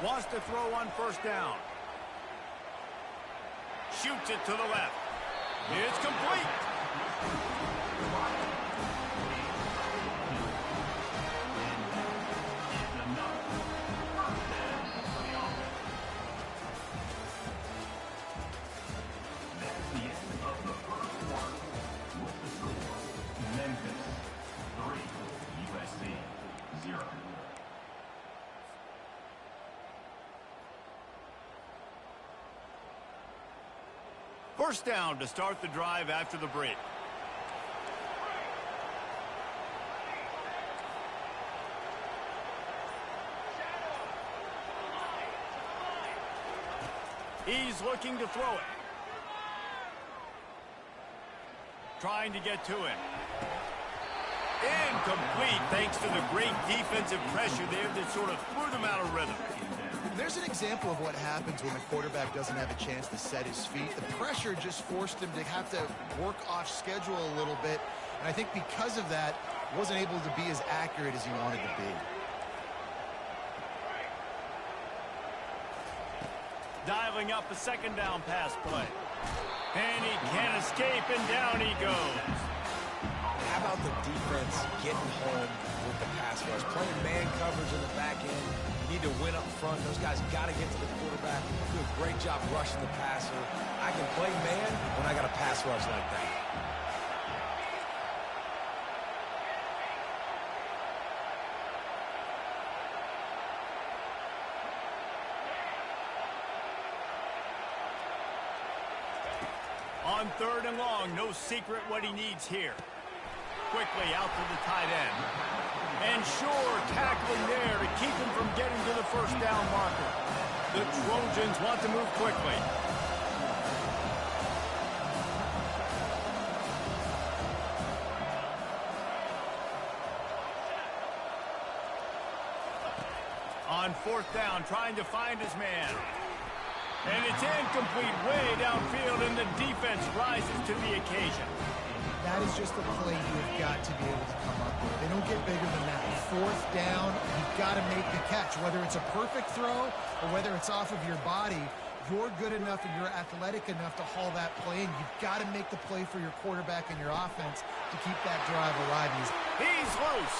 Wants to throw on first down. Shoots it to the left. It's complete. First down to start the drive after the break. He's looking to throw it. Trying to get to him. Incomplete thanks to the great defensive pressure there that sort of threw them out of rhythm. There's an example of what happens when the quarterback doesn't have a chance to set his feet. The pressure just forced him to have to work off schedule a little bit. And I think because of that, wasn't able to be as accurate as he wanted to be. Dialing up a 2nd down pass play. And he can't escape, and down he goes. How about the defense getting home with the pass rush? Playing man coverage in the back end. You need to win up front. Those guys got to get to the quarterback. Do a great job rushing the passer. I can play man when I got a pass rush like that. On 3rd and long, no secret what he needs here. Quickly out to the tight end. And sure, tackling there to keep him from getting to the first down marker. The Trojans want to move quickly. On 4th down, trying to find his man. And it's incomplete way downfield, and the defense rises to the occasion. That is just a play you've got to be able to come up with. They don't get bigger than that. Fourth down, you've got to make the catch. Whether it's a perfect throw or whether it's off of your body, you're good enough and you're athletic enough to haul that play in. You've got to make the play for your quarterback and your offense to keep that drive alive. He's loose.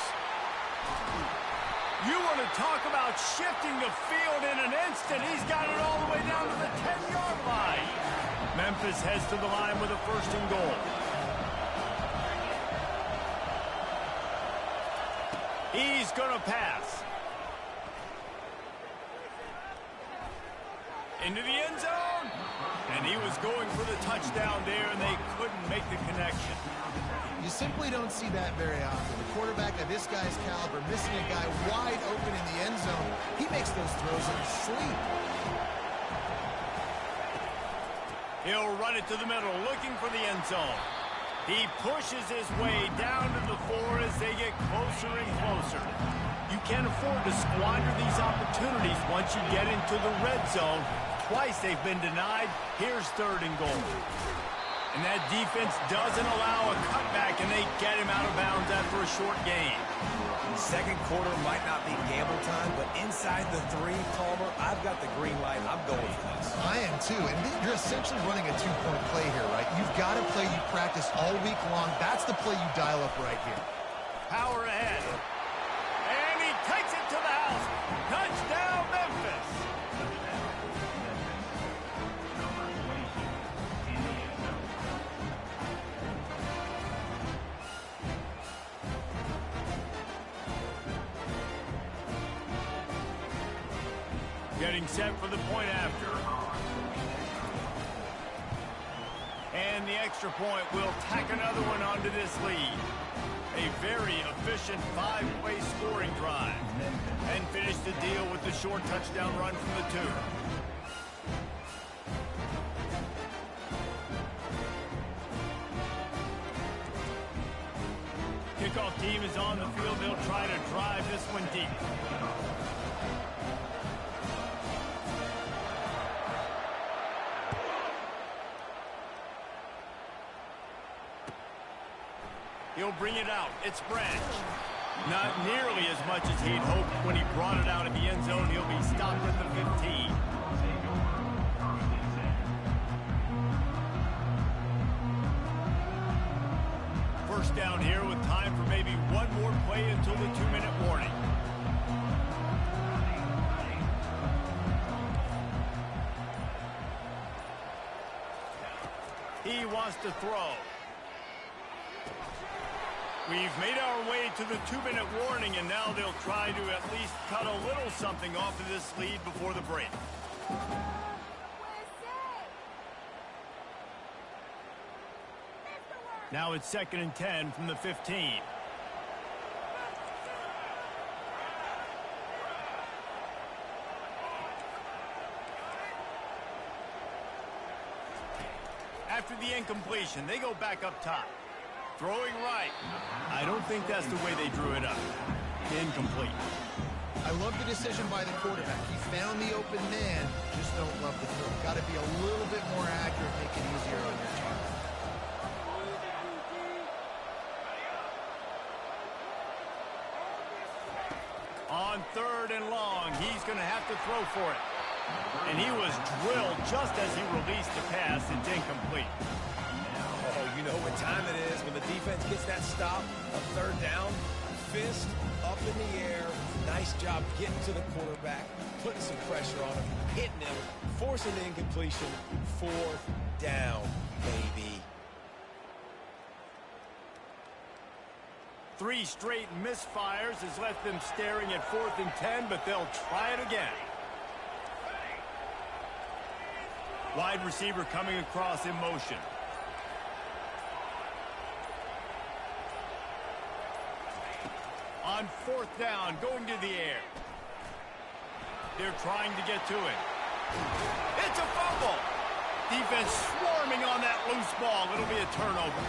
You want to talk about shifting the field in an instant. He's got it all the way down to the 10-yard line. Memphis heads to the line with a 1st and goal. He's going to pass. Into the end zone. And he was going for the touchdown there, and they couldn't make the connection. You simply don't see that very often. The quarterback of this guy's caliber missing a guy wide open in the end zone. He makes those throws in his sleep. He'll run it to the middle, looking for the end zone. He pushes his way down to the 4 as they get closer and closer. You can't afford to squander these opportunities once you get into the red zone. Twice they've been denied. Here's 3rd and goal. And that defense doesn't allow a cutback, and they get him out of bounds after a short gain. Second quarter might not be gamble time, but inside the 3, Palmer, I've got the green light. I'm going for this. I am too, and you're essentially running a 2-point play here, right? You've got a play you practice all week long. That's the play you dial up right here. Power ahead. And he takes it to the house. Touchdown, Memphis. Getting set for the point after. And the extra point will tack another one onto this lead. A very efficient 5-way scoring drive. And finish the deal with the short touchdown run from the 2. Kickoff team is on the field. They'll try to drive this one deep. He'll bring it out. It's Branch. Not nearly as much as he'd hoped when he brought it out of the end zone. He'll be stopped at the 15. First down here with time for maybe one more play until the 2-minute warning. He wants to throw. We've made our way to the 2-minute warning, and now they'll try to at least cut a little something off of this lead before the break. Now it's 2nd and 10 from the 15. After the incompletion, they go back up top. Throwing right. I don't think that's the way they drew it up. Incomplete. I love the decision by the quarterback. He found the open man. Just don't love the throw. Got to be a little bit more accurate, make it easier on your team. On 3rd and long, he's going to have to throw for it. And he was drilled just as he released the pass. It's incomplete. Oh, you know what time it is when the defense gets that stop, a 3rd down, fist up in the air. Nice job getting to the quarterback, putting some pressure on him, hitting him, forcing the incompletion. 4th down, baby. 3 straight misfires has left them staring at 4th and 10, but they'll try it again. Wide receiver coming across in motion. On 4th down, going to the air. They're trying to get to it. It's a fumble. Defense swarming on that loose ball. It'll be a turnover.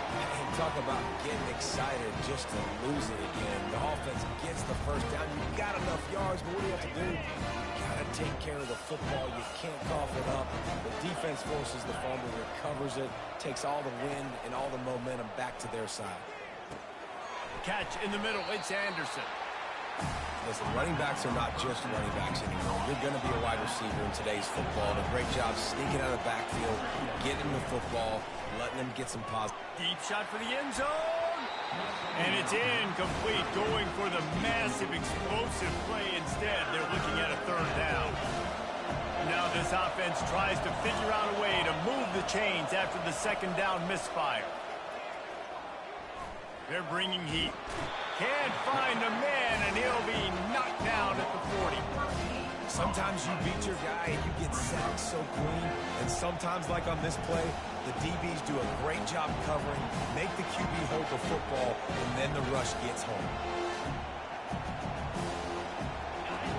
And talk about getting excited just to lose it again. The offense gets the first down. You got enough yards, but what do you have to do? You got to take care of the football. You can't cough it up. The defense forces the fumble, recovers it, takes all the wind and all the momentum back to their side. Catch in the middle. It's Anderson. Listen, running backs are not just running backs anymore. You're going to be a wide receiver in today's football. And a great job sneaking out of the backfield, getting the football, letting them get some positive. Deep shot for the end zone. And it's incomplete, going for the massive explosive play instead. They're looking at a third down. Now this offense tries to figure out a way to move the chains after the second down misfire. They're bringing heat. Can't find a man, and he'll be knocked down at the 40. Sometimes you beat your guy and you get sacked so clean. And sometimes, like on this play, the DBs do a great job covering, make the QB hold the football, and then the rush gets home.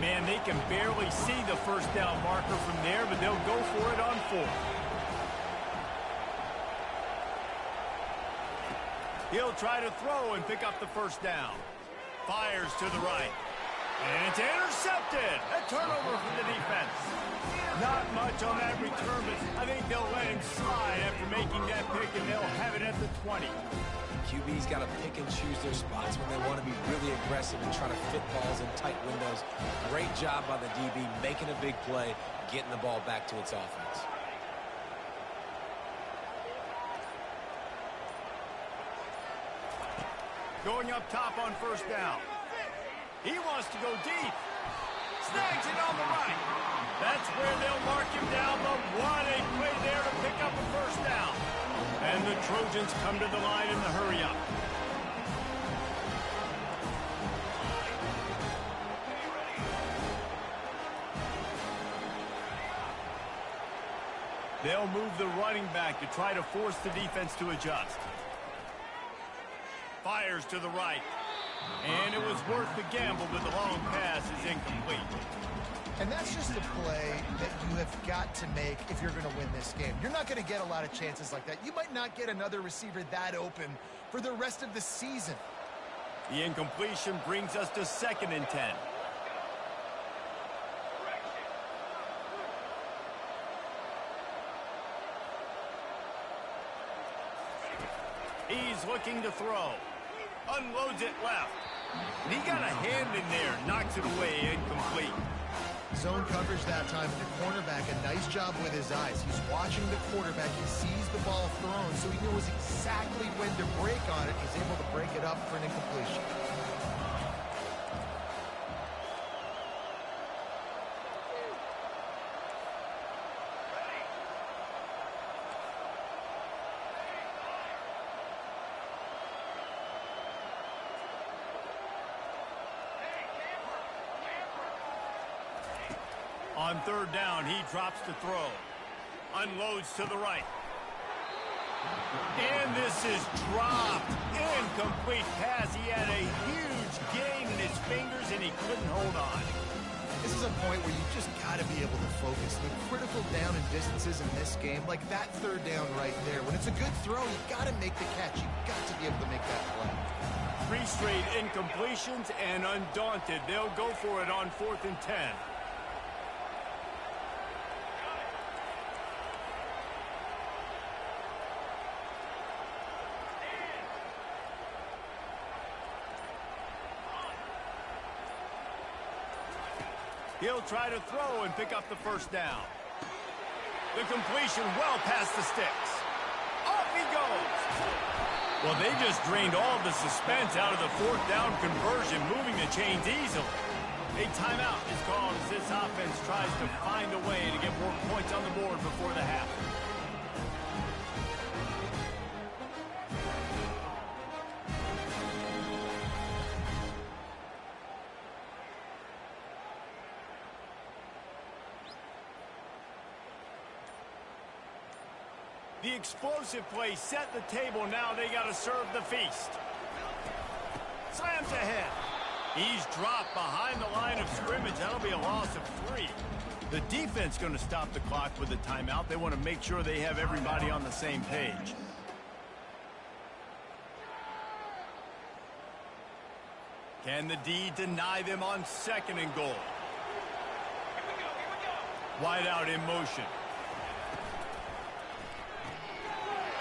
Man, they can barely see the first down marker from there, but they'll go for it on 4th. He'll try to throw and pick up the first down. Fires to the right. And it's intercepted. A turnover for the defense. Not much on that return, but I think they'll let him slide after making that pick, and they'll have it at the 20. QB's got to pick and choose their spots when they want to be really aggressive and try to fit balls in tight windows. Great job by the DB making a big play, getting the ball back to its offense. Going up top on first down. He wants to go deep. Snags it on the right. That's where they'll mark him down, but what a play there to pick up a first down. And the Trojans come to the line in the hurry-up. They'll move the running back to try to force the defense to adjust. Fires to the right. And it was worth the gamble, but the long pass is incomplete. And that's just a play that you have got to make if you're going to win this game. You're not going to get a lot of chances like that. You might not get another receiver that open for the rest of the season. The incompletion brings us to 2nd and 10. He's looking to throw. Unloads it left. And he got a hand in there. Knocks it away. Incomplete. Zone coverage that time, and the cornerback, a nice job with his eyes. He's watching the quarterback. He sees the ball thrown, so he knows exactly when to break on it. He's able to break it up for an incompletion. On third down, he drops to throw. Unloads to the right. And this is dropped. Incomplete pass. He had a huge gain in his fingers, and he couldn't hold on. This is a point where you just got to be able to focus. The critical down and distances in this game, like that third down right there. When it's a good throw, you got to make the catch. You got to be able to make that play. 3 straight incompletions, and undaunted, they'll go for it on 4th and 10. He'll try to throw and pick up the first down. The completion well past the sticks. Off he goes. Well, they just drained all of the suspense out of the 4th down conversion, moving the chains easily. A timeout is called as this offense tries to find a way to get more points on the board before the half. The explosive play set the table. Now they got to serve the feast. Slams ahead. He's dropped behind the line of scrimmage. That'll be a loss of 3. The defense going to stop the clock with a timeout. They want to make sure they have everybody on the same page. Can the D deny them on 2nd and goal? Wide out in motion.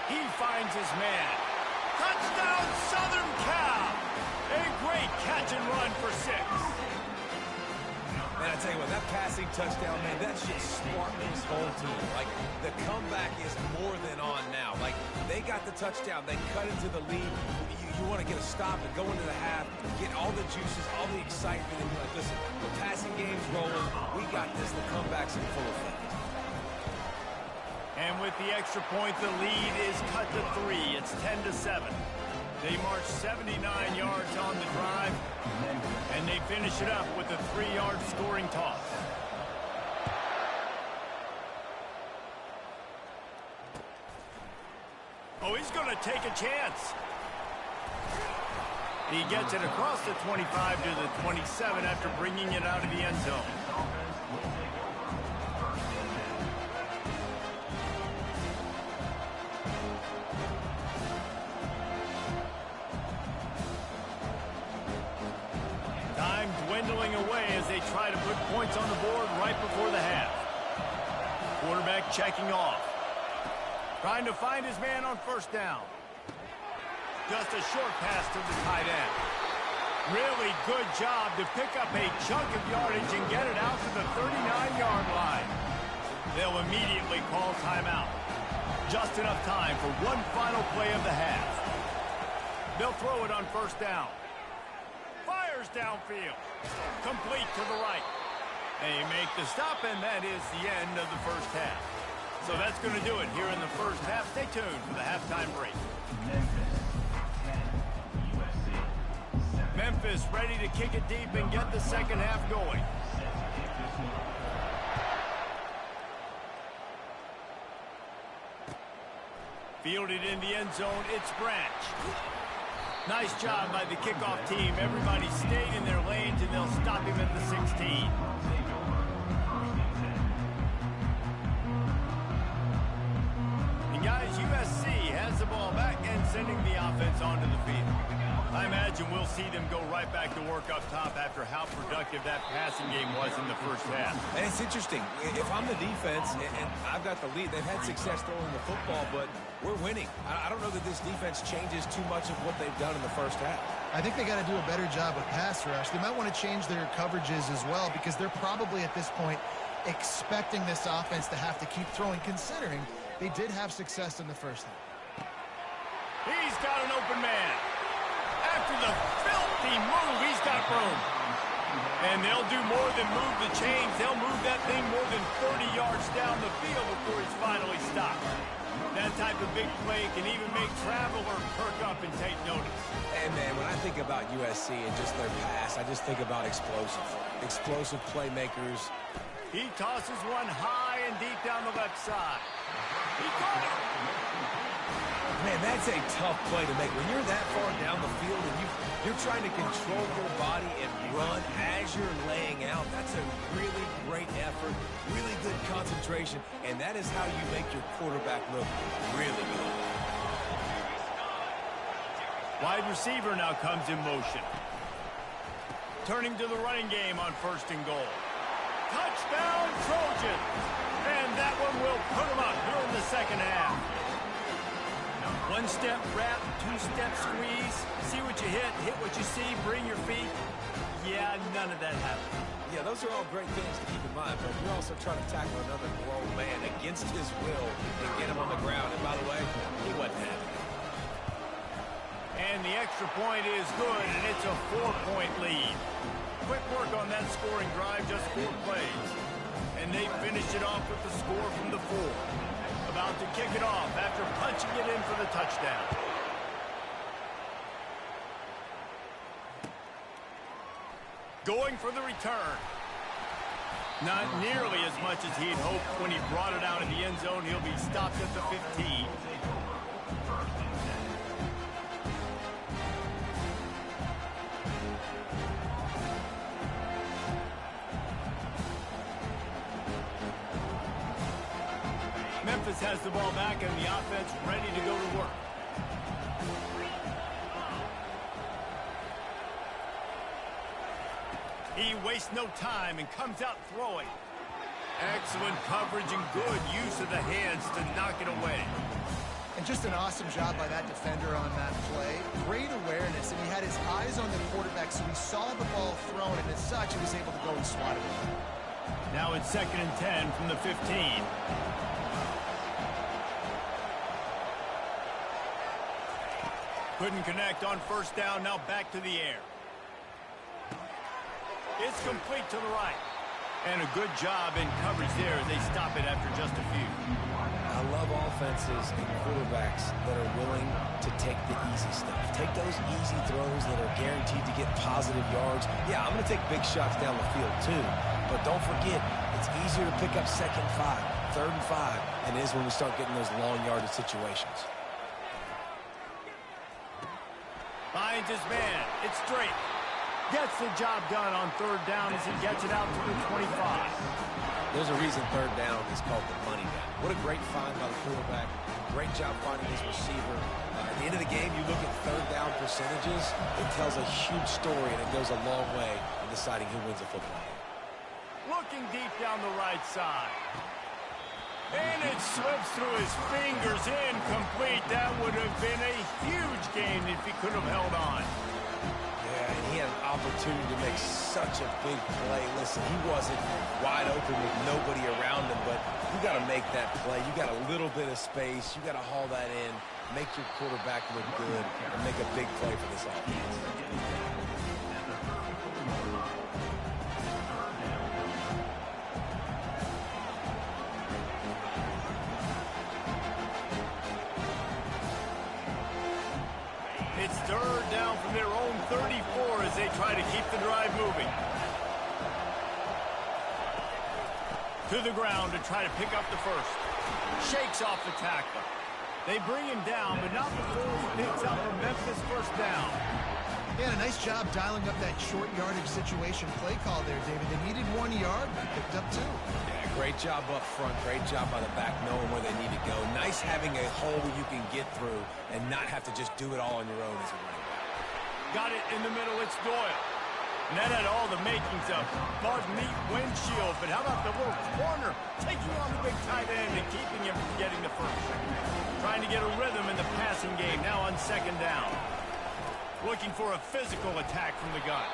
He finds his man. Touchdown, Southern Cal! A great catch and run for 6. Man, I tell you what, that passing touchdown, man, that should spark this whole team. Like, the comeback is more than on now. Like, they got the touchdown. They cut into the lead. You want to get a stop and go into the half, get all the juices, all the excitement, and be like, listen, the passing game's rolling. We got this. The comeback's in full effect. And with the extra point, the lead is cut to 3. It's 10-7. They march 79 yards on the drive, and they finish it up with a 3-yard scoring toss. Oh, he's going to take a chance. He gets it across the 25 to the 27 after bringing it out of the end zone. Time dwindling away as they try to put points on the board right before the half. Quarterback checking off. Trying to find his man on 1st down. Just a short pass to the tight end. Really good job to pick up a chunk of yardage and get it out to the 39-yard line. They'll immediately call timeout. Just enough time for one final play of the half. They'll throw it on 1st down. Fires downfield. Complete to the right. They make the stop, and that is the end of the 1st half. So that's going to do it here in the 1st half. Stay tuned for the halftime break. Memphis ready to kick it deep and get the 2nd half going. Fielded in the end zone, it's Branch. Nice job by the kickoff team. Everybody stayed in their lanes, and they'll stop him at the 16. And guys, USC has the ball back and sending the offense onto the field. I imagine we'll see them go right back to work up top after how productive that passing game was in the 1st half. And it's interesting. If I'm the defense and I've got the lead, they've had success throwing the football, but we're winning. I don't know that this defense changes too much of what they've done in the 1st half. I think they got to do a better job with pass rush. They might want to change their coverages as well, because they're probably at this point expecting this offense to have to keep throwing, considering they did have success in the 1st half. He's got an open man. After the filthy move, he's got room. And they'll do more than move the chains. They'll move that thing more than 30 yards down the field before he's finally stopped. That type of big play can even make Traveler perk up and take notice. And, man, when I think about USC and just their pass, I just think about explosive playmakers. He tosses one high and deep down the left side. He caught it. Man, that's a tough play to make. When you're that far down the field and you're trying to control your body and run as you're laying out, that's a really great effort, really good concentration, and that is how you make your quarterback look really good. Wide receiver now comes in motion. Turning to the running game on 1st and goal. Touchdown, Trojan! And that one will put him up here in the 2nd half. 1-step wrap, 2-step squeeze. See what you hit what you see, bring your feet. Yeah, none of that happened. Yeah, those are all great things to keep in mind, but you're also trying to tackle another grown man against his will and get him on the ground. And by the way, he wasn't having it. And the extra point is good, and it's a 4-point lead. Quick work on that scoring drive, just 4 plays. And they finished it off with the score from the 4. About to kick it off after punching it in for the touchdown. Going for the return. Not nearly as much as he'd hoped when he brought it out in the end zone. He'll be stopped at the 15. Memphis has the ball back and the offense ready to go to work. He wastes no time and comes out throwing. Excellent coverage and good use of the hands to knock it away. And just an awesome job by that defender on that play. Great awareness, and he had his eyes on the quarterback, so he saw the ball thrown, and as such, he was able to go and swat it. Now it's 2nd and 10 from the 15. Couldn't connect on 1st down, now back to the air. It's complete to the right. And a good job in coverage there. They stop it after just a few. I love offenses and quarterbacks that are willing to take the easy stuff. Take those easy throws that are guaranteed to get positive yards. Yeah, I'm going to take big shots down the field too. But don't forget, it's easier to pick up 2nd and 5, 3rd and 5, than it is when we start getting those long yardage situations. Finds his man. It's straight. Gets the job done on 3rd down as he gets it out to the 25. There's a reason 3rd down is called the money down. What a great find by the quarterback. Great job finding his receiver. At the end of the game, you look at 3rd down percentages. It tells a huge story, and it goes a long way in deciding who wins a football game. Looking deep down the right side. And it slips through his fingers, incomplete. That would have been a huge gain if he could have held on. Yeah, and he had an opportunity to make such a big play. Listen, he wasn't wide open with nobody around him, but you got to make that play. You got a little bit of space. You got to haul that in, make your quarterback look good, and make a big play for this offense. It's 3rd down from their own 34 as they try to keep the drive moving. To the ground to try to pick up the first. Shakes off the tackle. They bring him down, but not before he picks up a Memphis 1st down. Yeah, a nice job dialing up that short yardage situation play call there, David. They needed 1 yard, but picked up 2. Yeah, great job up front. Great job by the back knowing where they need to go. Nice having a hole you can get through and not have to just do it all on your own as a running back. Got it in the middle. It's Doyle. And that had all the makings of Bud Meat windshield. But how about the little corner taking on the big tight end and keeping him from getting the first? Trying to get a rhythm in the passing game now on 2nd down. Looking for a physical attack from the gun.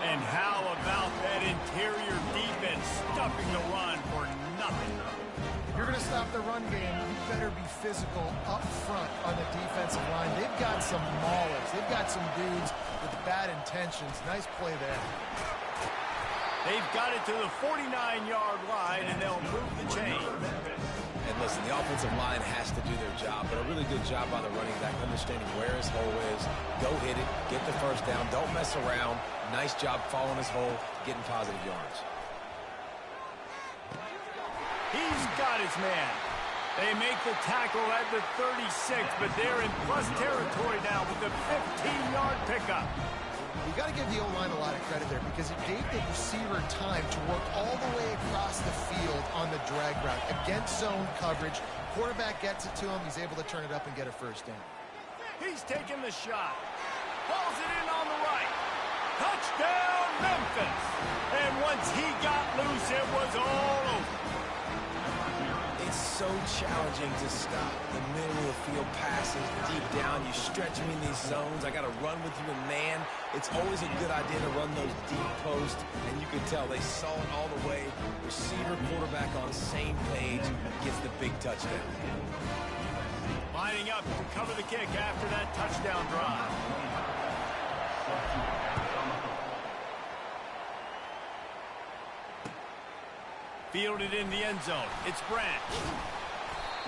And how about that interior defense stuffing the run for nothing? If you're going to stop the run game, you better be physical up front on the defensive line. They've got some maulers. They've got some dudes with bad intentions. Nice play there. They've got it to the 49-yard line, and they'll move the chain. And listen, the offensive line has to do their job, but a really good job by the running back, understanding where his hole is. Go hit it, get the 1st down, don't mess around. Nice job following his hole, getting positive yards. He's got his man. They make the tackle at the 36, but they're in plus territory now with the 15-yard pickup. You got to give the O-line a lot of credit there because it gave the receiver time to work all the way across the field on the drag route against zone coverage. Quarterback gets it to him. He's able to turn it up and get a 1st down. He's taking the shot. Hauls it in on the right. Touchdown, Memphis. And once he got loose, it was all over. It's so challenging to stop the middle of the field passes deep down. You stretch them in these zones. I got to run with you in man. It's always a good idea to run those deep posts, and you can tell they saw it all the way. Receiver, quarterback on the same page, gets the big touchdown. Lining up to cover the kick after that touchdown drive. Fielded in the end zone. It's Branch.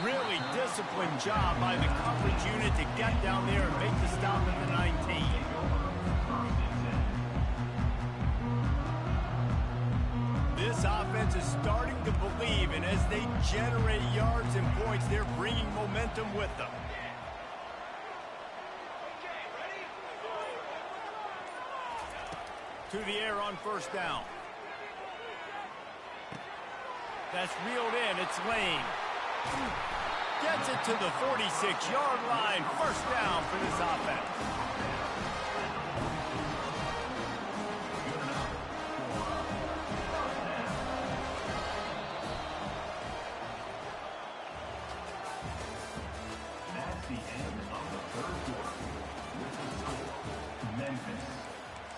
Really disciplined job by the coverage unit to get down there and make the stop at the 19. This offense is starting to believe, and as they generate yards and points, they're bringing momentum with them. To the air on 1st down. That's reeled in. It's Lane. Gets it to the 46-yard line. 1st down for this offense. the end of the third quarter with the score Memphis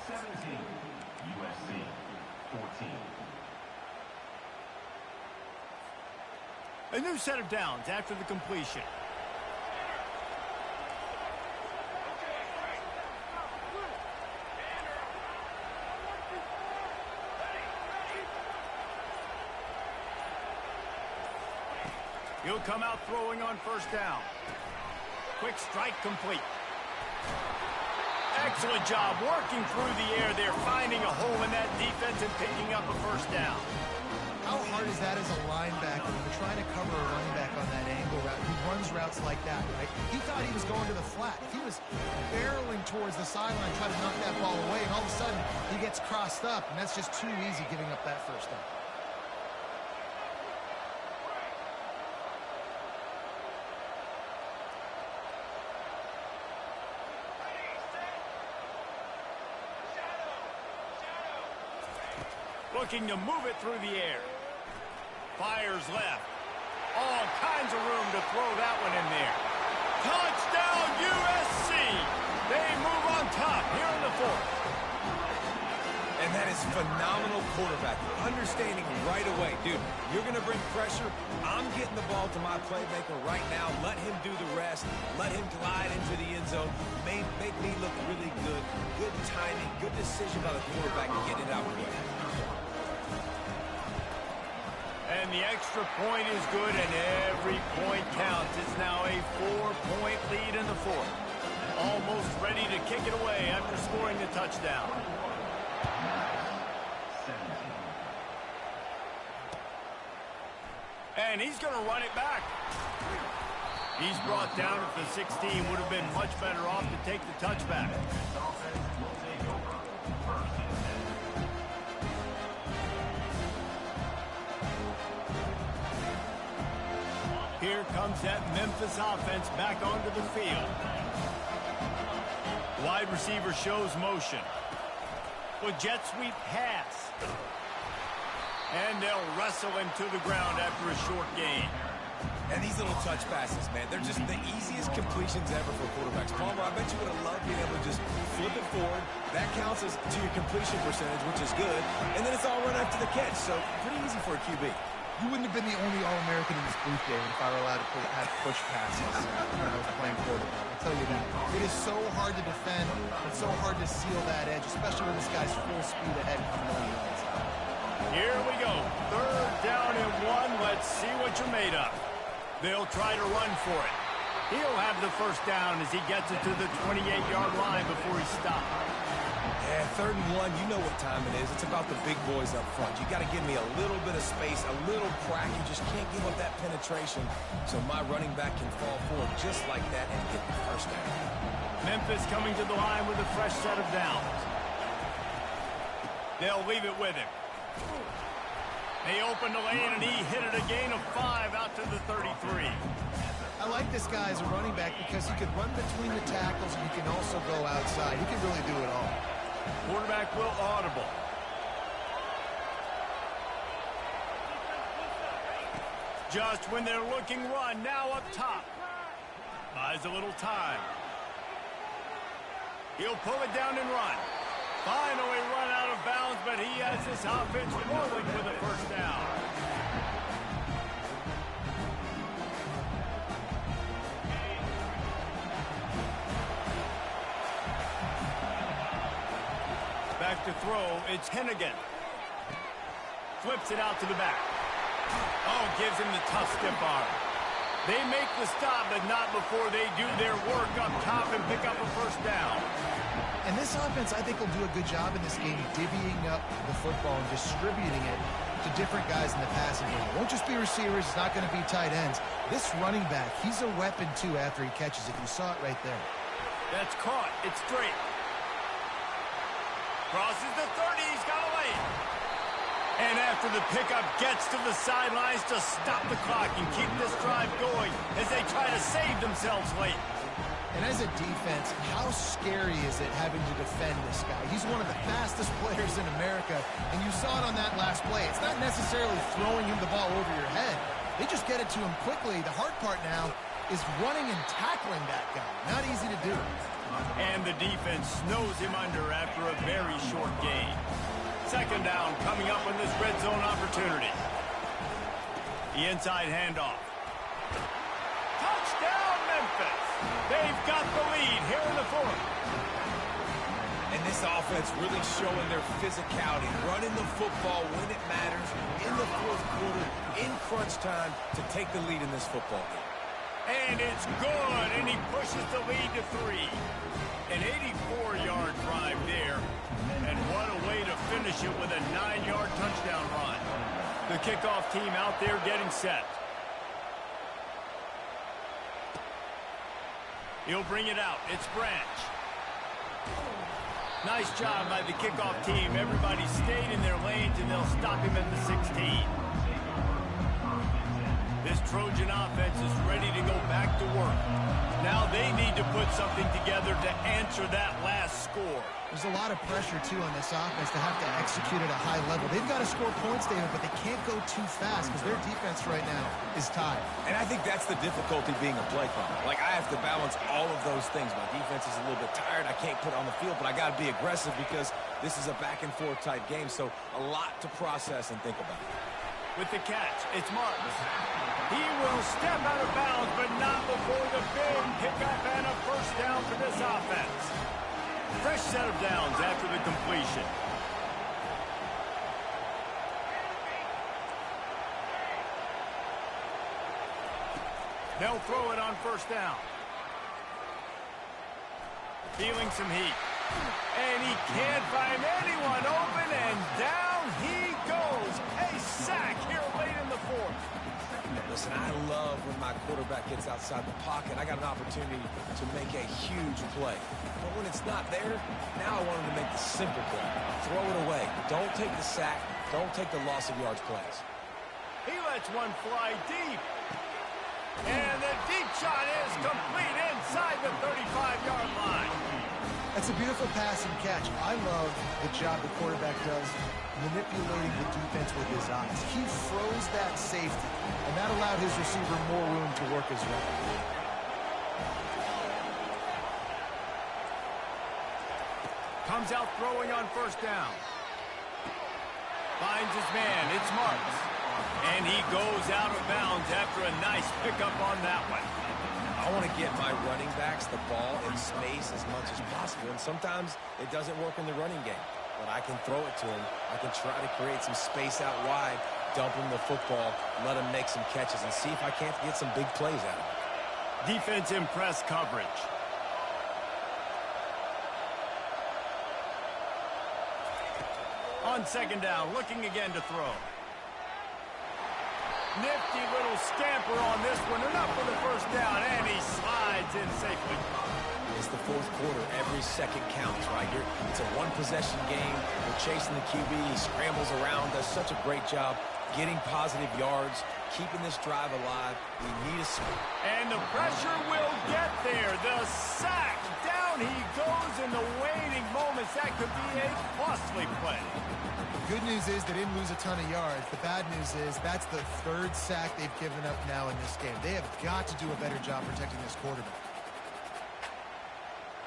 17, USC 14. A new set of downs after the completion. He'll come out throwing on first down. Quick strike complete. Excellent job working through the air there, finding a hole in that defense and picking up a first down. How hard is that as a linebacker when you're trying to cover a running back on that angle route? He runs routes like that, right? He thought he was going to the flat. He was barreling towards the sideline, trying to knock that ball away, and all of a sudden he gets crossed up, and that's just too easy giving up that first down. Looking to move it through the air. Fires left. All kinds of room to throw that one in there. Touchdown, USC! They move on top here in the fourth. And that is phenomenal quarterback. Understanding right away, dude, you're going to bring pressure. I'm getting the ball to my playmaker right now. Let him do the rest. Let him glide into the end zone. Make me look really good. Good timing. Good decision by the quarterback to get it out of the way. And the extra point is good, and every point counts. It's now a 4-point lead in the fourth. Almost ready to kick it away after scoring the touchdown. And he's going to run it back. He's brought down at the 16. Would have been much better off to take the touchback. Here comes that Memphis offense back onto the field. Wide receiver shows motion. With jet sweep pass. And they'll wrestle him to the ground after a short gain. And these little touch passes, man, they're just the easiest completions ever for quarterbacks. Palmer, I bet you would have loved being able to just flip it forward. That counts as to your completion percentage, which is good. And then it's all run after the catch, so pretty easy for a QB. You wouldn't have been the only All-American in this booth game if I were allowed to push passes when I was playing quarterback. I'll tell you that. It is so hard to defend. It's so hard to seal that edge, especially when this guy's full speed ahead coming on the outside. Here we go. Third down and 1. Let's see what you're made of. They'll try to run for it. He'll have the first down as he gets it to the 28-yard line before he stops. Yeah, 3rd and 1, you know what time it is. It's about the big boys up front. You got to give me a little bit of space, a little crack. You just can't give up that penetration so my running back can fall forward just like that and get the first down. Memphis coming to the line with a fresh set of downs. They'll leave it with him. They opened the lane, and he hit it a gain of 5 out to the 33. I like this guy as a running back because he could run between the tackles and he can also go outside. He can really do it all. Quarterback will audible. Just when they're looking run, now up top. Buys a little time. He'll pull it down and run. Finally run out of bounds, but he has this offense rolling for the first down. Back to throw, it's Hennigan. Flips it out to the back. Oh, gives him the tough stiff arm. They make the stop, but not before they do their work up top and pick up a first down. And this offense, I think, will do a good job in this game divvying up the football and distributing it to different guys in the passing game. It won't just be receivers. It's not going to be tight ends. This running back, he's a weapon, too, after he catches it. You saw it right there. That's caught. It's straight. Crosses the 30. He's got away. And after the pickup, gets to the sidelines to stop the clock and keep this drive going as they try to save themselves late. And as a defense, how scary is it having to defend this guy? He's one of the fastest players in America, and you saw it on that last play. It's not necessarily throwing him the ball over your head. They just get it to him quickly. The hard part now, is running and tackling that guy. Not easy to do. And the defense snows him under after a very short gain. Second down coming up on this red zone opportunity. The inside handoff. Touchdown, Memphis! They've got the lead here in the fourth. And this offense really showing their physicality, running the football when it matters, in the fourth quarter, in crunch time, to take the lead in this football game. And it's good, and he pushes the lead to 3. An 84-yard drive there, and what a way to finish it with a 9-yard touchdown run. The kickoff team out there getting set. He'll bring it out. It's Branch. Nice job by the kickoff team. Everybody stayed in their lanes, and they'll stop him at the 16. This Trojan offense is ready to go back to work. Now they need to put something together to answer that last score. There's a lot of pressure, too, on this offense to have to execute at a high level. They've got to score points, David, but they can't go too fast because their defense right now is tied. And I think that's the difficulty being a play caller. Like, I have to balance all of those things. My defense is a little bit tired. I can't put it on the field, but I got to be aggressive because this is a back-and-forth type game, so a lot to process and think about. With the catch, it's Marks. He will step out of bounds, but not before the big pickup and a first down for this offense. Fresh set of downs after the completion. They'll throw it on first down. Feeling some heat. And he can't find anyone open, and down he goes. A sack here late in the fourth. Listen, I love when my quarterback gets outside the pocket. I got an opportunity to make a huge play. But when it's not there, now I want him to make the simple play. Throw it away. Don't take the sack. Don't take the loss of yards plays. He lets one fly deep. And the deep shot is complete inside the 35-yard line. That's a beautiful pass and catch. I love the job the quarterback does manipulating the defense with his eyes. He froze that safety, and that allowed his receiver more room to work his way. Comes out throwing on first down. Finds his man. It's Marks. And he goes out of bounds after a nice pickup on that one. I want to get my running backs the ball in space as much as possible, and sometimes it doesn't work in the running game. But I can throw it to him. I can try to create some space out wide, dump him the football, let him make some catches, and see if I can't get some big plays out of him. Defense in press coverage. On second down, looking again to throw. Nifty little scamper on this one, enough for the first down, and he slides in safely. It's the fourth quarter. Every second counts, right? It's a one-possession game. We're chasing the QB. He scrambles around, does such a great job getting positive yards, keeping this drive alive. We need a score. And the pressure will get there. The sack. Down he goes in the waiting moments. That could be a costly play. Good news is they didn't lose a ton of yards. The bad news is that's the third sack they've given up now in this game. They have got to do a better job protecting this quarterback.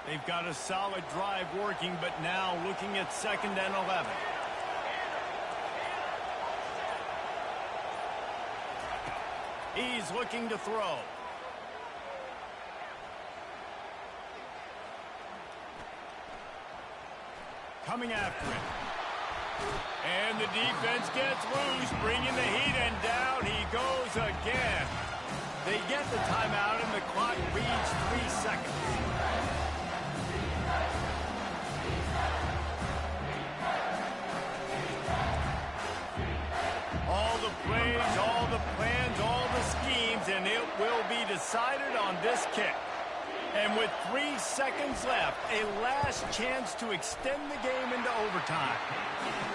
They've got a solid drive working, but now looking at 2nd and 11. He's looking to throw. Coming after him. And the defense gets loose, bringing the heat, and down he goes again. They get the timeout, and the clock reads 3 seconds. All the plays, all the plans, all the schemes, and it will be decided on this kick. And with 3 seconds left, a last chance to extend the game into overtime.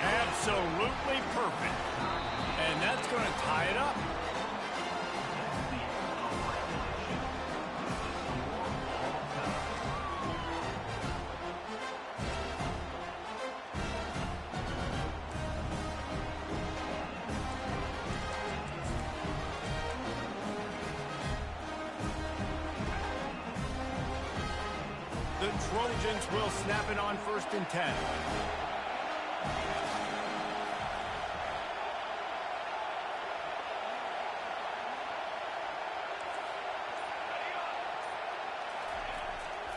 Absolutely perfect. And that's going to tie it up. The Trojans will snap it on 1st and 10.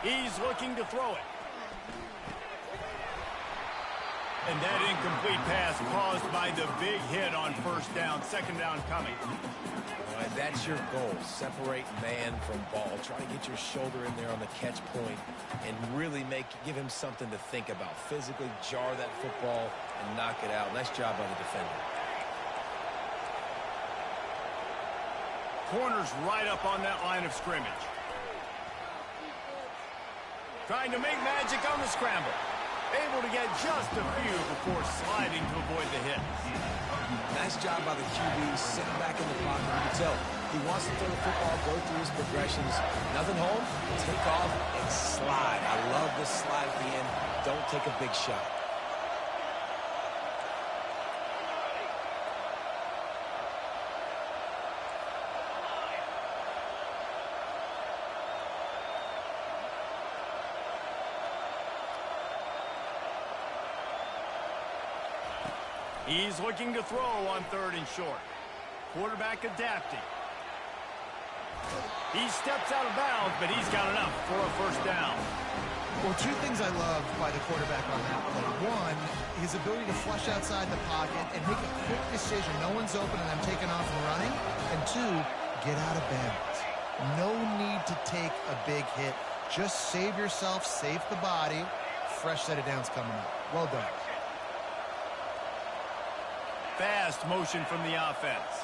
He's looking to throw it. And that incomplete pass caused by the big hit on 1st down. 2nd down coming. All right, that's your goal. Separate man from ball. Try to get your shoulder in there on the catch point and really give him something to think about. Physically jar that football and knock it out. Nice job by the defender. Corner's right up on that line of scrimmage. Trying to make magic on the scramble. Able to get just a few before sliding to avoid the hit. Nice job by the QB, sitting back in the pocket. You can tell he wants to throw the football, go through his progressions. Nothing home, take off and slide. I love this slide at the end. Don't take a big shot. He's looking to throw on 3rd and short. Quarterback adapting. He steps out of bounds, but he's got enough for a 1st down. Well, 2 things I love by the quarterback on that play. 1, his ability to flush outside the pocket and make a quick decision. No one's open and I'm taking off and running. And 2, get out of bounds. No need to take a big hit. Just save yourself, save the body. Fresh set of downs coming up. Well done. Fast motion from the offense.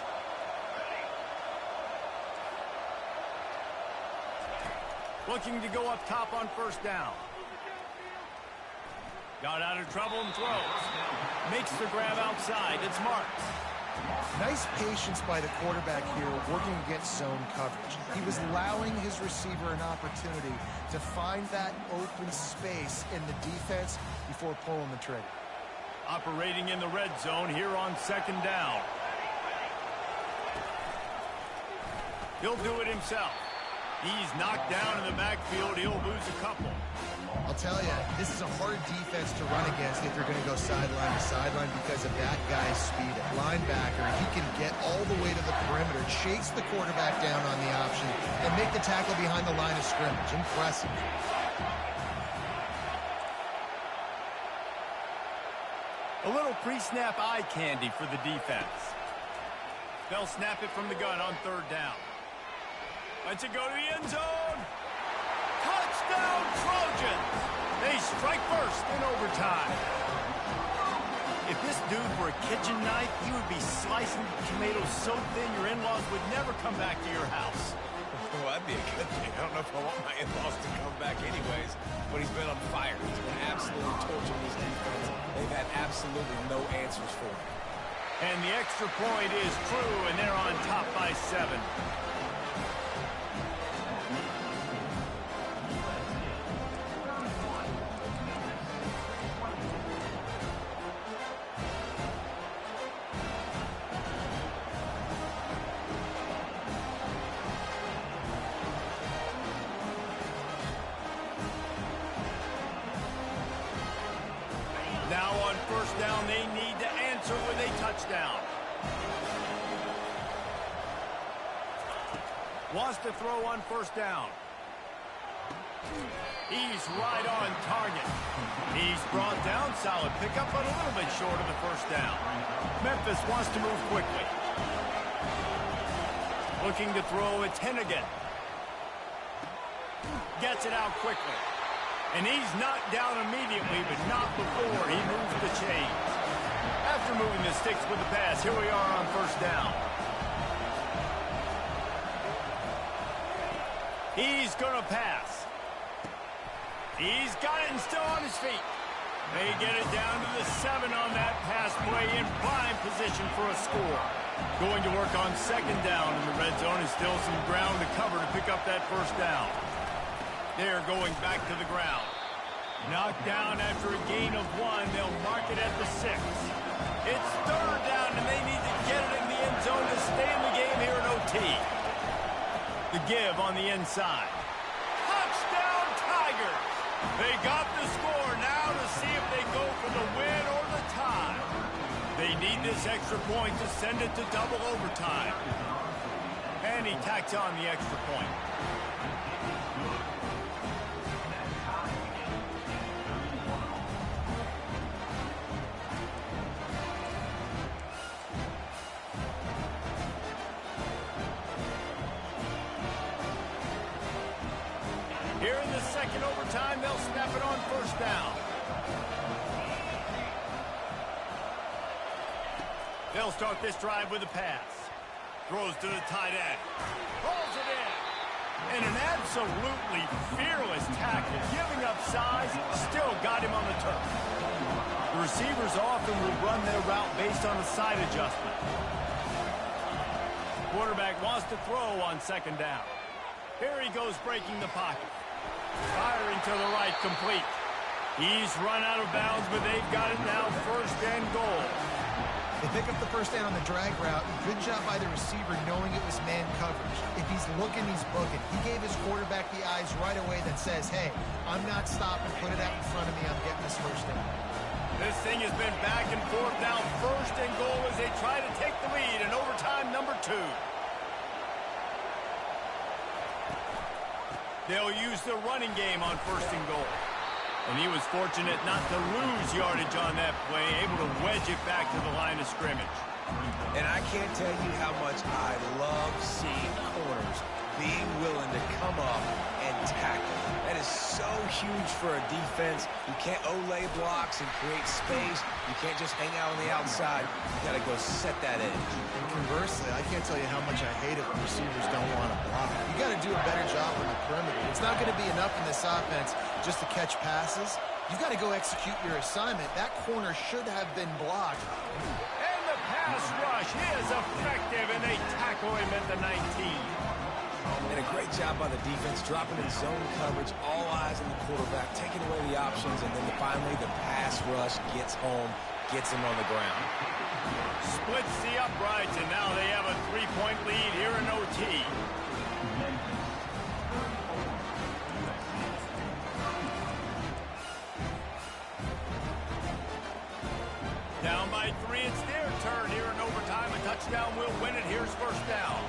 Looking to go up top on 1st down. Got out of trouble and throws. Makes the grab outside. It's Marks. Nice patience by the quarterback here working against zone coverage. He was allowing his receiver an opportunity to find that open space in the defense before pulling the trigger. Operating in the red zone here on 2nd down. He'll do it himself. He's knocked down in the backfield. He'll lose a couple. I'll tell you, this is a hard defense to run against if you're going to go sideline to sideline because of that guy's speed. At linebacker, he can get all the way to the perimeter, chase the quarterback down on the option, and make the tackle behind the line of scrimmage. Impressive. A little pre-snap eye candy for the defense. They'll snap it from the gun on 3rd down. Let's it go to the end zone. Touchdown, Trojans! They strike first in overtime. If this dude were a kitchen knife, he would be slicing tomatoes so thin your in-laws would never come back to your house. Well, that'd be a good thing. I don't know if I want my in-laws to come back anyways, but he's been on fire. He's been absolutely torching this defense. They've had absolutely no answers for him. And the extra point is true, and they're on top by 7. Now on 1st down, they need to answer with a touchdown. Wants to throw on 1st down. He's right on target. He's brought down, solid pickup, but a little bit short of the 1st down. Memphis wants to move quickly. Looking to throw, it's Hennigan. Gets it out quickly. And he's knocked down immediately, but not before he moves the chains. After moving the sticks with the pass, here we are on 1st down. He's going to pass. He's got it and still on his feet. They get it down to the 7 on that pass play in prime position for a score. Going to work on 2nd down in the red zone and still some ground to cover to pick up that 1st down. They're going back to the ground. Knocked down after a gain of 1. They'll mark it at the 6. It's 3rd down, and they need to get it in the end zone to stay in the game here in OT. The give on the inside. Touchdown, Tigers! They got the score now to see if they go for the win or the tie. They need this extra point to send it to double overtime. And he tacks on the extra point. Here in the second overtime, they'll snap it on first down. They'll start this drive with a pass. Throws to the tight end. Pulls it in. And an absolutely fearless tackle. Giving up size, still got him on the turf. The receivers often will run their route based on a side adjustment. Quarterback wants to throw on second down. Here he goes breaking the pocket. Firing to the right, complete. He's run out of bounds, but they've got it now, first and goal. They pick up the first down on the drag route. Good job by the receiver knowing it was man coverage. If he's looking, he's booking. He gave his quarterback the eyes right away that says, hey, I'm not stopping. Put it out in front of me. I'm getting this first down. This thing has been back and forth now, first and goal as they try to take the lead in overtime number 2. They'll use the running game on first and goal. And he was fortunate not to lose yardage on that play, able to wedge it back to the line of scrimmage. And I can't tell you how much I love seeing corners being willing to come up and tackle. That is so huge for a defense. You can't olay blocks and create space. You can't just hang out on the outside. You got to go set that edge. And conversely, I can't tell you how much I hate it when receivers don't want to block. You got to do a better job on the perimeter. It's not going to be enough in this offense just to catch passes. You've got to go execute your assignment. That corner should have been blocked. And the pass rush is effective, and they tackle him at the 19. And a great job by the defense, dropping in zone coverage, all eyes on the quarterback, taking away the options, and then finally the pass rush gets home, gets him on the ground. Splits the uprights, and now they have a 3-point lead here in OT. Down by 3, it's their turn here in overtime. A touchdown will win it. Here's first down.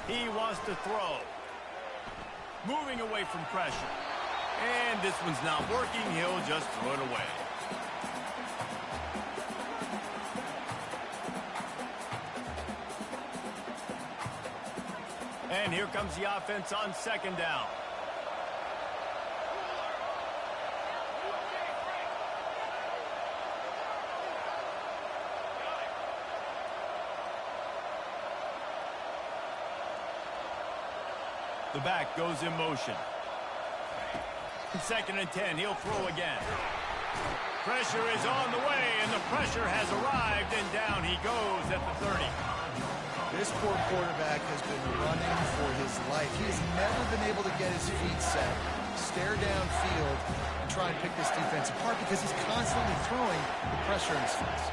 He wants to throw. Moving away from pressure. And this one's not working. He'll just throw it away. And here comes the offense on second down. The back goes in motion. 2nd and 10, he'll throw again. Pressure is on the way, and the pressure has arrived, and down he goes at the 30. This poor quarterback has been running for his life. He has never been able to get his feet set, stare downfield, and try and pick this defense apart because he's constantly throwing the pressure in his face.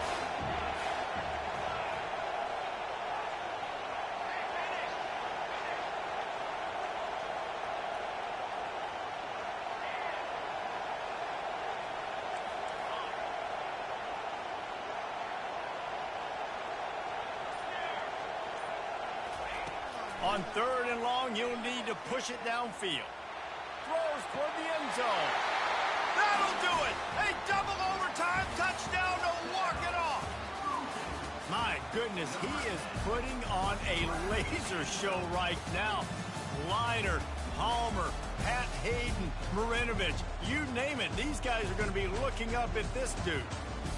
On 3rd and long, you'll need to push it downfield. Throws toward the end zone. That'll do it. A double overtime touchdown to walk it off. My goodness, he is putting on a laser show right now. Liner, Palmer, Pat Hayden, Marinovich, you name it. These guys are going to be looking up at this dude.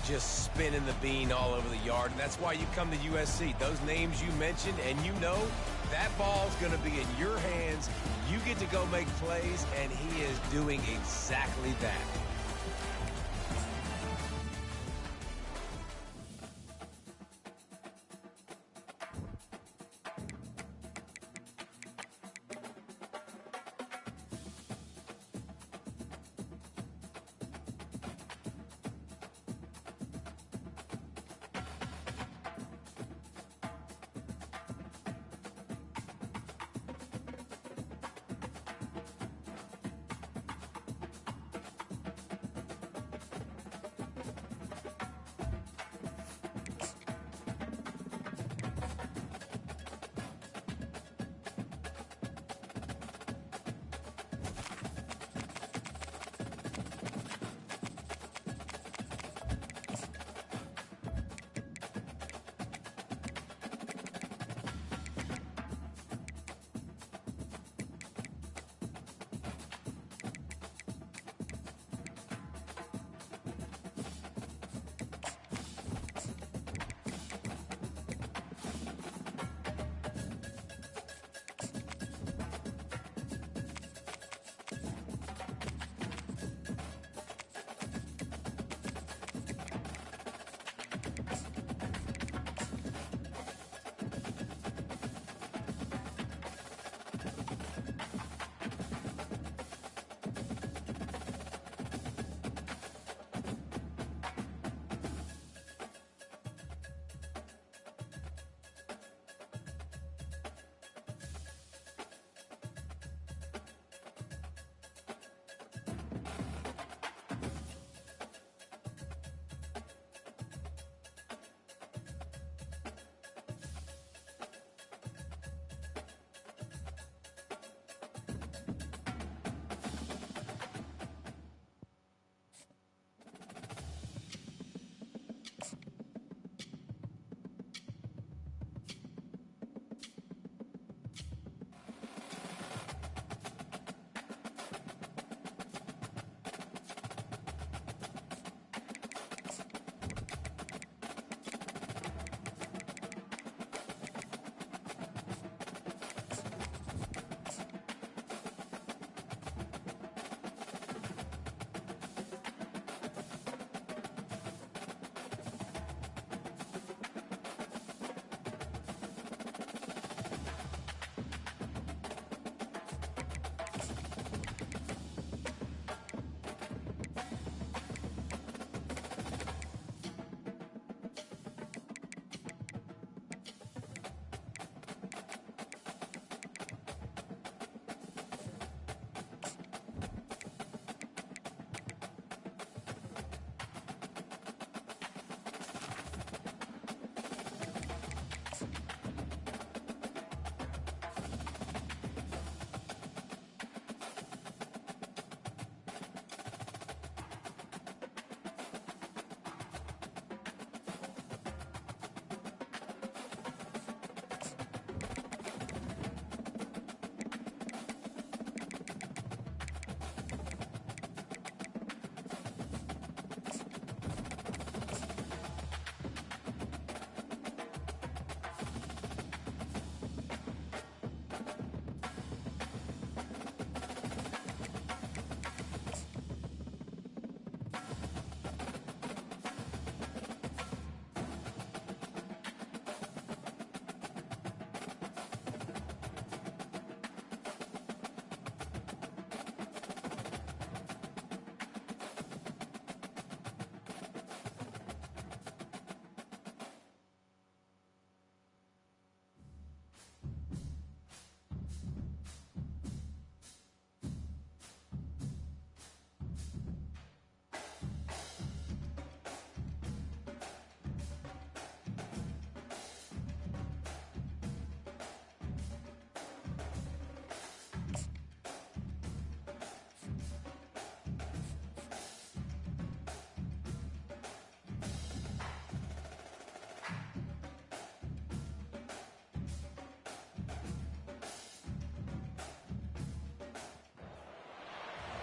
Just spinning the bean all over the yard, and that's why you come to USC. Those names you mentioned, and you know that ball's going to be in your hands. You get to go make plays, and he is doing exactly that.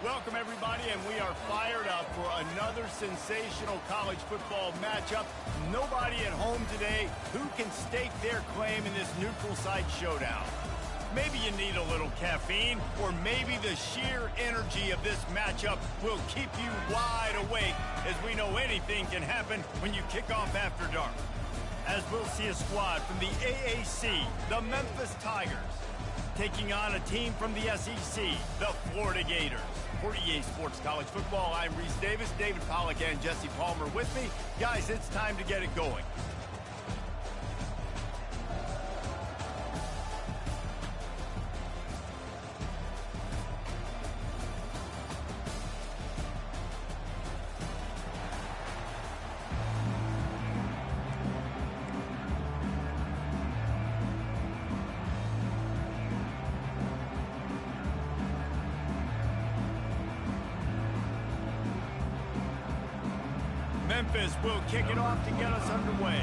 Welcome, everybody, and we are fired up for another sensational college football matchup. Nobody at home today who can stake their claim in this neutral site showdown. Maybe you need a little caffeine, or maybe the sheer energy of this matchup will keep you wide awake, as we know anything can happen when you kick off after dark. As we'll see a squad from the AAC, the Memphis Tigers, taking on a team from the SEC, the Florida Gators. For EA Sports College Football, I'm Reese Davis, David Pollack, and Jesse Palmer with me. Guys, it's time to get it going. Memphis will kick it off to get us underway.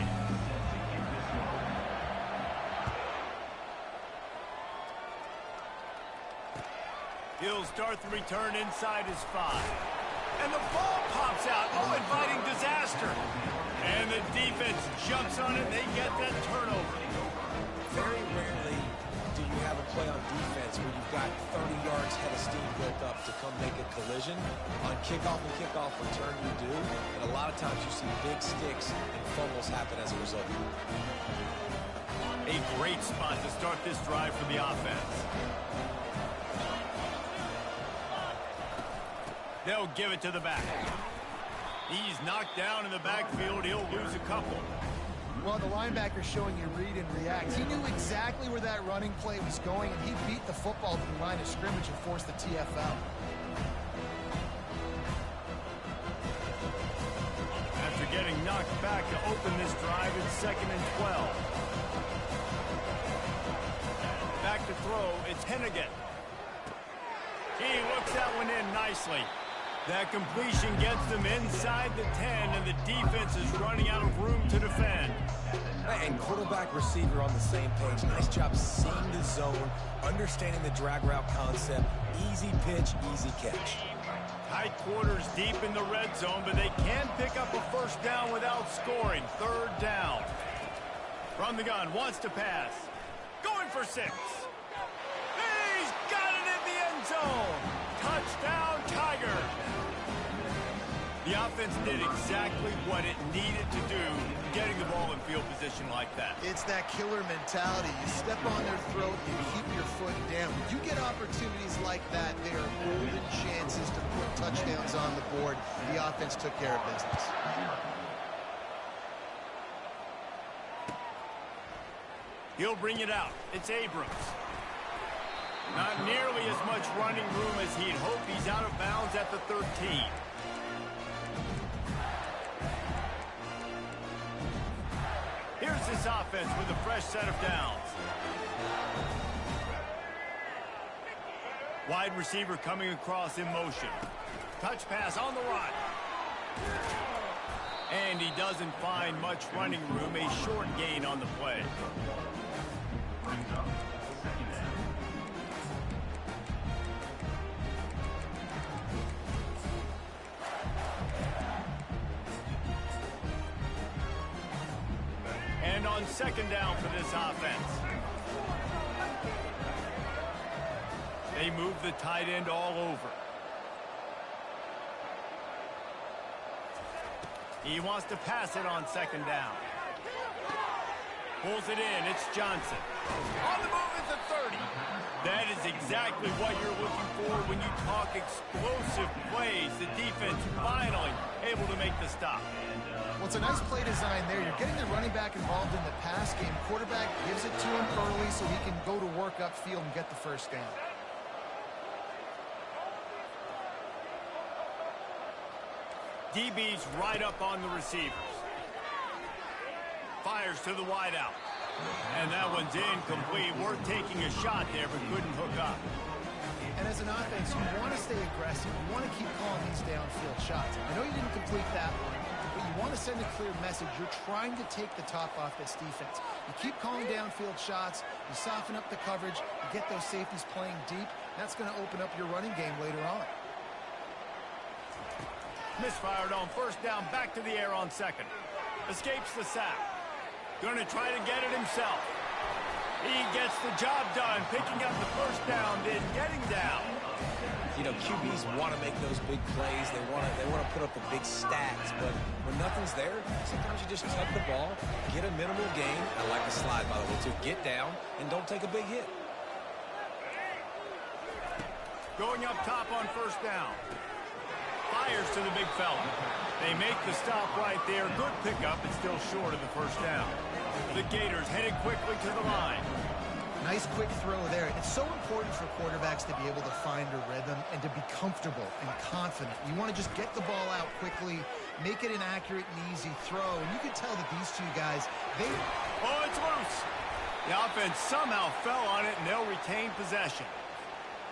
He'll start the return inside his 5. And the ball pops out. Oh, inviting disaster. And the defense jumps on it. They get that turnover. Very rarely do you have a play on defense where you've got 30 yards head of steam built up to come make a collision. On kickoff and kickoff return, you do. And a lot of times you see big sticks and fumbles happen as a result. A great spot to start this drive for the offense. They'll give it to the back. He's knocked down in the backfield. He'll lose a couple. Well, the linebacker's showing you read and react. He knew exactly where that running play was going, and he beat the football to the line of scrimmage and forced the TFL. After getting knocked back to open this drive, it's 2nd and 12. Back to throw, it's Hennigan. He looks that one in nicely. That completion gets them inside the 10, and the defense is running out of room to defend. And quarterback receiver on the same page. Nice job seeing the zone, understanding the drag route concept. Easy pitch, easy catch. Tight quarters deep in the red zone, but they can pick up a first down without scoring. 3rd down. From the gun, wants to pass. Going for 6. He's got it in the end zone. Touchdown, Tiger. The offense did exactly what it needed to do, getting the ball in field position like that. It's that killer mentality. You step on their throat, you keep your foot down. You get opportunities like that, they are golden chances to put touchdowns on the board. The offense took care of business. He'll bring it out. It's Abrams. Not nearly as much running room as he'd hoped. He's out of bounds at the 13. Here's this offense with a fresh set of downs. Wide receiver coming across in motion. Touch pass on the run. And he doesn't find much running room. A short gain on the play. And on 2nd down for this offense. They move the tight end all over. He wants to pass it on 2nd down. Pulls it in. It's Johnson. On the move at the 30. That is exactly what you're looking for when you talk explosive plays. The defense finally able to make the stop. Well, it's a nice play design there. You're getting the running back involved in the pass game. Quarterback gives it to him early so he can go to work upfield and get the first down. DB's right up on the receivers. Fires to the wideout. And that one's incomplete. We're taking a shot there, but couldn't hook up. And as an offense, you want to stay aggressive. You want to keep calling these downfield shots. I know you didn't complete that one, but you want to send a clear message. You're trying to take the top off this defense. You keep calling downfield shots. You soften up the coverage. You get those safeties playing deep. That's going to open up your running game later on. Misfired on first down, back to the air on second. Escapes the sack. Going to try to get it himself. He gets the job done, picking up the first down, then getting down. You know, QBs want to make those big plays. They want to put up the big stats. But when nothing's there, sometimes you just tuck the ball, get a minimal gain. I like the slide, by the way, too. Get down and don't take a big hit. Going up top on first down. Fires to the big fella. They make the stop right there. Good pickup, but still short of the first down. The Gators headed quickly to the line. Nice quick throw there. It's so important for quarterbacks to be able to find a rhythm and to be comfortable and confident. You want to just get the ball out quickly, make it an accurate and easy throw. And you can tell that these two guys, Oh, it's loose. The offense somehow fell on it, and they'll retain possession.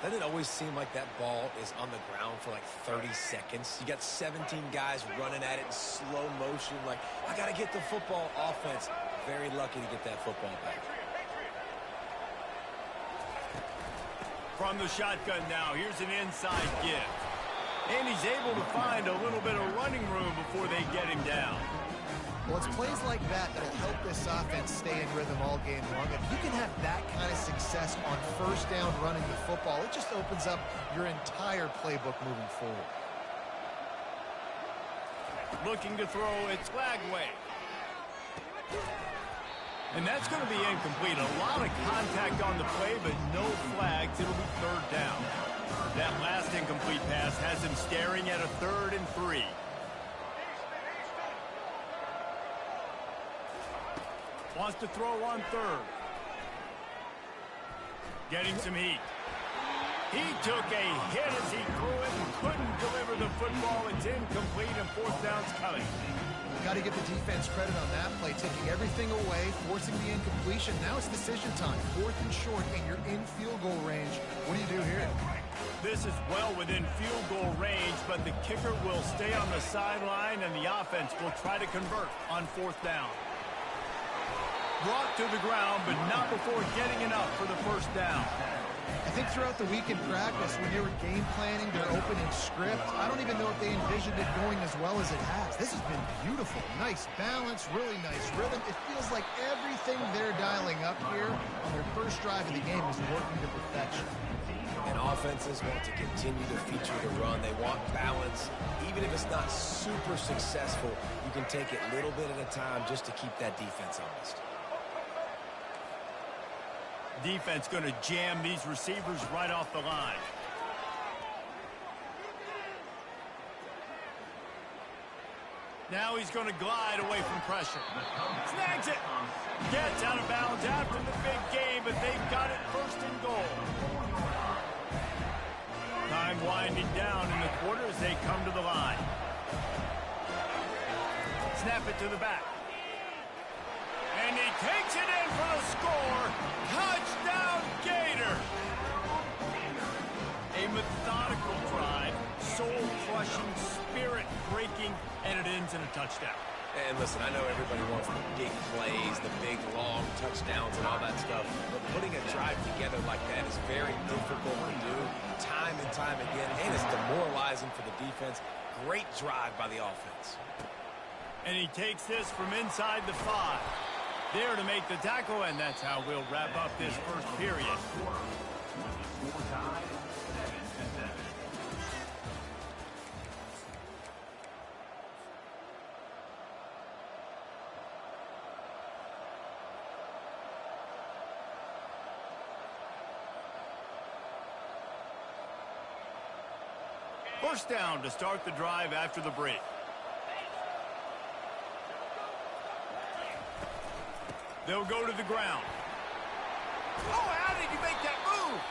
Doesn't it always seem like that ball is on the ground for like 30 seconds? You got 17 guys running at it in slow motion. Like, I got to get the football. Offense, very lucky to get that football back. From the shotgun now, here's an inside give. And he's able to find a little bit of running room before they get him down. Well, it's plays like that that'll help this offense stay in rhythm all game long. If you can have that kind of success on first down running the football, it just opens up your entire playbook moving forward. Looking to throw, it's Flagway. And that's going to be incomplete. A lot of contact on the play, but no flags. It'll be third down. That last incomplete pass has him staring at a 3rd and 3. Wants to throw on 3rd. Getting some heat. He took a hit as he threw it and couldn't deliver the football. It's incomplete and 4th down's coming. Got to give the defense credit on that play, taking everything away, forcing the incompletion. Now it's decision time. 4th and short, and you're in field goal range. What do you do here? This is well within field goal range, but the kicker will stay on the sideline, and the offense will try to convert on 4th down. Brought to the ground, but not before getting enough for the first down. I think throughout the week in practice, when they were game planning their opening script, I don't even know if they envisioned it going as well as it has. This has been beautiful. Nice balance, really nice rhythm. It feels like everything they're dialing up here on their first drive of the game is working to perfection. And offenses want to continue to feature the run. They want balance. Even if it's not super successful, you can take it little bit at a time just to keep that defense honest. Defense going to jam these receivers right off the line. Now he's going to glide away from pressure. Snags it. Gets out of bounds after the big game, but they've got it 1st and goal. Time winding down in the quarter as they come to the line. Snap it to the back. And he takes it in for the score. Touchdown, Gator! A methodical drive, soul-crushing, spirit-breaking, and it ends in a touchdown. And listen, I know everybody wants the big plays, the big, long touchdowns and all that stuff, but putting a drive together like that is very difficult to do time and time again, and it's demoralizing for the defense. Great drive by the offense. And he takes this from inside the 5. There to make the tackle, and that's how we'll wrap up this first period. First down to start the drive after the break. They'll go to the ground. Oh, how did he make that move?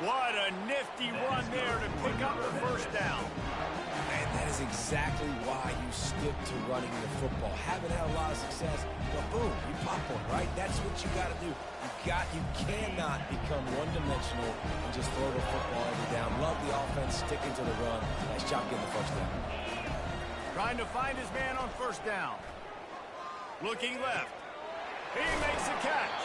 What a nifty run there to pick up the first down. And that is exactly why you stick to running the football. Haven't had a lot of success, but boom, you pop one, right? That's what you got to do. You cannot become one-dimensional and just throw the football every down. Love the offense, sticking to the run. Nice job getting the first down. Trying to find his man on first down. Looking left. He makes a catch.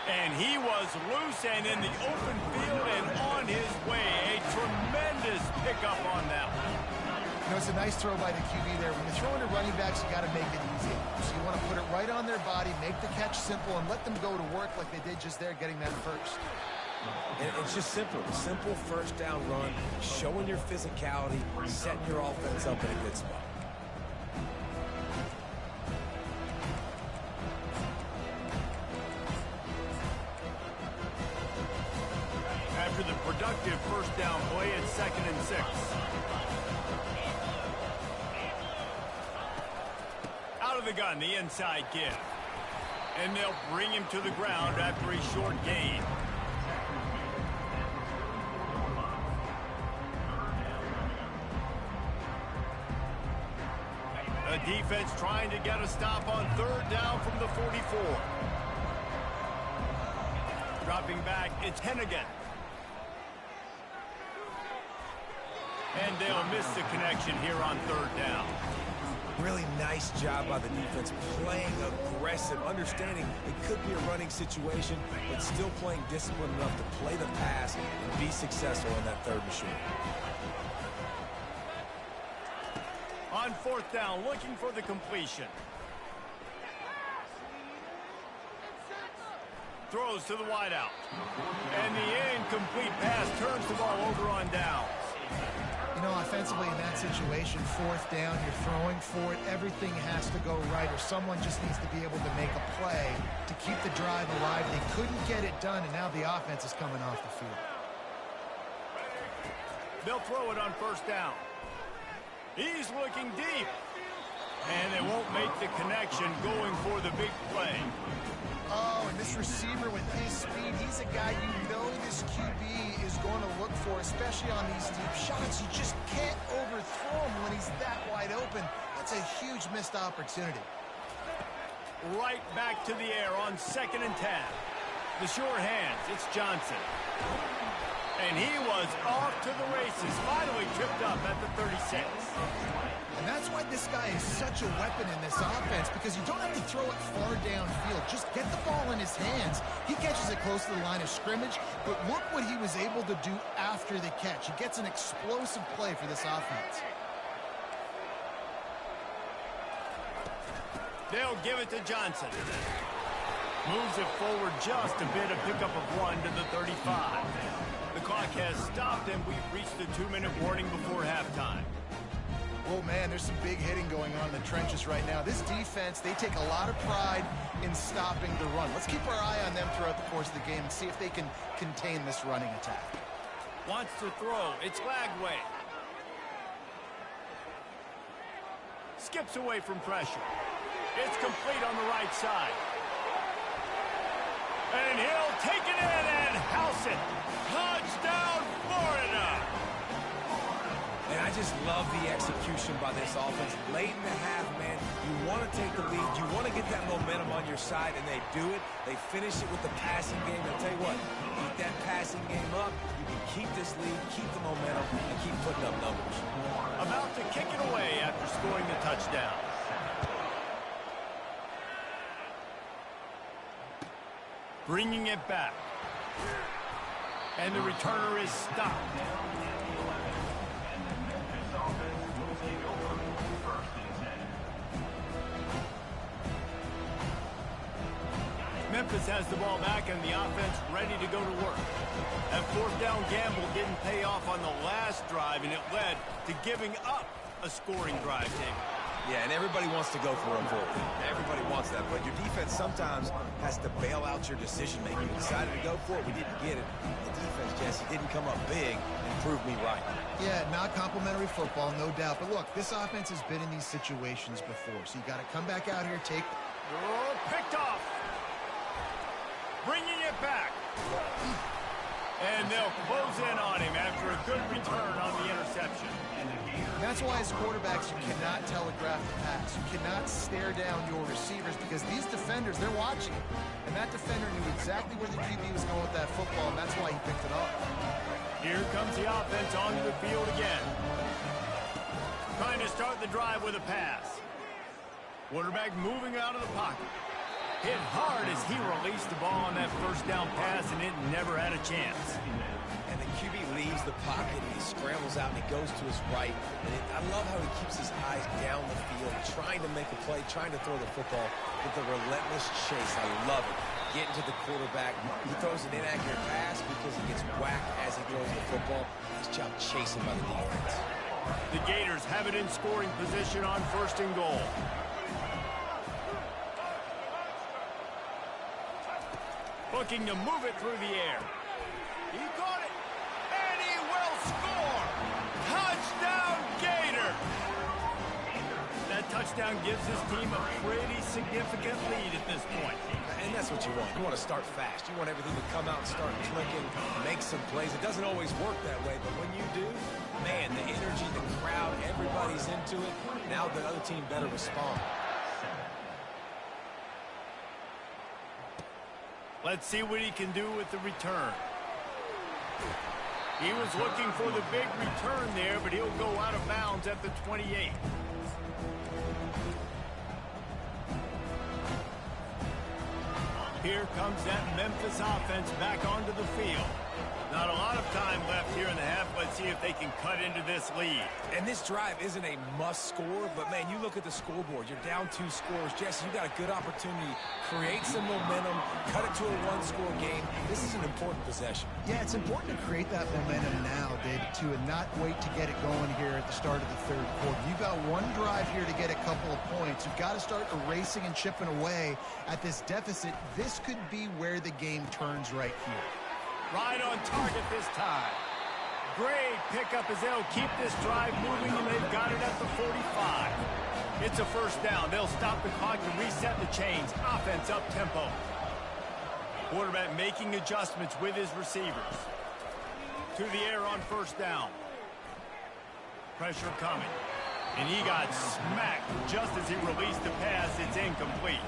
And he was loose and in the open field and on his way. A tremendous pickup on that one. You know, it's a nice throw by the QB there. When you're throwing to running backs, you got to make it easy. So you want to put it right on their body, make the catch simple, and let them go to work like they did just there, getting that first. And it's just simple. A simple first down run, showing your physicality, setting your offense up in a good spot. After the productive first down play, it's 2nd and 6. Out of the gun, the inside give. And they'll bring him to the ground after a short gain. The defense trying to get a stop on 3rd down from the 44. Dropping back, it's Hennigan. And they'll miss the connection here on 3rd down. Really nice job by the defense, playing aggressive, understanding it could be a running situation, but still playing disciplined enough to play the pass and be successful in that 3rd and short. On 4th down, looking for the completion. Throws to the wideout. And the incomplete pass turns the ball over on downs. You know, offensively in that situation, 4th down, you're throwing for it. Everything has to go right, or someone just needs to be able to make a play to keep the drive alive. They couldn't get it done, and now the offense is coming off the field. They'll throw it on 1st down. He's looking deep. And they won't make the connection going for the big play. Oh, and this receiver with his speed, he's a guy you know this QB is going to look for, especially on these deep shots. You just can't overthrow him when he's that wide open. That's a huge missed opportunity. Right back to the air on 2nd and 10. The sure hands, it's Johnson. And he was off to the races, finally tripped up at the 36. And that's why this guy is such a weapon in this offense, because you don't have to throw it far downfield. Just get the ball in his hands. He catches it close to the line of scrimmage, but look what he was able to do after the catch. He gets an explosive play for this offense. They'll give it to Johnson. Moves it forward just a bit, a pickup of 1 to the 35. The clock has stopped, and we've reached the 2-minute warning before halftime. Oh, man, there's some big hitting going on in the trenches right now. This defense, they take a lot of pride in stopping the run. Let's keep our eye on them throughout the course of the game and see if they can contain this running attack. Wants to throw. It's Lagway. Skips away from pressure. It's complete on the right side. And he'll take it in and house it. Touchdown, Florida! And I just love the execution by this offense. Late in the half, man, you want to take the lead. You want to get that momentum on your side, and they do it. They finish it with the passing game. And I'll tell you what, keep that passing game up. You can keep this lead, keep the momentum, and keep putting up numbers. About to kick it away after scoring the touchdown. Bringing it back. And the returner is stopped. Memphis has the ball back and the offense ready to go to work. That 4th down gamble didn't pay off on the last drive, and it led to giving up a scoring drive, David. Yeah, and everybody wants to go for a fourth. Everybody wants that, but your defense sometimes has to bail out your decision-making. You decided to go for it, we didn't get it. The defense, Jesse, didn't come up big and prove me right. Yeah, not complimentary football, no doubt. But look, this offense has been in these situations before, so you got to come back out here, take... Oh, picked off. Bringing it back. And they'll close in on him after a good return on the interception. And that's why as quarterbacks, you cannot telegraph the pass. You cannot stare down your receivers because these defenders, they're watching it. And that defender knew exactly where the QB was going with that football, and that's why he picked it off. Here comes the offense onto the field again. Trying to start the drive with a pass. Quarterback moving out of the pocket. Hit hard as he released the ball on that first down pass, and it never had a chance. And the QB leaves the pocket, and he scrambles out, and he goes to his right. And I love how he keeps his eyes down the field, trying to make a play, trying to throw the football with a relentless chase. I love it. Getting to the quarterback. He throws an inaccurate pass because he gets whacked as he throws the football. Nice job chasing by the defense. The Gators have it in scoring position on 1st and goal. Looking to move it through the air. He caught it, and he will score! Touchdown, Gator! That touchdown gives his team a pretty significant lead at this point. And that's what you want. You want to start fast. You want everything to come out and start clicking, make some plays. It doesn't always work that way, but when you do, man, the energy, the crowd, everybody's into it. Now the other team better respond. Let's see what he can do with the return. He was looking for the big return there, but he'll go out of bounds at the 28. Here comes that Memphis offense back onto the field. Not a lot of time left here in the half. Let's see if they can cut into this lead. And this drive isn't a must score, but man, you look at the scoreboard. You're down 2 scores. Jesse, you got a good opportunity. Create some momentum. Cut it to a 1-score game. This is an important possession. Yeah, it's important to create that momentum now, David, too, and not wait to get it going here at the start of the 3rd quarter. You've got one drive here to get a couple of points. You've got to start erasing and chipping away at this deficit. This could be where the game turns right here. Right on target this time. Great pickup as they'll keep this drive moving, and they've got it at the 45. It's a 1st down. They'll stop the clock and reset the chains. Offense up tempo. Quarterback making adjustments with his receivers. To the air on 1st down. Pressure coming. And he got smacked just as he released the pass. It's incomplete.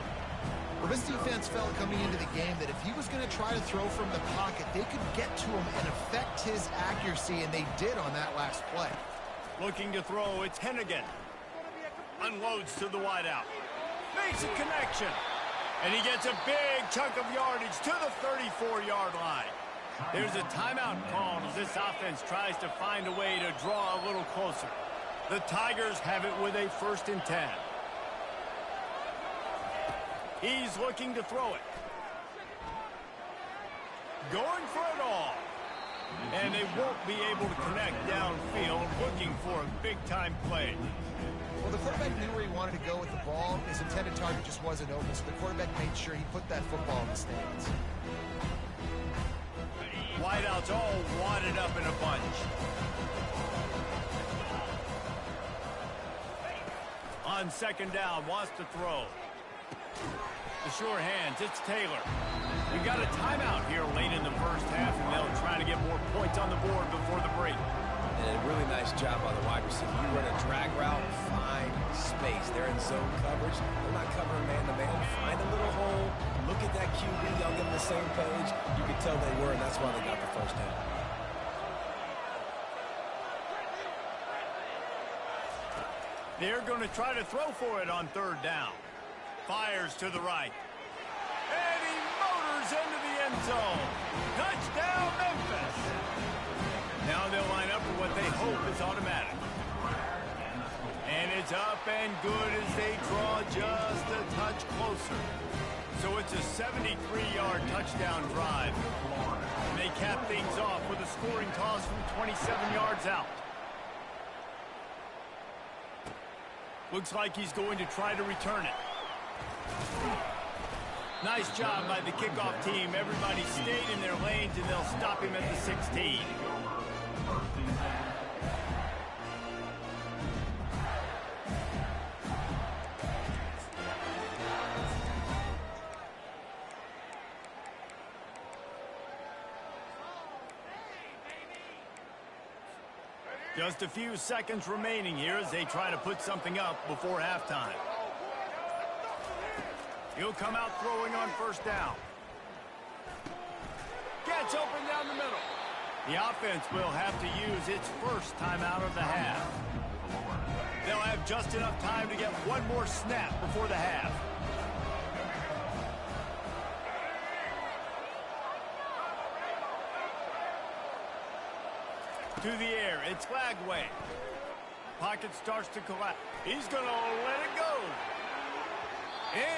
Well, this defense felt coming into the game that if he was going to try to throw from the pocket, they could get to him and affect his accuracy, and they did on that last play. Looking to throw, it's Hennigan. Unloads to the wideout. Makes a connection. And he gets a big chunk of yardage to the 34-yard line. There's a timeout called as this offense tries to find a way to draw a little closer. The Tigers have it with a 1st and 10. He's looking to throw it. Going for it all. And they won't be able to connect downfield, looking for a big-time play. Well, the quarterback knew where he wanted to go with the ball. His intended target just wasn't open, so the quarterback made sure he put that football in the stands. Wideouts all wadded up in a bunch. On 2nd down, wants to throw. The sure hands, it's Taylor. We've got a timeout here late in the 1st half, and they'll try to get more points on the board before the break. And a really nice job by the wide receiver. You run a drag route, find space. They're in zone coverage. They're not covering man-to-man. Find a little hole. Look at that QB. Y'all get on the same page. You can tell they were, and that's why they got the 1st down. They're going to try to throw for it on 3rd down. Fires to the right. And he motors into the end zone. Touchdown, Memphis. Now they'll line up for what they hope is automatic. And it's up and good as they draw just a touch closer. So it's a 73-yard touchdown drive. And they cap things off with a scoring toss from 27 yards out. Looks like he's going to try to return it. Nice job by the kickoff team. Everybody stayed in their lanes, and they'll stop him at the 16. Just a few seconds remaining here as they try to put something up before halftime. He'll come out throwing on 1st down. Gets open down the middle. The offense will have to use its 1st timeout of the half. They'll have just enough time to get one more snap before the half. To the air, it's Lagway. Pocket starts to collapse. He's going to let it go.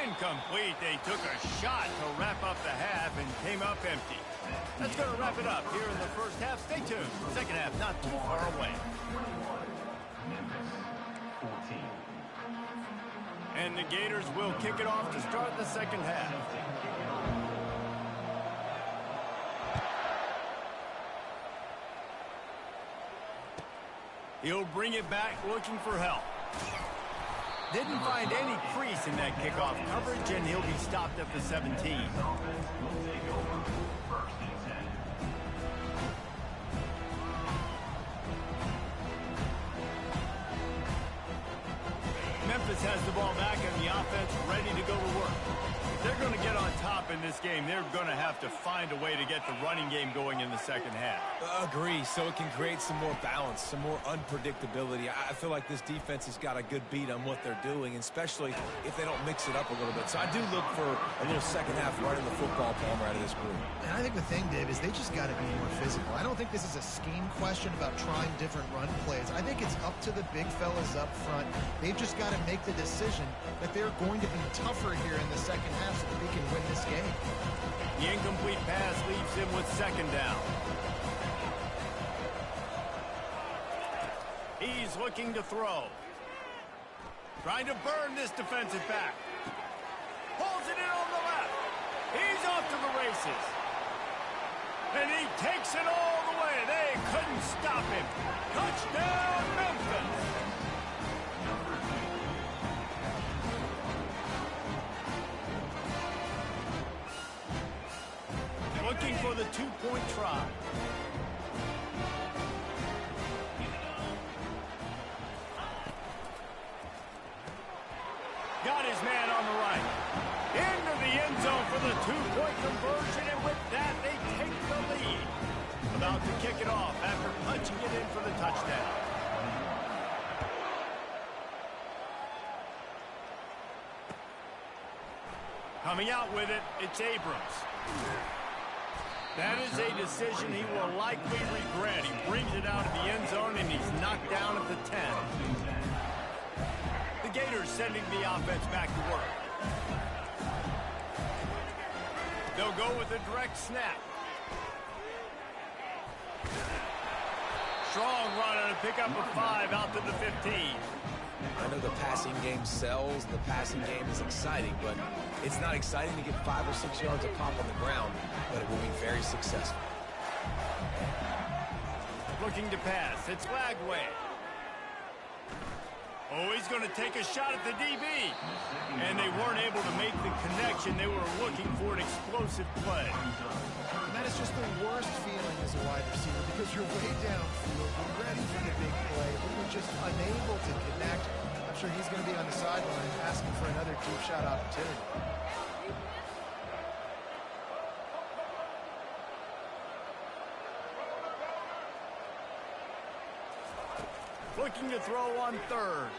Incomplete. They took a shot to wrap up the half and came up empty. That's going to wrap it up here in the first half. Stay tuned. Second half not too far away. And the Gators will kick it off to start the second half. He'll bring it back looking for help. Didn't find any crease in that kickoff coverage, and he'll be stopped at the 17. Memphis has the ball back and the offense ready to go to work. If they're going to get on top in this game, they're going to have to find a way to get the running game going in the second half. Agree, so it can create some more balance, some more unpredictability. I feel like this defense has got a good beat on what they're doing, especially if they don't mix it up a little bit. So I do look for a little second half running the football Palmer out of this group. And I think the thing, Dave, is they just got to be more physical. I don't think this is a scheme question about trying different run plays. I think it's up to the big fellas up front. They've just got to make the decision that they're going to be tougher here in the second half so that they can win this game. The incomplete pass leaves him with second down. He's looking to throw. Trying to burn this defensive back. Pulls it in on the left. He's off to the races. And he takes it all the way. They couldn't stop him. Touchdown, Memphis. Looking for the two-point try. Got his man on the right. Into the end zone for the two-point conversion, and with that, they take the lead. About to kick it off after punching it in for the touchdown. Coming out with it, it's Abrams. That is a decision he will likely regret. He brings it out of the end zone, and he's knocked down at the 10. The Gators sending the offense back to work. They'll go with a direct snap. Strong run on a pickup of 5 out to the 15. I know the passing game sells, the passing game is exciting, but it's not exciting to get 5 or 6 yards a pop on the ground, but it will be very successful. Looking to pass, it's Lagway. Oh, he's going to take a shot at the DB. And they weren't able to make the connection. They were looking for an explosive play. And that is just the worst feeling as a wide receiver because you're way downfield, you're ready for the big play, but you're just unable to connect. I'm sure he's going to be on the sideline asking for another deep shot opportunity. Looking to throw on third.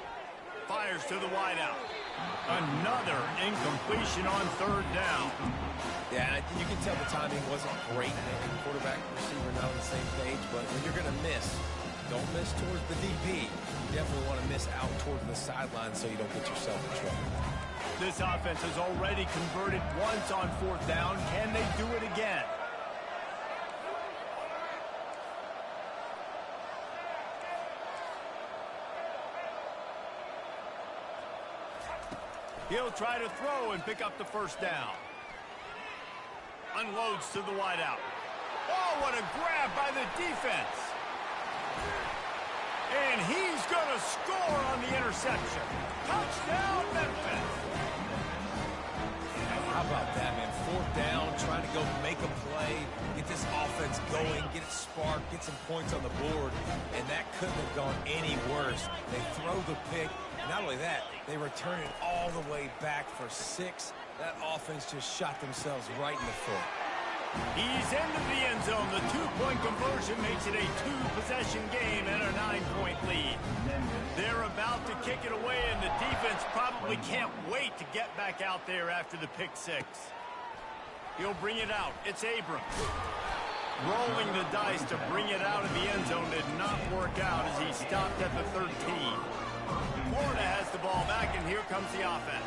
Fires to the wideout. Another incompletion on third down. Yeah, and you can tell the timing wasn't great. And quarterback and receiver not on the same page, but when you're going to miss, don't miss towards the DP. You definitely want to miss out towards the sideline so you don't get yourself in trouble. This offense has already converted once on fourth down. Can they do it again? He'll try to throw and pick up the first down. Unloads to the wideout. Oh, what a grab by the defense. And he's going to score on the interception. Touchdown, Memphis. How about that, man? Fourth down, trying to go make a play, get this offense going, get it sparked, get some points on the board, and that couldn't have gone any worse. They throw the pick, and not only that, they return it all the way back for 6. That offense just shot themselves right in the foot. He's into the end zone. The two-point conversion makes it a 2-possession game and a 9-point lead. They're about to kick it away, and the defense probably can't wait to get back out there after the pick 6. He'll bring it out. It's Abrams. Rolling the dice to bring it out of the end zone did not work out as he stopped at the 13. Florida has the ball back, and here comes the offense.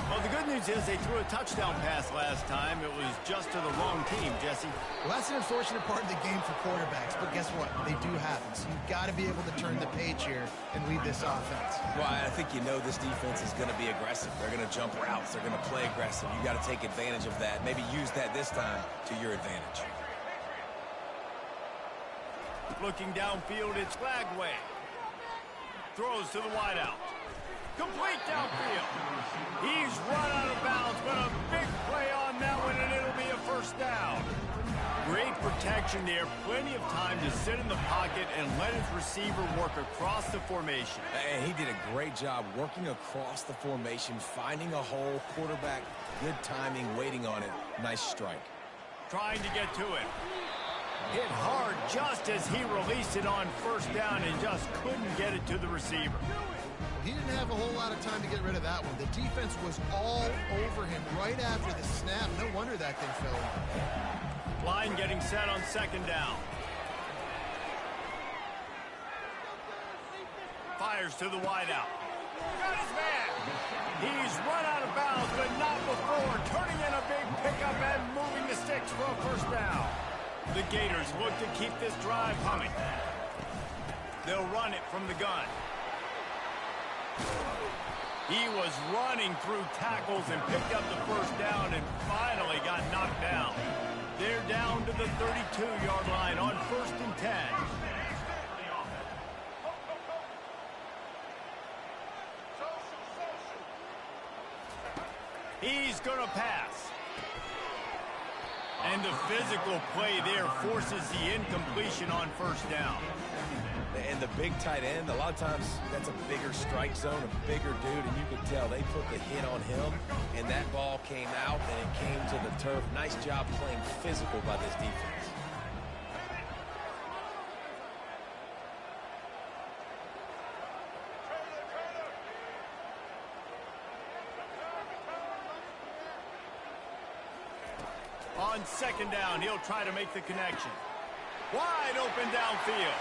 Well, the good news is they threw a touchdown pass last time. It was just to the wrong team, Jesse. Well, that's an unfortunate part of the game for quarterbacks, but guess what? They do happen. So you've got to be able to turn the page here and lead this offense. Well, I think you know this defense is going to be aggressive. They're going to jump routes. They're going to play aggressive. You got to take advantage of that. Maybe use that this time to your advantage. Looking downfield, it's Flagway. Throws to the wideout. Complete downfield. He's run out of bounds, but a big play on that one, and it'll be a first down. Great protection there. Plenty of time to sit in the pocket and let his receiver work across the formation. And he did a great job working across the formation, finding a hole, quarterback, good timing, waiting on it. Nice strike. Trying to get to it. Hit hard just as he released it on first down and just couldn't get it to the receiver. He didn't have a whole lot of time to get rid of that one. The defense was all over him right after the snap. No wonder that thing fell in. Line getting set on second down. Fires to the wideout. Got his man. He's run out of bounds, but not before. Turning in a big pickup and moving the sticks for a first down. The Gators look to keep this drive humming. They'll run it from the gun. He was running through tackles and picked up the first down and finally got knocked down. They're down to the 32-yard line on 1st and 10. He's going to pass. And the physical play there forces the incompletion on first down. And the big tight end, a lot of times that's a bigger strike zone, a bigger dude, and you could tell they put the hit on him, and that ball came out, and it came to the turf. Nice job playing physical by this defense. On second down, he'll try to make the connection. Wide open downfield.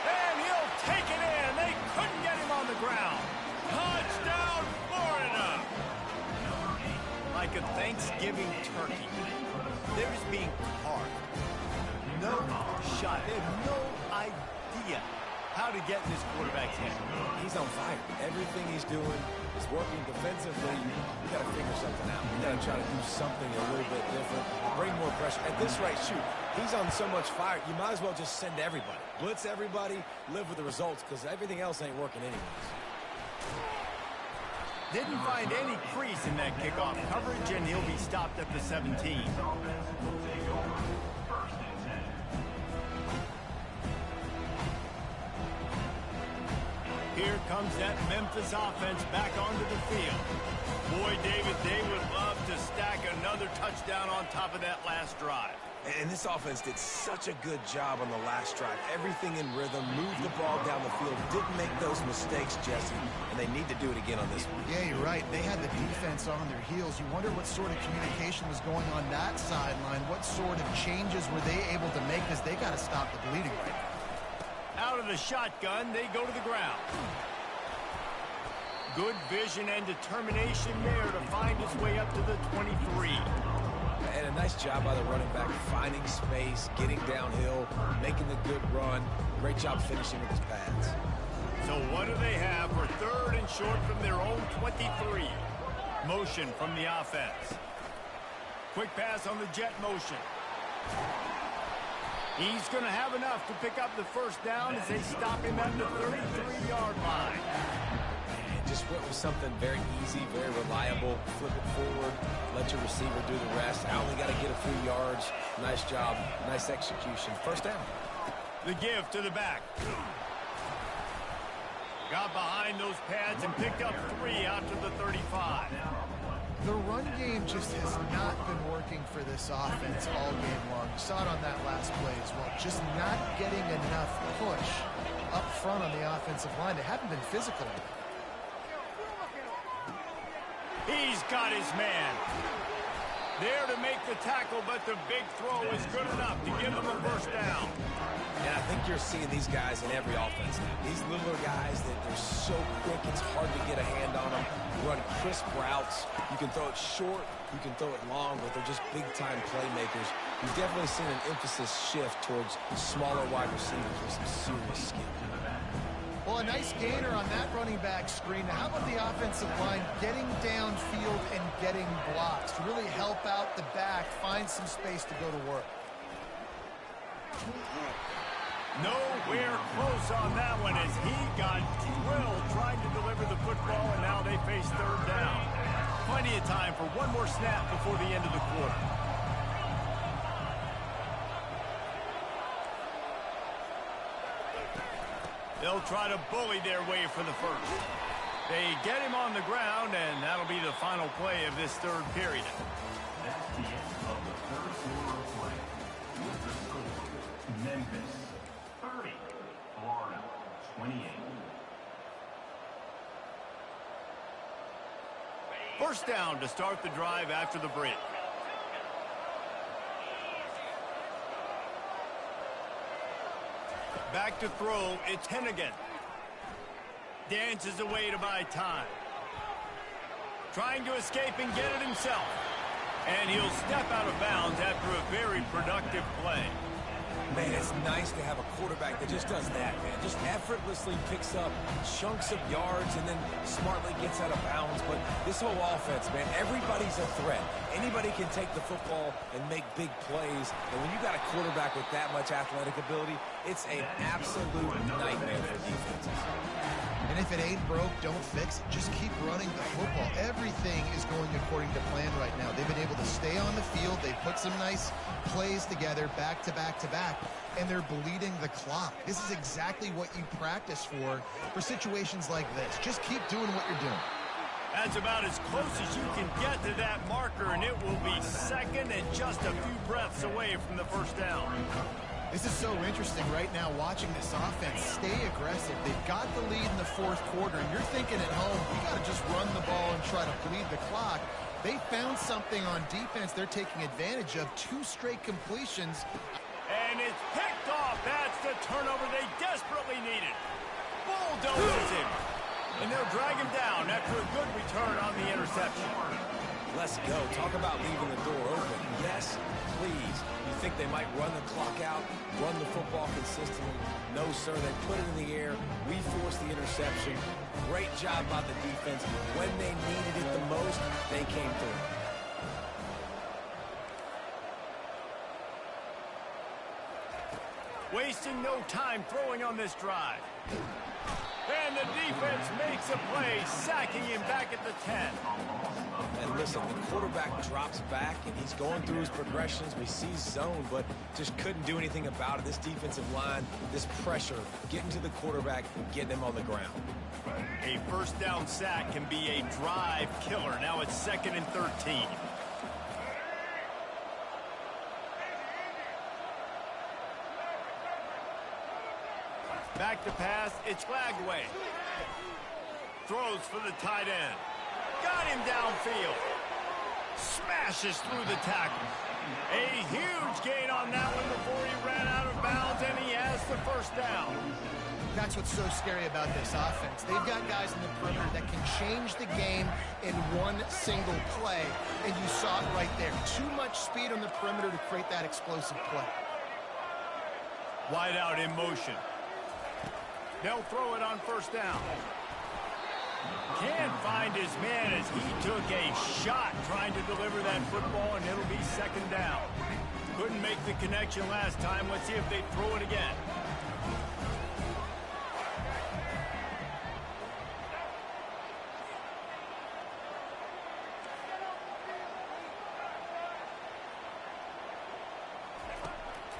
And he'll take it in. They couldn't get him on the ground. Touchdown, Florida. Like a Thanksgiving turkey. They're just being carved. No shot. They have no idea how to get in this quarterback's head. He's on fire. Everything he's doing is working defensively. You got to figure something out. You got to try to do something a little bit different. Bring more pressure. At this rate, shoot, he's on so much fire, you might as well just send everybody. Blitz everybody, live with the results, because everything else ain't working anyways. Didn't find any crease in that kickoff coverage, and he'll be stopped at the 17. Here comes that Memphis offense back onto the field. Boy, David, they would love to stack another touchdown on top of that last drive. And this offense did such a good job on the last drive. Everything in rhythm, moved the ball down the field, didn't make those mistakes, Jesse, and they need to do it again on this one. Yeah, you're right. They had the defense on their heels. You wonder what sort of communication was going on that sideline. What sort of changes were they able to make, because they got to stop the bleeding right now. Out of the shotgun, they go to the ground. Good vision and determination there to find his way up to the 23. And a nice job by the running back, finding space, getting downhill, making the good run. Great job finishing with his pads. So what do they have for 3rd and short from their own 23? Motion from the offense. Quick pass on the jet motion. He's going to have enough to pick up the first down as they stop him at the 33-yard line. Just went with something very easy, very reliable. Flip it forward, let your receiver do the rest. I only got to get a few yards. Nice job, nice execution. First down. The give to the back. Got behind those pads and picked up 3 out to the 35. The run game just has not been working for this offense all game long. You saw it on that last play as well. Just not getting enough push up front on the offensive line. They haven't been physical enough. He's got his man. There to make the tackle, but the big throw is good enough to give them a first down. And I think you're seeing these guys in every offense now. These littler guys that they're so quick, it's hard to get a hand on them. Run crisp routes. You can throw it short, you can throw it long, but they're just big-time playmakers. You've definitely seen an emphasis shift towards smaller wide receivers with some serious skill. Well, a nice gainer on that running back screen. Now, how about the offensive line getting downfield and getting blocks to really help out the back, find some space to go to work? Nowhere close on that one as he got drilled trying to deliver the football, and now they face third down. Plenty of time for one more snap before the end of the quarter. They'll try to bully their way for the first. They get him on the ground, and that'll be the final play of this third period. That's the end of the third quarter of play. With the score, Memphis 30, Florida 28. First down to start the drive after the break. Back to throw, it's Hennigan. Dances away to buy time. Trying to escape and get it himself. And he'll step out of bounds after a very productive play. Man, it's nice to have a quarterback that just does that, man. Just effortlessly picks up chunks of yards and then smartly gets out of bounds. But this whole offense, man, everybody's a threat. Anybody can take the football and make big plays. And when you got a quarterback with that much athletic ability, it's an absolute nightmare for defenses. And if it ain't broke, don't fix it. Just keep running the football. Everything is going according to plan right now. They've been able to stay on the field. They've put some nice plays together back to back to back, and they're bleeding the clock. This is exactly what you practice for situations like this. Just keep doing what you're doing. That's about as close as you can get to that marker, and it will be second and just a few breaths away from the first down. This is so interesting right now watching this offense stay aggressive. They've got the lead in the fourth quarter, and you're thinking at home, you got to just run the ball and try to bleed the clock. They found something on defense they're taking advantage of. 2 straight completions. And it's picked off. That's the turnover they desperately needed. Bulldozes him. And they'll drag him down after a good return on the interception. Let's go. Talk about leaving the door open. Yes, please. You think they might run the clock out, run the football consistently? No, sir. They put it in the air. We forced the interception. Great job by the defense. When they needed it the most, they came through. Wasting no time throwing on this drive. And the defense makes a play, sacking him back at the 10. And listen, the quarterback drops back, and he's going through his progressions. We see zone, but just couldn't do anything about it. This defensive line, this pressure, getting to the quarterback and getting him on the ground. A first down sack can be a drive killer. Now it's 2nd and 13. Back to pass, it's Glagway. Throws for the tight end. Got him downfield. Smashes through the tackle. A huge gain on that one before he ran out of bounds, and he has the first down. That's what's so scary about this offense. They've got guys in the perimeter that can change the game in one single play, and you saw it right there. Too much speed on the perimeter to create that explosive play. Wide out in motion. They'll throw it on first down. Can't find his man as he took a shot trying to deliver that football, and it'll be 2nd down. Couldn't make the connection last time. Let's see if they throw it again.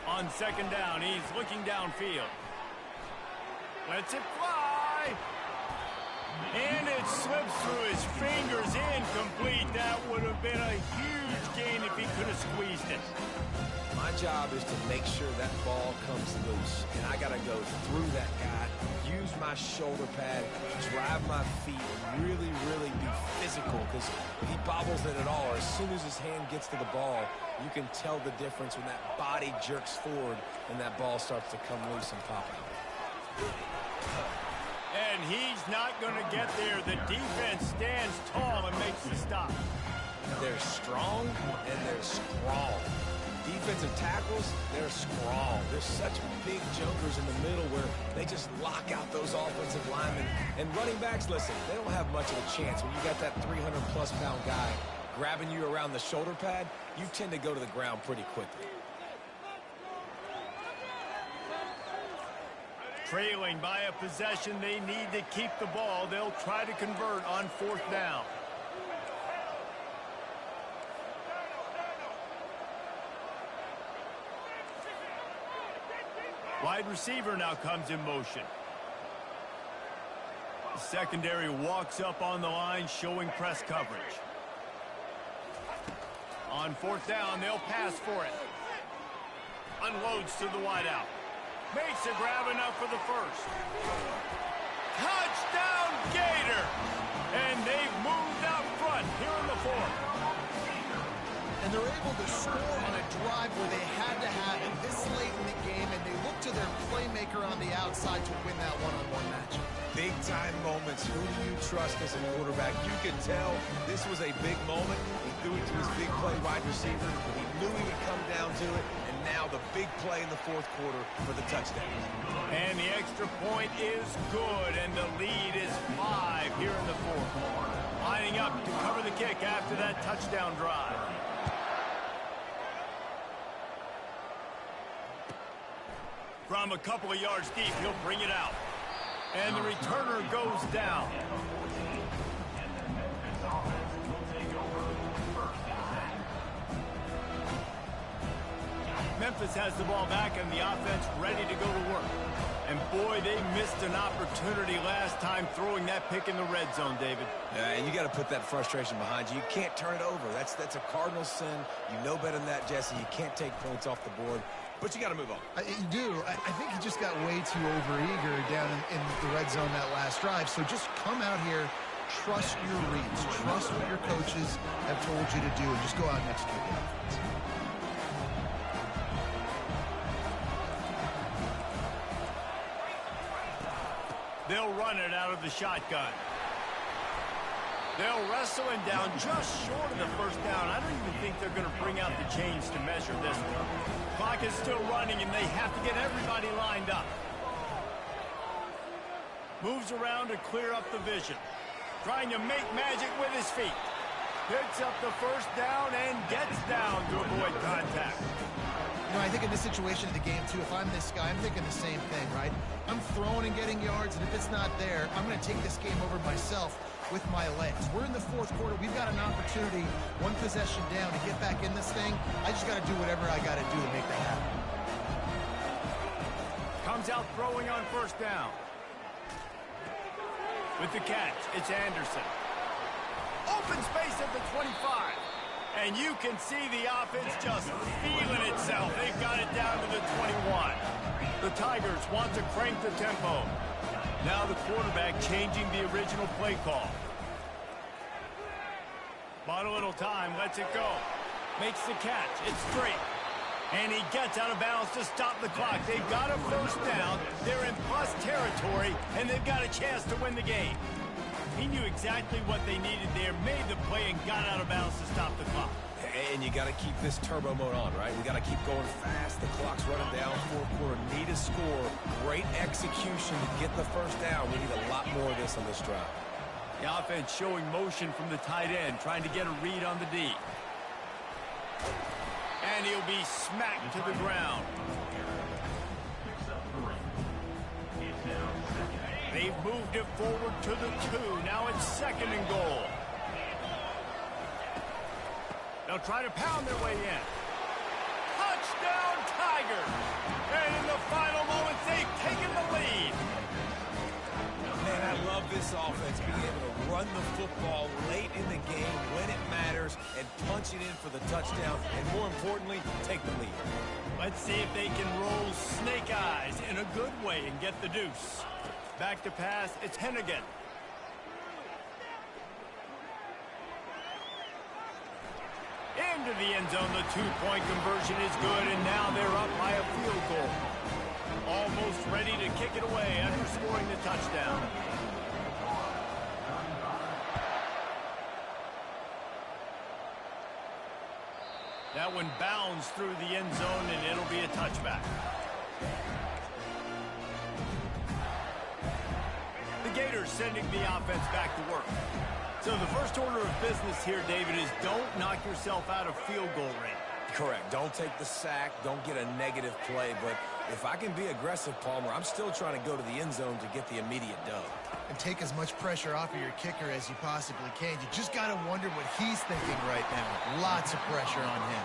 On 2nd down, he's looking downfield. Lets it fly. And it slips through his fingers, incomplete. That would have been a huge gain if he could have squeezed it. My job is to make sure that ball comes loose, and I got to go through that guy, use my shoulder pad, drive my feet, and really, really be physical, because if he bobbles it at all, or as soon as his hand gets to the ball, you can tell the difference when that body jerks forward and that ball starts to come loose and pop out. And he's not going to get there. The defense stands tall and makes the stop. They're strong, and they're strong. Defensive tackles, they're strong. There's such big jumpers in the middle where they just lock out those offensive linemen. And running backs, listen, they don't have much of a chance. When you got that 300-plus pound guy grabbing you around the shoulder pad, you tend to go to the ground pretty quickly. Trailing by a possession, they need to keep the ball. They'll try to convert on 4th down. Wide receiver now comes in motion. The secondary walks up on the line, showing press coverage. On 4th down, they'll pass for it. Unloads to the wideout. Makes a grab enough for the first. Touchdown, Gator! And they've moved out front here in the 4th. And they're able to score on a drive where they had to have it this late in the game, and they look to their playmaker on the outside to win that one-on-one matchup. Big-time moments. Who do you trust as a quarterback? You could tell this was a big moment. He threw it to his big play wide receiver. He knew he would come down to it, and now the big play in the 4th quarter for the touchdown. And the extra point is good, and the lead is 5 here in the 4th. Lining up to cover the kick after that touchdown drive. From a couple of yards deep, he'll bring it out. And the returner goes down. Memphis has the ball back and the offense ready to go to work. And boy, they missed an opportunity last time throwing that pick in the red zone, David. Yeah, and you got to put that frustration behind you. You can't turn it over. That's a cardinal sin. You know better than that, Jesse. You can't take points off the board. But you got to move on. You do. I think he just got way too overeager down in the red zone that last drive. So just come out here, trust your reads, trust what your coaches have told you to do, and just go out and execute the offense. They'll run it out of the shotgun. They'll wrestle him down just short of the first down. I don't even think they're going to bring out the chains to measure this one. Clock is still running, and they have to get everybody lined up. Moves around to clear up the vision. Trying to make magic with his feet. Picks up the first down and gets down to avoid contact. You know, I think in this situation of the game, too, if I'm this guy, I'm thinking the same thing, right? I'm throwing and getting yards, and if it's not there, I'm going to take this game over myself with my legs. We're in the 4th quarter. We've got an opportunity, one possession down, to get back in this thing. I just got to do whatever I got to do to make that happen. Comes out throwing on 1st down. With the catch, it's Anderson. Open space at the 25. And you can see the offense just feeling itself. They've got it down to the 21. The Tigers want to crank the tempo. Now the quarterback changing the original play call. Bought a little time, lets it go. Makes the catch, it's straight. And he gets out of bounds to stop the clock. They've got a first down, they're in plus territory, and they've got a chance to win the game. He knew exactly what they needed there, made the play, and got out of bounds to stop the clock. And you got to keep this turbo mode on, right? We got to keep going fast. The clock's running down. 4th quarter, need a score. Great execution to get the first down. We need a lot more of this on this drive. The offense showing motion from the tight end, trying to get a read on the D. And he'll be smacked to the ground. They've moved it forward to the 2. Now it's 2nd and goal. They'll try to pound their way in. Touchdown, Tigers! And in the final moments, they've taken the lead. Man, I love this offense, being able to run the football late in the game when it matters and punch it in for the touchdown, and more importantly, take the lead. Let's see if they can roll snake eyes in a good way and get the deuce. Back to pass, it's Hennigan. Into the end zone, the two-point conversion is good, and now they're up by a field goal. Almost ready to kick it away, underscoring the touchdown. That one bounds through the end zone, and it'll be a touchback. The Gators sending the offense back to work. So the first order of business here, David, is don't knock yourself out of field goal range. Correct. Don't take the sack. Don't get a negative play. But if I can be aggressive, Palmer, I'm still trying to go to the end zone to get the immediate dub. And take as much pressure off of your kicker as you possibly can. You just got to wonder what he's thinking right now. Lots of pressure on him.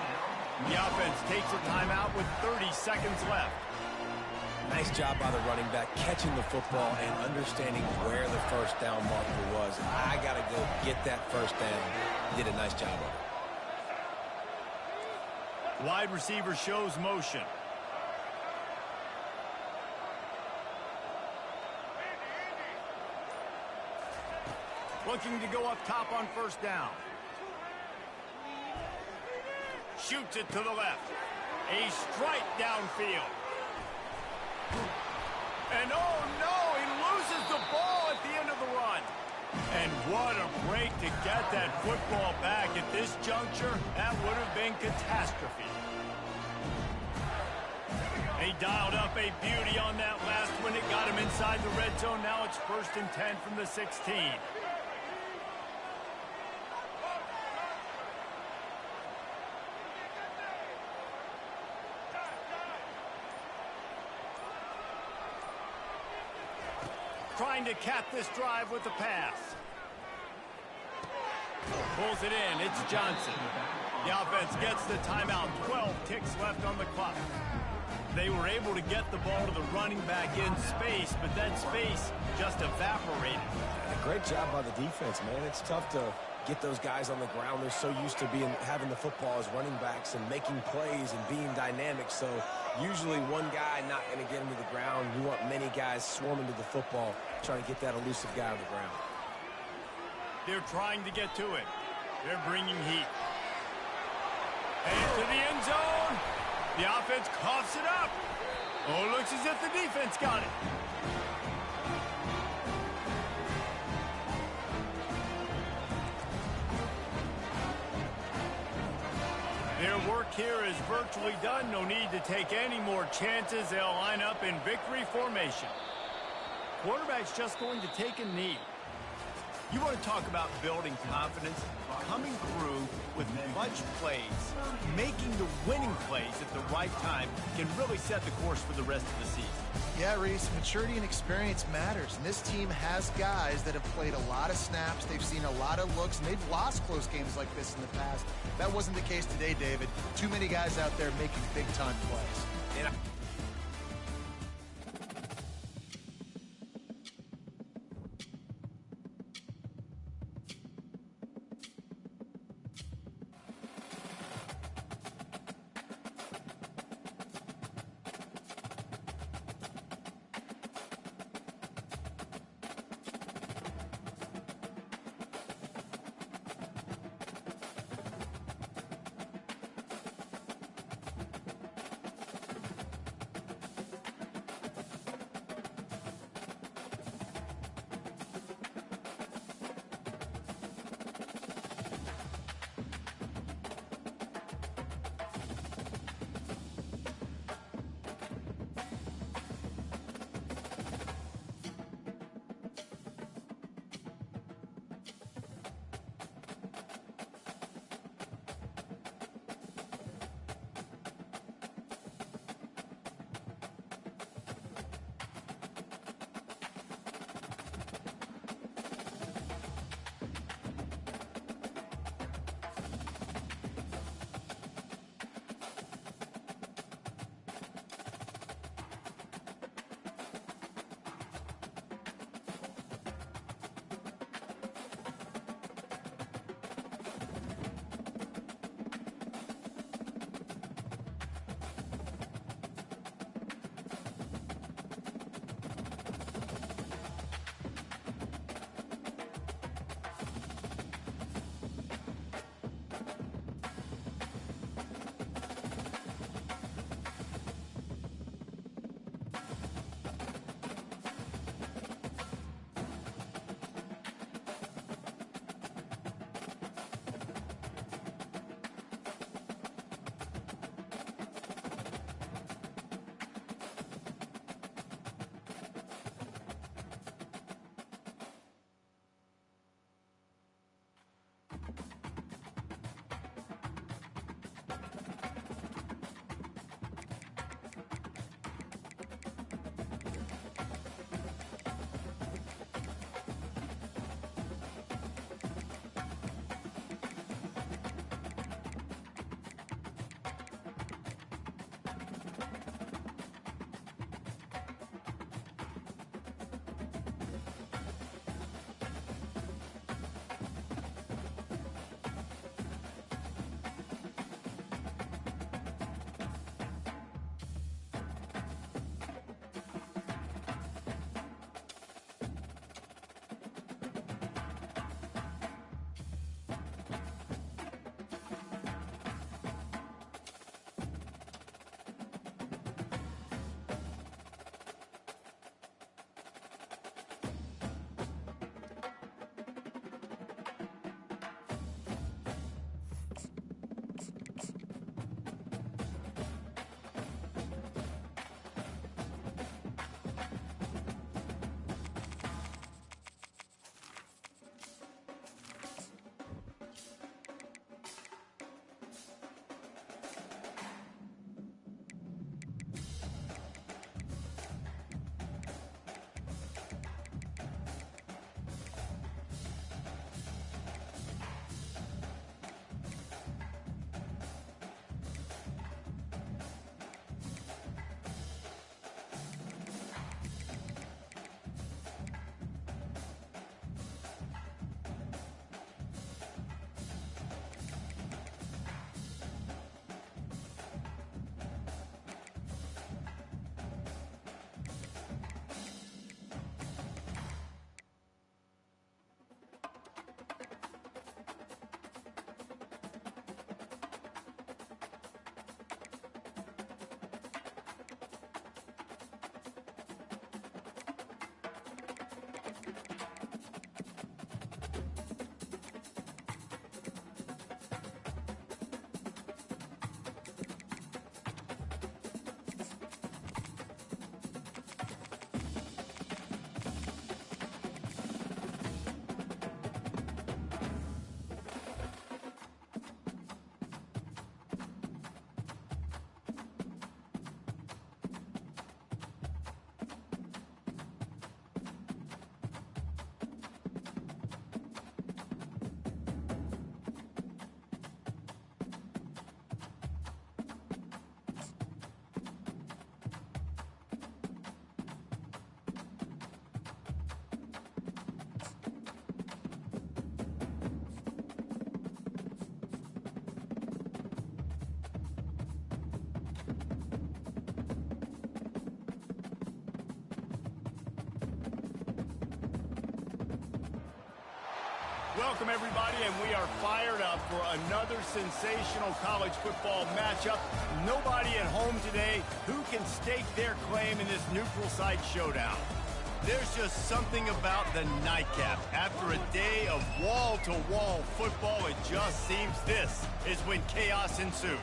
The offense takes a timeout with 30 seconds left. Nice job by the running back, catching the football and understanding where the first down marker was. I got to go get that first down. Did a nice job of it. Wide receiver shows motion. Looking to go up top on first down. Shoots it to the left. A strike downfield. And oh no, he loses the ball at the end of the run. And what a break to get that football back at this juncture. That would have been catastrophe. He dialed up a beauty on that last one. It got him inside the red zone. Now it's 1st and 10 from the 16. Trying to cap this drive with the pass. Pulls it in. It's Johnson. The offense gets the timeout. 12 ticks left on the clock. They were able to get the ball to the running back in space, but that space just evaporated. A great job by the defense, man. It's tough to get those guys on the ground. They're so used to having the football as running backs and making plays and being dynamic. So usually one guy not going to get him to the ground. You want many guys swarming to the football, trying to get that elusive guy on the ground. They're trying to get to it. They're bringing heat. And to the end zone. The offense coughs it up. Oh, looks as if the defense got it. Their work here is virtually done. No need to take any more chances. They'll line up in victory formation. Quarterback's just going to take a knee. You want to talk about building confidence? Coming through with clutch plays, making the winning plays at the right time can really set the course for the rest of the season. Yeah, Reese, maturity and experience matters. And this team has guys that have played a lot of snaps. They've seen a lot of looks, and they've lost close games like this in the past. That wasn't the case today, David. Too many guys out there making big-time plays. And Welcome, everybody, and we are fired up for another sensational college football matchup. Nobody at home today who can stake their claim in this neutral site showdown. There's just something about the nightcap. After a day of wall-to-wall football, it just seems this is when chaos ensues.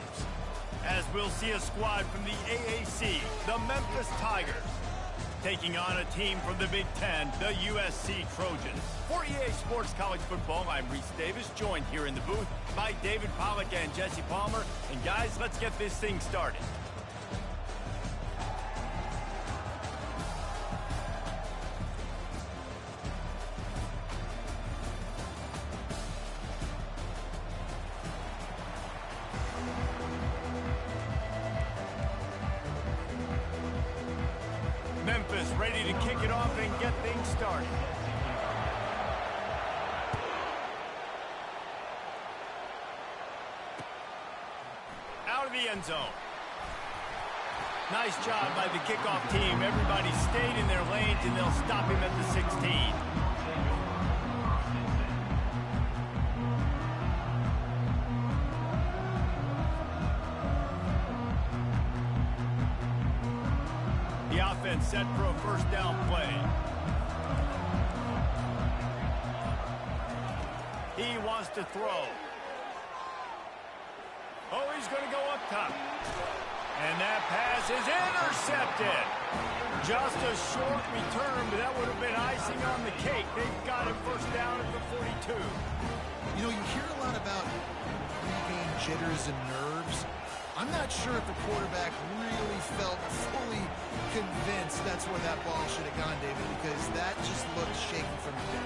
As we'll see a squad from the AAC, the Memphis Tigers, taking on a team from the Big Ten, the USC Trojans. For EA Sports College Football, I'm Reese Davis, joined here in the booth by David Pollack and Jesse Palmer. And guys, let's get this thing started. Memphis ready to kick it off and get things started. Out of the end zone. Nice job by the kickoff team. Everybody stayed in their lanes and they'll stop him at the 16. The offense set for a first down play. He wants to throw. Oh, he's going to go up top. And that pass is intercepted. Just a short return, but that would have been icing on the cake. They've got him first down at the 42. You know, you hear a lot about pre-game jitters and nerves. I'm not sure if the quarterback really felt fully convinced that's where that ball should have gone, David, because that just looked shaky from the get.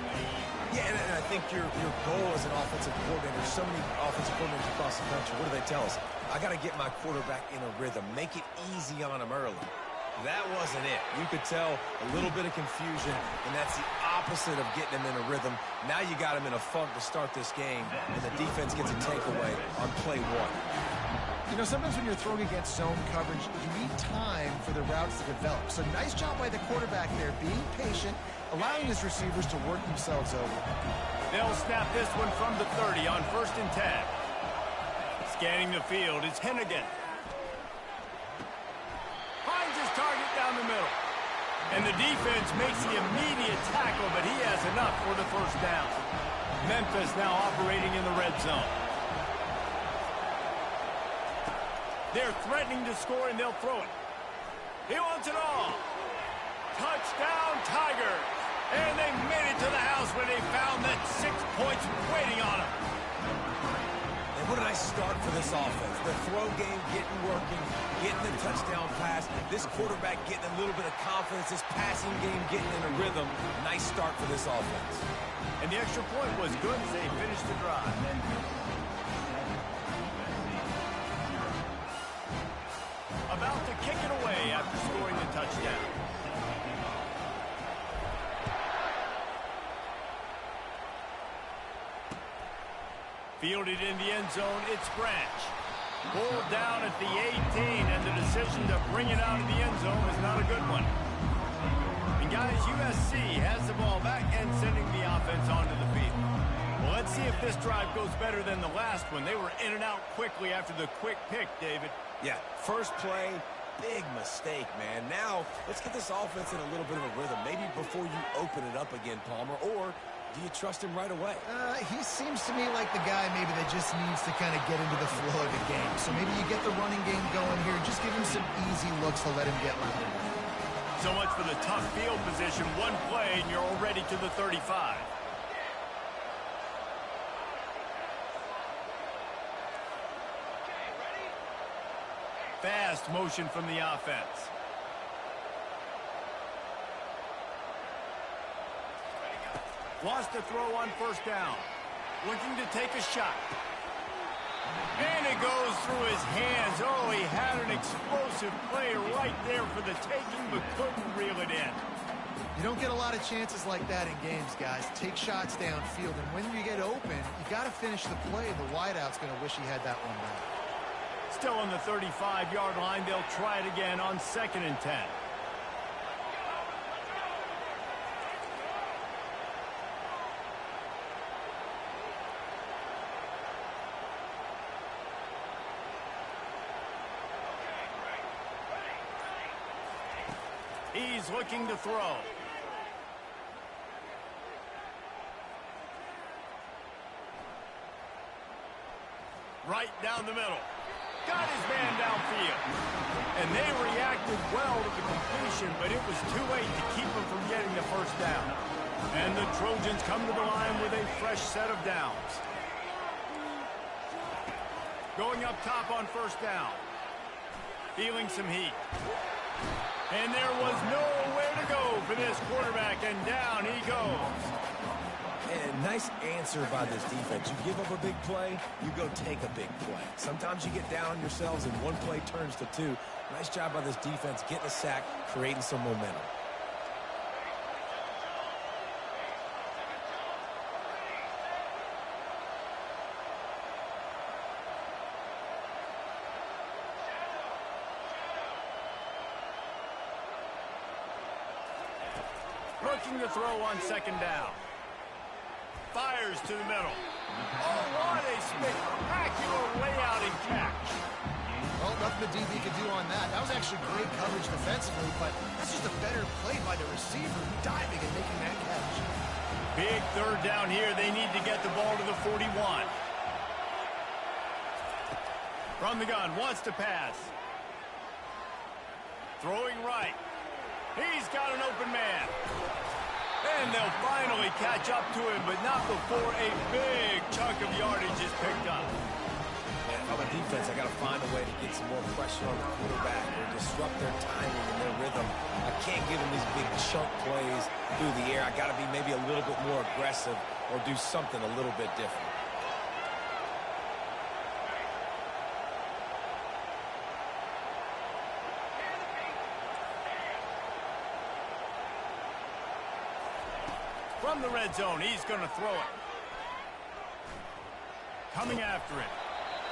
Yeah, and I think your goal as an offensive coordinator, so many offensive coordinators across the country, what do they tell us? I got to get my quarterback in a rhythm, make it easy on him early. That wasn't it. You could tell a little bit of confusion, and that's the opposite of getting him in a rhythm. Now you got him in a funk to start this game, and the defense gets a takeaway on play one. You know, sometimes when you're throwing against zone coverage, you need time for the routes to develop. So nice job by the quarterback there, being patient, allowing his receivers to work themselves over. They'll snap this one from the 30 on 1st and 10. Scanning the field is Hennigan. Finds his target down the middle. And the defense makes the immediate tackle, but he has enough for the first down. Memphis now operating in the red zone. They're threatening to score, and they'll throw it. He wants it all. Touchdown, Tigers. And they made it to the house when they found that 6 points waiting on them. And what a nice start for this offense. The throw game getting working, getting the touchdown pass. This quarterback getting a little bit of confidence. This passing game getting in a rhythm. Nice start for this offense. And the extra point was good as they finished the drive. About to kick it away after scoring the touchdown. Fielded in the end zone, it's Branch. Pulled down at the 18, and the decision to bring it out of the end zone is not a good one. And guys, USC has the ball back and sending the offense onto the field. Well, let's see if this drive goes better than the last one. They were in and out quickly after the quick pick, David. Yeah, first play, big mistake, man. Now, let's get this offense in a little bit of a rhythm. Maybe before you open it up again, Palmer, or do you trust him right away? He seems to me like the guy maybe that just needs to kind of get into the flow of the game. So maybe you get the running game going here. Just give him some easy looks to let him get louder. So much for the tough field position. One play, and you're already to the 35. Fast motion from the offense. Wants to throw on first down. Looking to take a shot. And it goes through his hands. Oh, he had an explosive play right there for the taking, but couldn't reel it in. You don't get a lot of chances like that in games, guys. Take shots downfield, and when you get open, you got to finish the play. The wideout's going to wish he had that one back. Still on the 35-yard line. They'll try it again on 2nd and 10. He's looking to throw. Right down the middle. Got his man downfield. And they reacted well to the completion, but it was too late to keep him from getting the first down. And the Trojans come to the line with a fresh set of downs. Going up top on first down. Feeling some heat. And there was nowhere to go for this quarterback, and down he goes. And nice answer by this defense. You give up a big play, you go take a big play. Sometimes you get down on yourselves and one play turns to two. Nice job by this defense getting a sack, creating some momentum. Looking to throw on second down. Fires to the middle. Oh, what a spectacular layout and catch. Well, nothing the DB could do on that. That was actually great coverage defensively, but that's just a better play by the receiver diving and making that catch. Big third down here. They need to get the ball to the 41. From the gun, wants to pass. Throwing right. He's got an open man. And they'll finally catch up to him, but not before a big chunk of yardage is picked up. And on the defense, I got to find a way to get some more pressure on the quarterback or disrupt their timing and their rhythm. I can't give them these big chunk plays through the air. I got to be maybe a little bit more aggressive or do something a little bit different. From the red zone, he's going to throw it. Coming after him.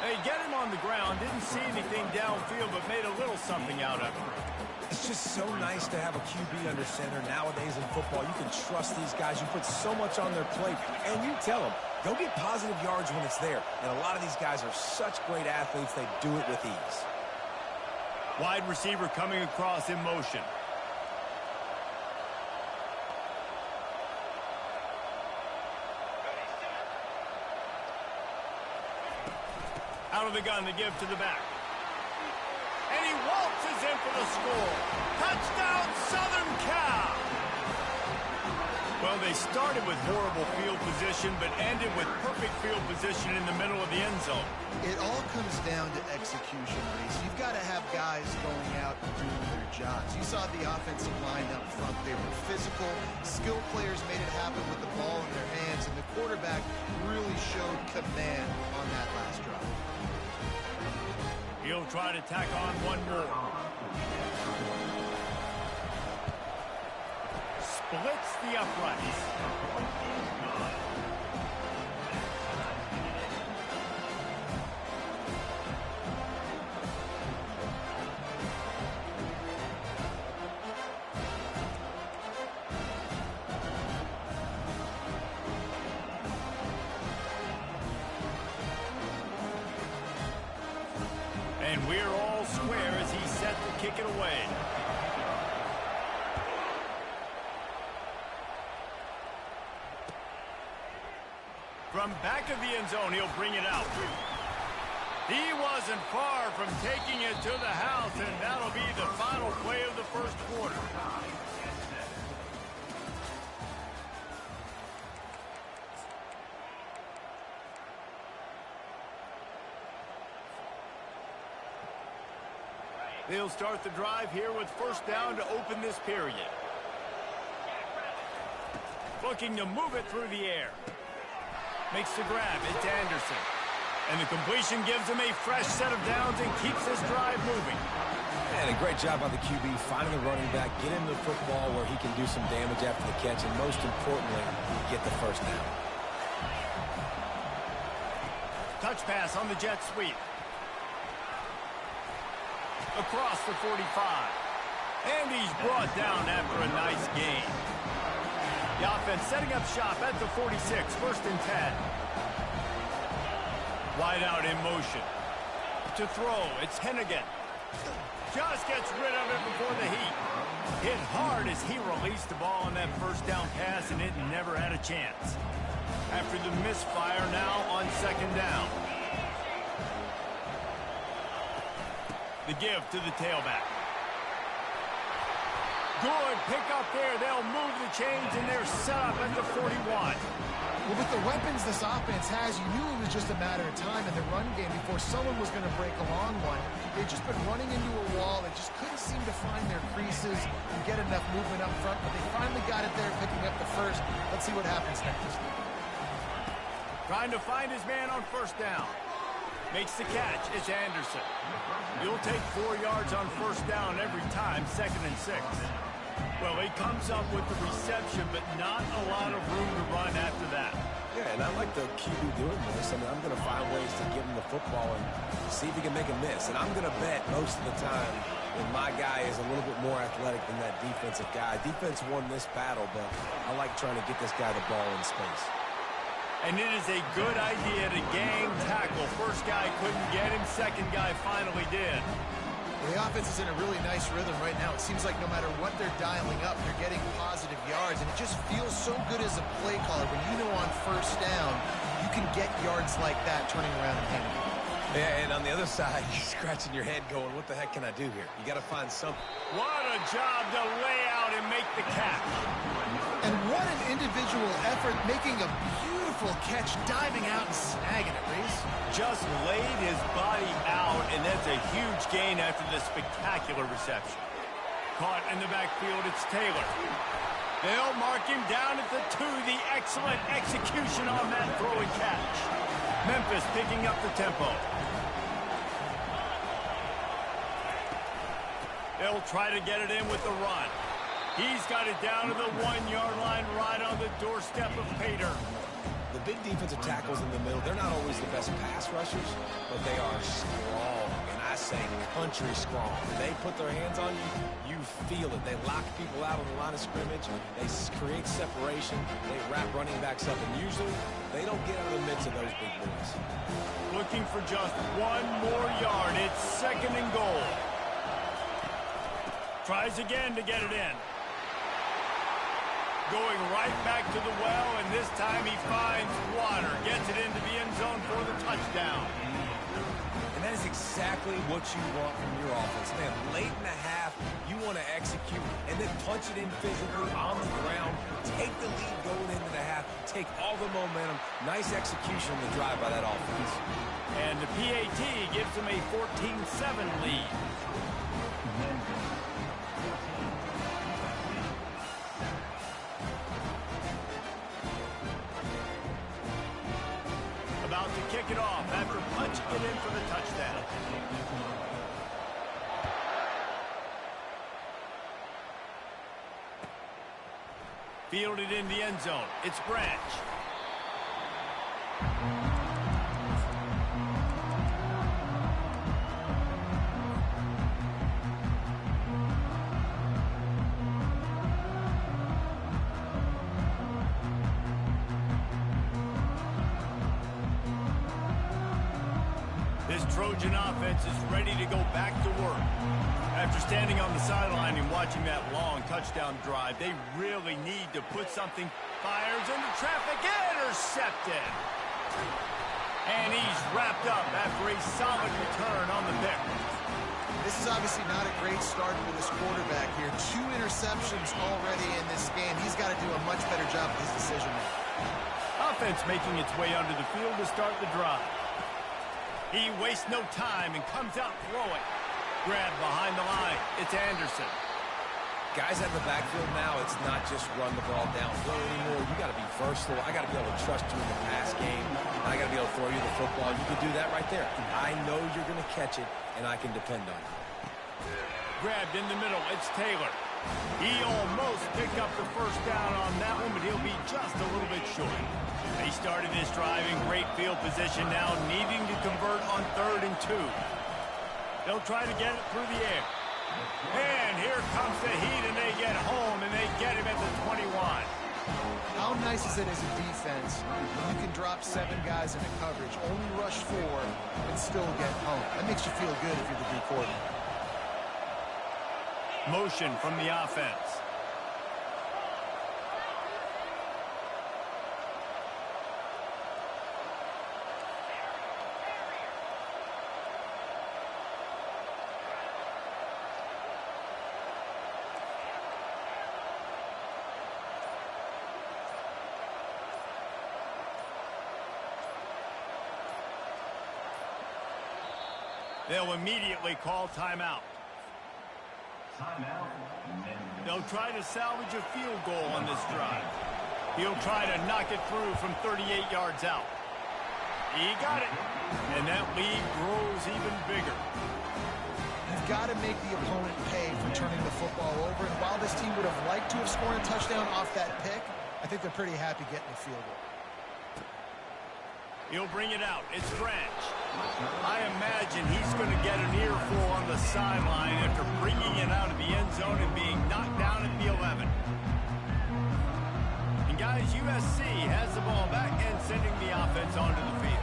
They get him on the ground, didn't see anything downfield, but made a little something out of it. It's just so nice to have a QB under center. Nowadays in football, you can trust these guys. You put so much on their plate, and you tell them, go get positive yards when it's there. And a lot of these guys are such great athletes, they do it with ease. Wide receiver coming across in motion. Out of the gun to give to the back. And he waltzes in for the score. Touchdown, Southern Cal! Well, they started with horrible field position, but ended with perfect field position in the middle of the end zone. It all comes down to execution, Reese. You've got to have guys going out and doing their jobs. You saw the offensive line up front. They were physical. Skilled players made it happen with the ball in their hands, and the quarterback really showed command on that last drive. He'll try to tack on one more. Splits the uprights. And we're all square as he's set to kick it away. From back of the end zone, he'll bring it out. He wasn't far from taking it to the house, and that'll be the final play of the first quarter. They'll start the drive here with first down to open this period. Looking to move it through the air. Makes the grab. It's Anderson. And the completion gives him a fresh set of downs and keeps this drive moving. And a great job by the QB finding the running back, get him the football where he can do some damage after the catch, and most importantly, get the first down. Touch pass on the jet sweep. Across the 45. And he's brought down after a nice gain. The offense setting up shop at the 46, first and 10. Wide out in motion. To throw, it's Hennigan. Just gets rid of it before the heat. Hit hard as he released the ball on that first down pass, and it never had a chance. After the misfire, now on second down. The give to the tailback. Good pick up there. They'll move the chains, and they're set up at the 41. Well, with the weapons this offense has, you knew it was just a matter of time in the run game before someone was going to break a long one. They've just been running into a wall. They just couldn't seem to find their creases and get enough movement up front, but they finally got it there, picking up the first. Let's see what happens next. Trying to find his man on first down. Makes the catch. It's Anderson. You'll take 4 yards on first down every time, 2nd and 6. Well, he comes up with the reception, but not a lot of room to run after that. Yeah, and I like the QB doing this. I mean, I'm going to find ways to give him the football and see if he can make a miss. And I'm going to bet most of the time that my guy is a little bit more athletic than that defensive guy. Defense won this battle, but I like trying to get this guy the ball in space. And it is a good idea to gang tackle. First guy couldn't get him. Second guy finally did. The offense is in a really nice rhythm right now. It seems like no matter what they're dialing up, they're getting positive yards, and it just feels so good as a play caller when you know on first down you can get yards like that turning around and handing it. Yeah, and on the other side, you're scratching your head going, what the heck can I do here? You got to find something. What a job to lay out and make the catch. And what an individual effort, making a beautiful catch, diving out and snagging it, Reese. Just laid his body out, and that's a huge gain after the spectacular reception. Caught in the backfield, it's Taylor. They'll mark him down at the 2. The excellent execution on that throw and catch. Memphis picking up the tempo. They'll try to get it in with the run. He's got it down to the 1-yard line right on the doorstep of Pater. The big defensive tackles in the middle, they're not always the best pass rushers, but they are strong, and I say country strong. When they put their hands on you, you feel it. They lock people out on the line of scrimmage. They create separation. They wrap running backs up, and usually they don't get out of the midst of those big boys. Looking for just 1 more yard. It's 2nd and goal. Tries again to get it in. Going right back to the well, and this time he finds water. Gets it into the end zone for the touchdown. And that is exactly what you want from your offense. Man, late in the half, you want to execute and then punch it in physically on the ground. Take the lead going into the half. Take all the momentum. Nice execution on the drive by that offense. And the PAT gives him a 14-7 lead. About to kick it off after punching it in for the touchdown. Fielded in the end zone. It's Branch. This Trojan offense is ready to go back to work. After standing on the sideline and watching that long touchdown drive, they really need to put something. Fires into traffic, intercepted. And he's wrapped up after a solid return on the pick. This is obviously not a great start for this quarterback here. 2 interceptions already in this game. He's got to do a much better job with his decision-making. Offense making its way onto the field to start the drive. He wastes no time and comes out throwing. Grab behind the line. It's Anderson. Guys out of the backfield now, it's not just run the ball downfield anymore. You got to be versatile. I got to be able to trust you in the pass game. I got to be able to throw you the football. You can do that right there. I know you're going to catch it, and I can depend on it. Grabbed in the middle. It's Taylor. He almost picked up the first down on that one, but he'll be just a little bit short. They started this drive in great field position now, needing to convert on 3rd and 2. They'll try to get it through the air. And here comes the heat, and they get home, and they get him at the 21. How nice is it as a defense when you can drop 7 guys into coverage, only rush 4, and still get home? That makes you feel good if you're the D coordinator. Motion from the offense. They'll immediately call timeout. Timeout. They'll try to salvage a field goal on this drive. He'll try to knock it through from 38 yards out. He got it. And that lead grows even bigger. You've got to make the opponent pay for turning the football over. And while this team would have liked to have scored a touchdown off that pick, I think they're pretty happy getting the field goal. He'll bring it out. It's French. I imagine he's going to get an earful on the sideline after bringing it out of the end zone and being knocked down at the 11. And guys, USC has the ball back and sending the offense onto the field.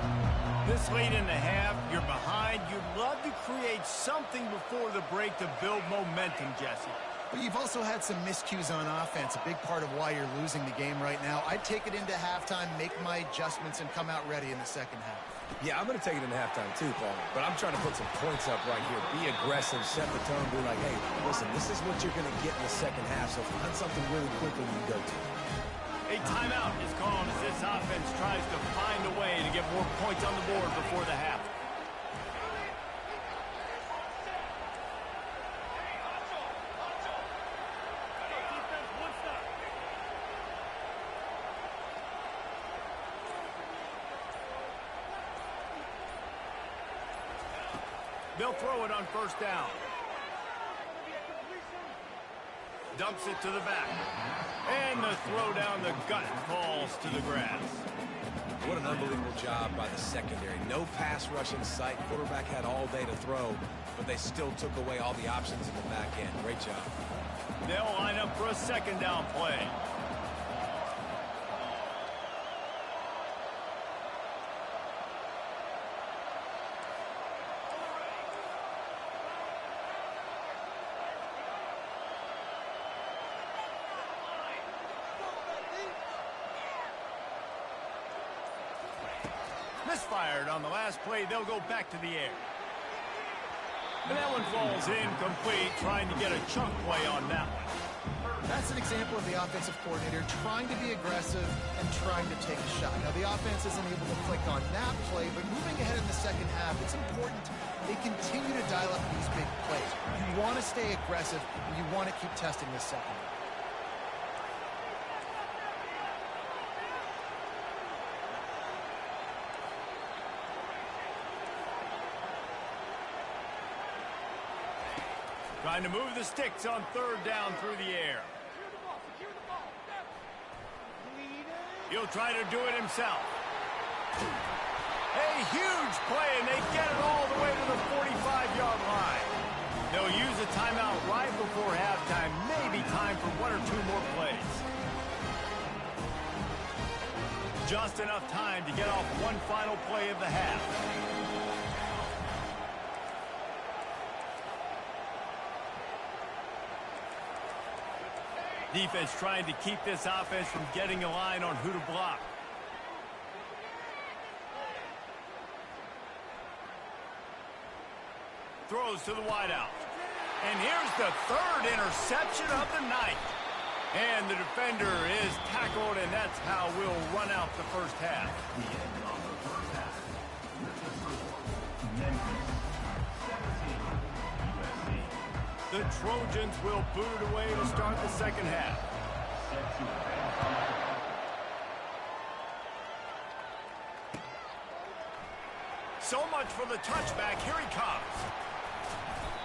This late in the half, you're behind. You'd love to create something before the break to build momentum, Jesse. But you've also had some miscues on offense, a big part of why you're losing the game right now. I'd take it into halftime, make my adjustments, and come out ready in the second half. Yeah, I'm going to take it into halftime too, Paul. But I'm trying to put some points up right here. Be aggressive, set the tone, be like, hey, listen, this is what you're going to get in the second half, so find something really quickly you can go to. A timeout is called as this offense tries to find a way to get more points on the board before the half. They'll throw it on first down. Dumps it to the back. And the throw down the gut falls to the grass. What an unbelievable job by the secondary. No pass rush in sight. Quarterback had all day to throw, but they still took away all the options in the back end. Great job. They'll line up for a second down play. Misfired on the last play. They'll go back to the air. And that one falls incomplete, trying to get a chunk play on that one. That's an example of the offensive coordinator trying to be aggressive and trying to take a shot. Now, the offense isn't able to click on that play, but moving ahead in the second half, it's important they continue to dial up these big plays. You want to stay aggressive, and you want to keep testing this second. Trying to move the sticks on third down through the air. He'll try to do it himself. A huge play, and they get it all the way to the 45-yard line. They'll use a timeout right before halftime. Maybe time for one or two more plays. Just enough time to get off one final play of the half. Defense trying to keep this offense from getting a line on who to block. Throws to the wideout. And here's the third interception of the night. And the defender is tackled, and that's how we'll run out the first half. The end of the first half. With the score, Memphis 17, USC. The Trojans will boot it away to start the second half. Set to advance. So much for the touchback. Here he comes.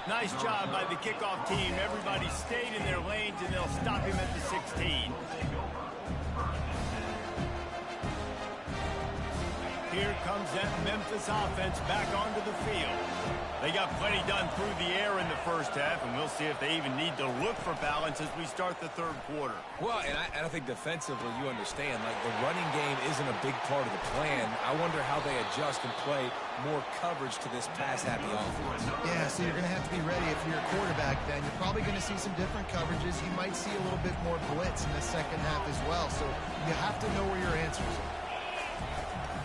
Nice job by the kickoff team. Everybody stayed in their lanes, and they'll stop him at the 16. Here comes that Memphis offense back onto the field. They got plenty done through the air in the first half, and we'll see if they even need to look for balance as we start the third quarter. Well, and I think defensively, you understand, like the running game isn't a big part of the plan. I wonder how they adjust and play more coverage to this pass-happy offense. Yeah, so you're going to have to be ready if you're a quarterback then. You're probably going to see some different coverages. You might see a little bit more blitz in the second half as well, so you have to know where your answers are.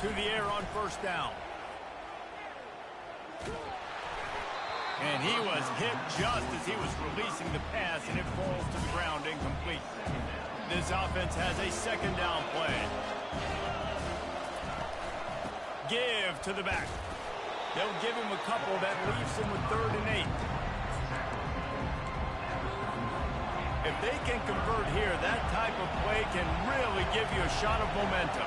To the air on first down. And he was hit just as he was releasing the pass, and it falls to the ground incomplete. This offense has a second down play. Give to the back. They'll give him a couple. That leaves him with 3rd and 8. If they can convert here, that type of play can really give you a shot of momentum.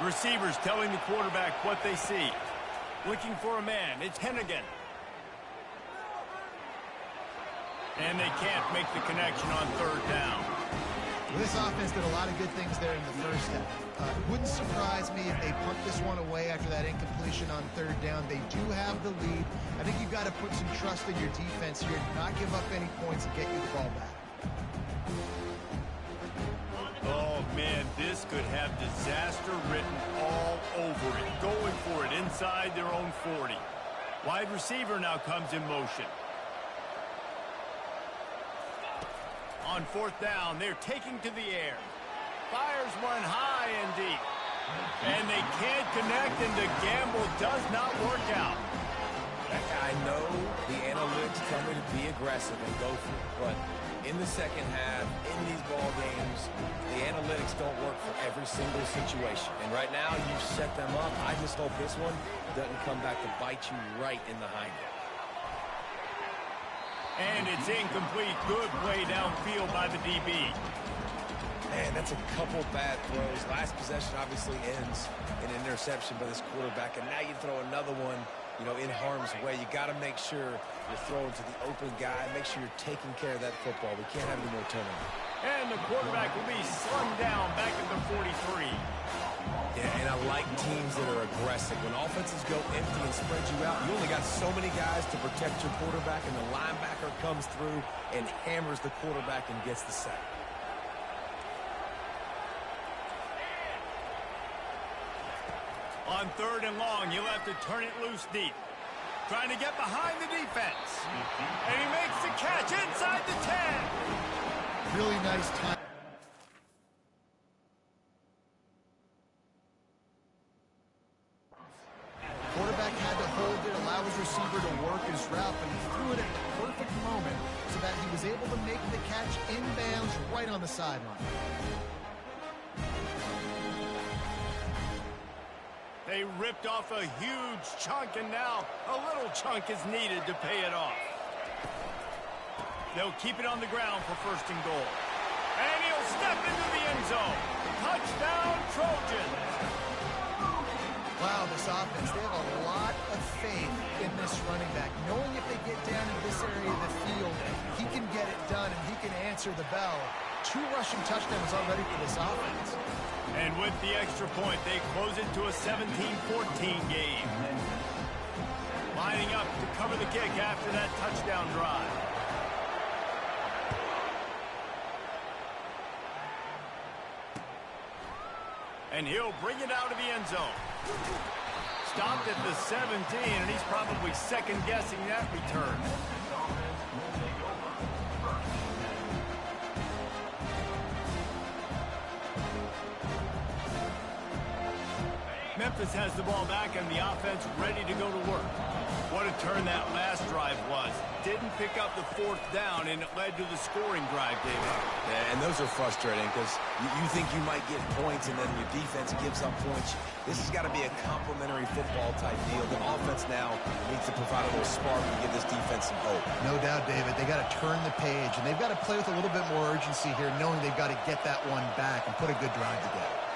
Receivers telling the quarterback what they see. Looking for a man. It's Hennigan. And they can't make the connection on 3rd down. Well, this offense did a lot of good things there in the first half. It wouldn't surprise me if they punt this one away after that incompletion on 3rd down. They do have the lead. I think you've got to put some trust in your defense here, not give up any points and get you the ball back. Oh, man, this could have disaster written all over it. Going for it inside their own 40. Wide receiver now comes in motion. On 4th down, they're taking to the air. Fires one high and deep. And they can't connect, and the gamble does not work out. I know the analytics tell me to be aggressive and go for it, but in the second half, in these ball games, the analytics don't work for every single situation. And right now, you've set them up. I just hope this one doesn't come back to bite you right in the hind end. And it's incomplete. Good play downfield by the DB. Man, that's a couple bad throws. Last possession obviously ends in an interception by this quarterback, and now you throw another one, you know, in harm's way. You got to make sure you're throwing to the open guy. Make sure you're taking care of that football. We can't have any more turnover. And the quarterback will be slung down back at the 43. Yeah, and I like teams that are aggressive. When offenses go empty and spread you out, you only got so many guys to protect your quarterback, and the linebacker comes through and hammers the quarterback and gets the sack. On 3rd and long, you'll have to turn it loose deep. Trying to get behind the defense. And he makes the catch inside the 10. Really nice time. Quarterback had to hold it, allow his receiver to work his route, but he threw it at the perfect moment so that he was able to make the catch inbounds right on the sideline. They ripped off a huge chunk, and now a little chunk is needed to pay it off. They'll keep it on the ground for 1st and goal. And he'll step into the end zone. Touchdown, Trojans. Wow, this offense, they have a lot of faith in this running back, knowing if they get down in this area of the field, he can get it done and he can answer the bell. 2 rushing touchdowns already for this offense. And with the extra point, they close it to a 17-14 game. Lining up to cover the kick after that touchdown drive. And he'll bring it out of the end zone. Stopped at the 17, and he's probably second-guessing that return. Memphis has the ball back and the offense ready to go to work. What a turn that last drive was. Didn't pick up the 4th down, and it led to the scoring drive, David. Yeah, and those are frustrating because you think you might get points, and then your defense gives up points. This has got to be a complementary football type deal. The offense now needs to provide a little spark and give this defense some hope. No doubt, David. They got to turn the page, and they've got to play with a little bit more urgency here, knowing they've got to get that one back and put a good drive together.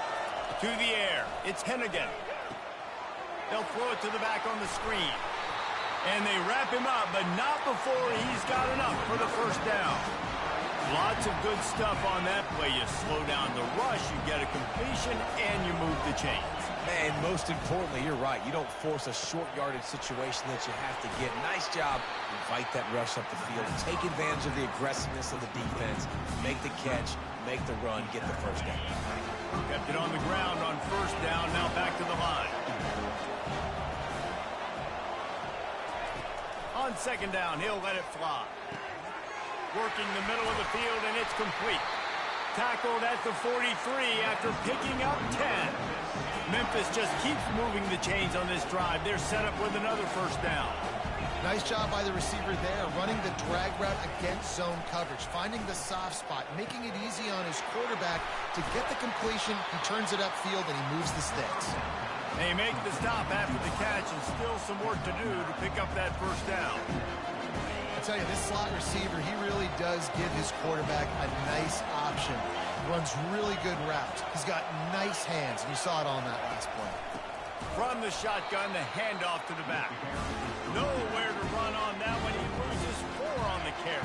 To the air, it's Hennigan. They'll throw it to the back on the screen. And they wrap him up, but not before he's got enough for the 1st down. Lots of good stuff on that play. You slow down the rush, you get a completion, and you move the chains. And most importantly, you're right. You don't force a short yardage situation that you have to get. Nice job. Invite that rush up the field. Take advantage of the aggressiveness of the defense. Make the catch. Make the run. Get the first down. Kept it on the ground on first down. Now back to the line. On second down, he'll let it fly. Working the middle of the field, and it's complete. Tackled at the 43 after picking up 10. Memphis just keeps moving the chains on this drive. They're set up with another first down. Nice job by the receiver there, running the drag route against zone coverage, finding the soft spot, making it easy on his quarterback to get the completion. He turns it upfield, and he moves the sticks. They make the stop after the catch, and still some work to do to pick up that first down. I tell you, this slot receiver, he really does give his quarterback a nice option. Runs really good routes. He's got nice hands, and you saw it on that last play. From the shotgun, the handoff to the back. Nowhere to run on that one. He loses 4 on the carry.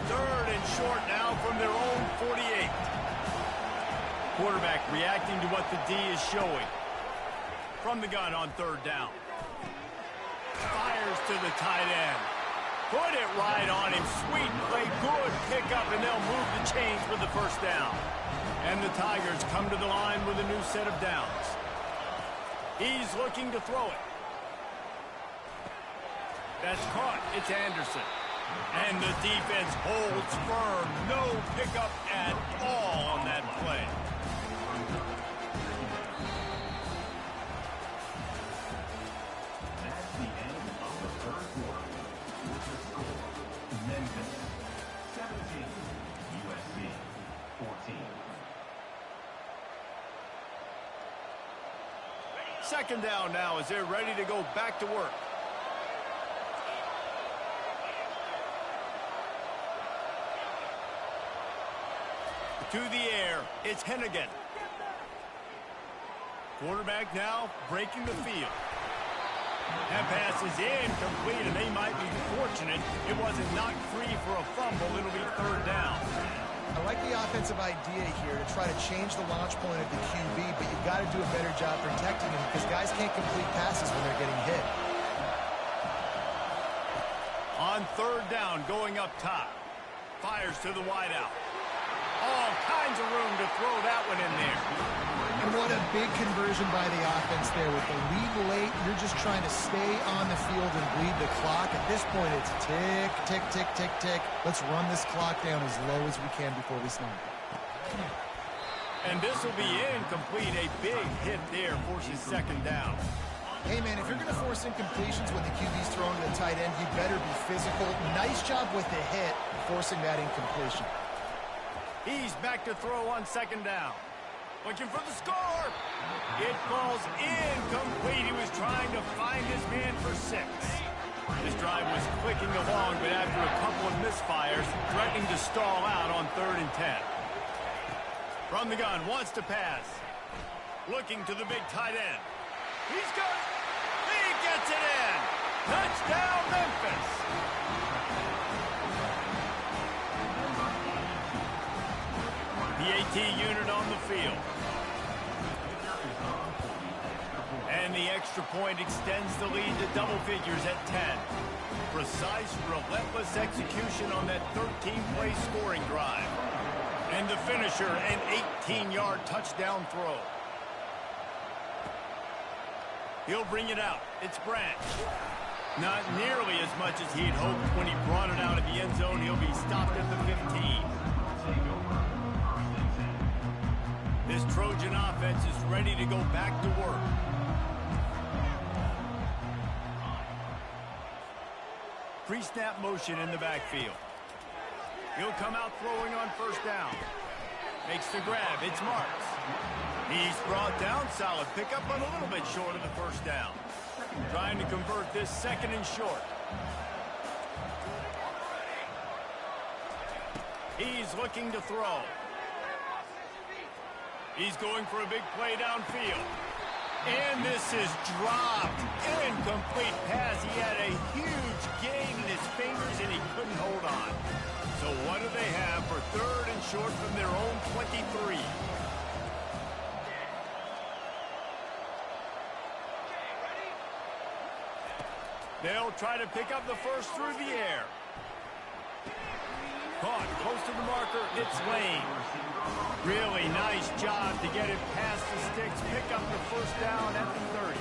Third and short now from their own 48. Quarterback reacting to what the D is showing. From the gun on third down. Fires to the tight end. Put it right on him. Sweet play, good pickup, and they'll move the chains with the first down. And the Tigers come to the line with a new set of downs. He's looking to throw it. That's caught. It's Anderson. And the defense holds firm. No pickup at all on that play. That's the end of the third quarter. With the score, Memphis 17, USC 14. Second down now as they're ready to go back to work. To the air, it's Hennigan. Quarterback now breaking the field. That pass is incomplete, and they might be fortunate it wasn't knocked free for a fumble. It'll be third down. I like the offensive idea here to try to change the launch point of the QB, but you've got to do a better job protecting him because guys can't complete passes when they're getting hit. On third down, going up top. Fires to the wideout. All kinds of room to throw that one in there. And what a big conversion by the offense there. With the lead late, you're just trying to stay on the field and bleed the clock. At this point, it's tick, tick, tick, tick, tick. Let's run this clock down as low as we can before we snap. And this will be incomplete. A big hit there forces second down. Hey, man, if you're going to force incompletions when the QB's throwing to the tight end, you better be physical. Nice job with the hit, forcing that incompletion. He's back to throw on second down. Looking for the score. It falls incomplete. He was trying to find his man for 6. This drive was clicking along, but after a couple of misfires, threatening to stall out on 3rd and 10. From the gun, wants to pass. Looking to the big tight end. He's got it. He gets it in. Touchdown, Memphis. The AT unit on the field. And the extra point extends the lead to double figures at 10. Precise, relentless execution on that 13-play scoring drive. And the finisher, an 18-yard touchdown throw. He'll bring it out. It's Branch. Not nearly as much as he'd hoped when he brought it out of the end zone. He'll be stopped at the 15. This Trojan offense is ready to go back to work. Pre-snap motion in the backfield. He'll come out throwing on first down. Makes the grab. It's Marks. He's brought down. Solid pickup, but a little bit short of the first down. Trying to convert this second and short. He's looking to throw. He's going for a big play downfield. And this is dropped. Incomplete pass. He had a huge gain in his fingers, and he couldn't hold on. So what do they have for 3rd and short from their own 23? They'll try to pick up the first through the air. Caught close to the marker. It's Lane. Really nice job to get it past the sticks. Pick up the first down at the 30.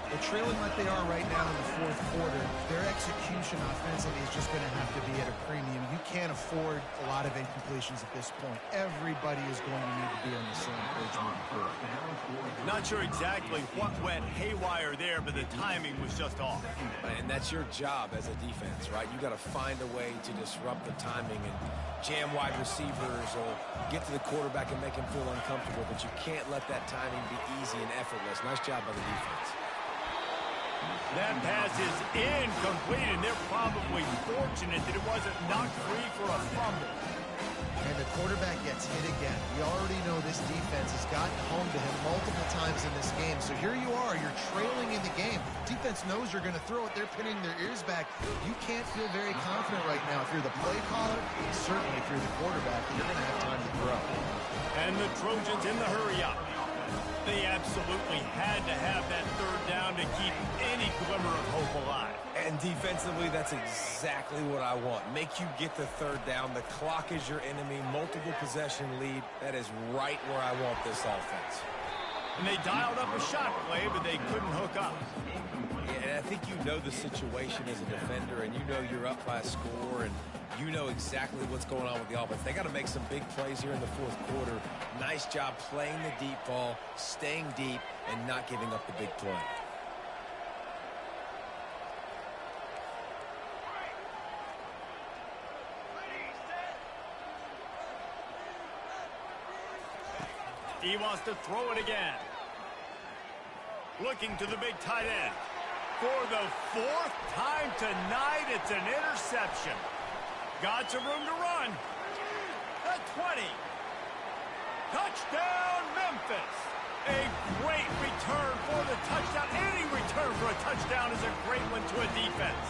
Well, trailing like they are right now in the fourth quarter, their execution offensively is just going to have to be at a premium. You can't afford a lot of incompletions at this point. Everybody is going to need to be on the same page moving forward. Not sure exactly what went haywire there, but the timing was just off. And that's your job as a defense, right? You got to find a way to disrupt the timing and jam wide receivers or get to the quarterback and make him feel uncomfortable, but you can't let that timing be easy and effortless. Nice job by the defense. That pass is incomplete, and they're probably fortunate that it wasn't knocked free for a fumble. And the quarterback gets hit again. We already know this defense has gotten home to him multiple times in this game. So here you are, you're trailing in the game. Defense knows you're going to throw it. They're pinning their ears back. You can't feel very confident right now if you're the play caller, and certainly if you're the quarterback, that you're going to have time to throw. And the Trojans in the hurry-up. They absolutely had to have that third down to keep any glimmer of hope alive. And defensively, that's exactly what I want. Make you get the third down. The clock is your enemy. Multiple possession lead. That is right where I want this offense. And they dialed up a shot play, but they couldn't hook up. Yeah, and I think you know the situation as a defender, and you know you're up by a score, and you know exactly what's going on with the offense. They got to make some big plays here in the fourth quarter. Nice job playing the deep ball, staying deep, and not giving up the big play. He wants to throw it again. Looking to the big tight end. For the fourth time tonight, it's an interception. Got some room to run. At 20. Touchdown, Memphis. A great return for the touchdown. Any return for a touchdown is a great one to a defense.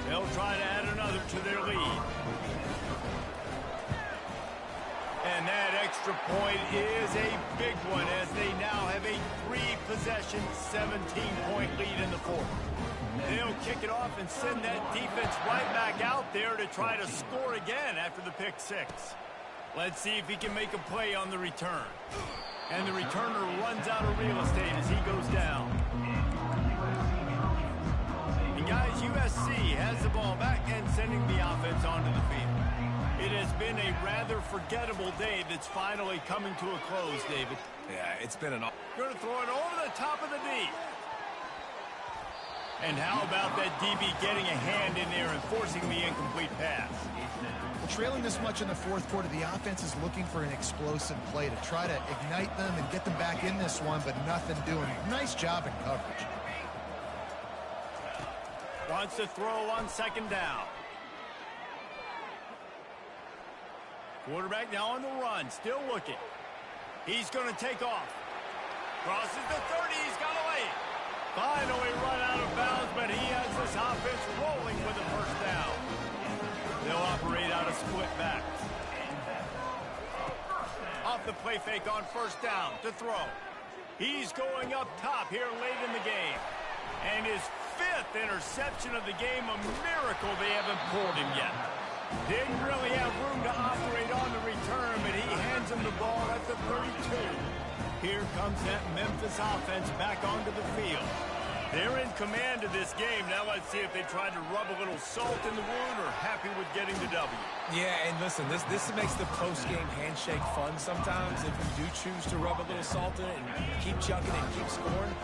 They'll try to add another to their lead. And that extra point is a big one as they now have a 3-possession, 17-point lead in the fourth. They'll kick it off and send that defense right back out there to try to score again after the pick six. Let's see if he can make a play on the return. And the returner runs out of real estate as he goes down. And guys, USC has the ball back and sending the offense onto the field. It has been a rather forgettable day that's finally coming to a close, David. Yeah, it's been an... Going to throw it over the top of the D. And how about that DB getting a hand in there and forcing the incomplete pass? Well, trailing this much in the fourth quarter, the offense is looking for an explosive play to try to ignite them and get them back in this one, but nothing doing. Nice job in coverage. Wants to throw on second down. Quarterback now on the run, still looking. He's going to take off. Crosses the 30, he's got a lane. Finally run out of bounds, but he has this offense rolling with a first down. They'll operate out of split backs. Off the play fake on first down to throw. He's going up top here late in the game. And his 5th interception of the game, a miracle they haven't pulled him yet. Didn't really have room to operate on the return, but he hands him the ball at the 32. Here comes that Memphis offense back onto the field. They're in command of this game. Now let's see if they try to rub a little salt in the wound or happy with getting the W. Yeah, and listen, this makes the post-game handshake fun sometimes. If you do choose to rub a little salt in it and keep chucking and keep scoring,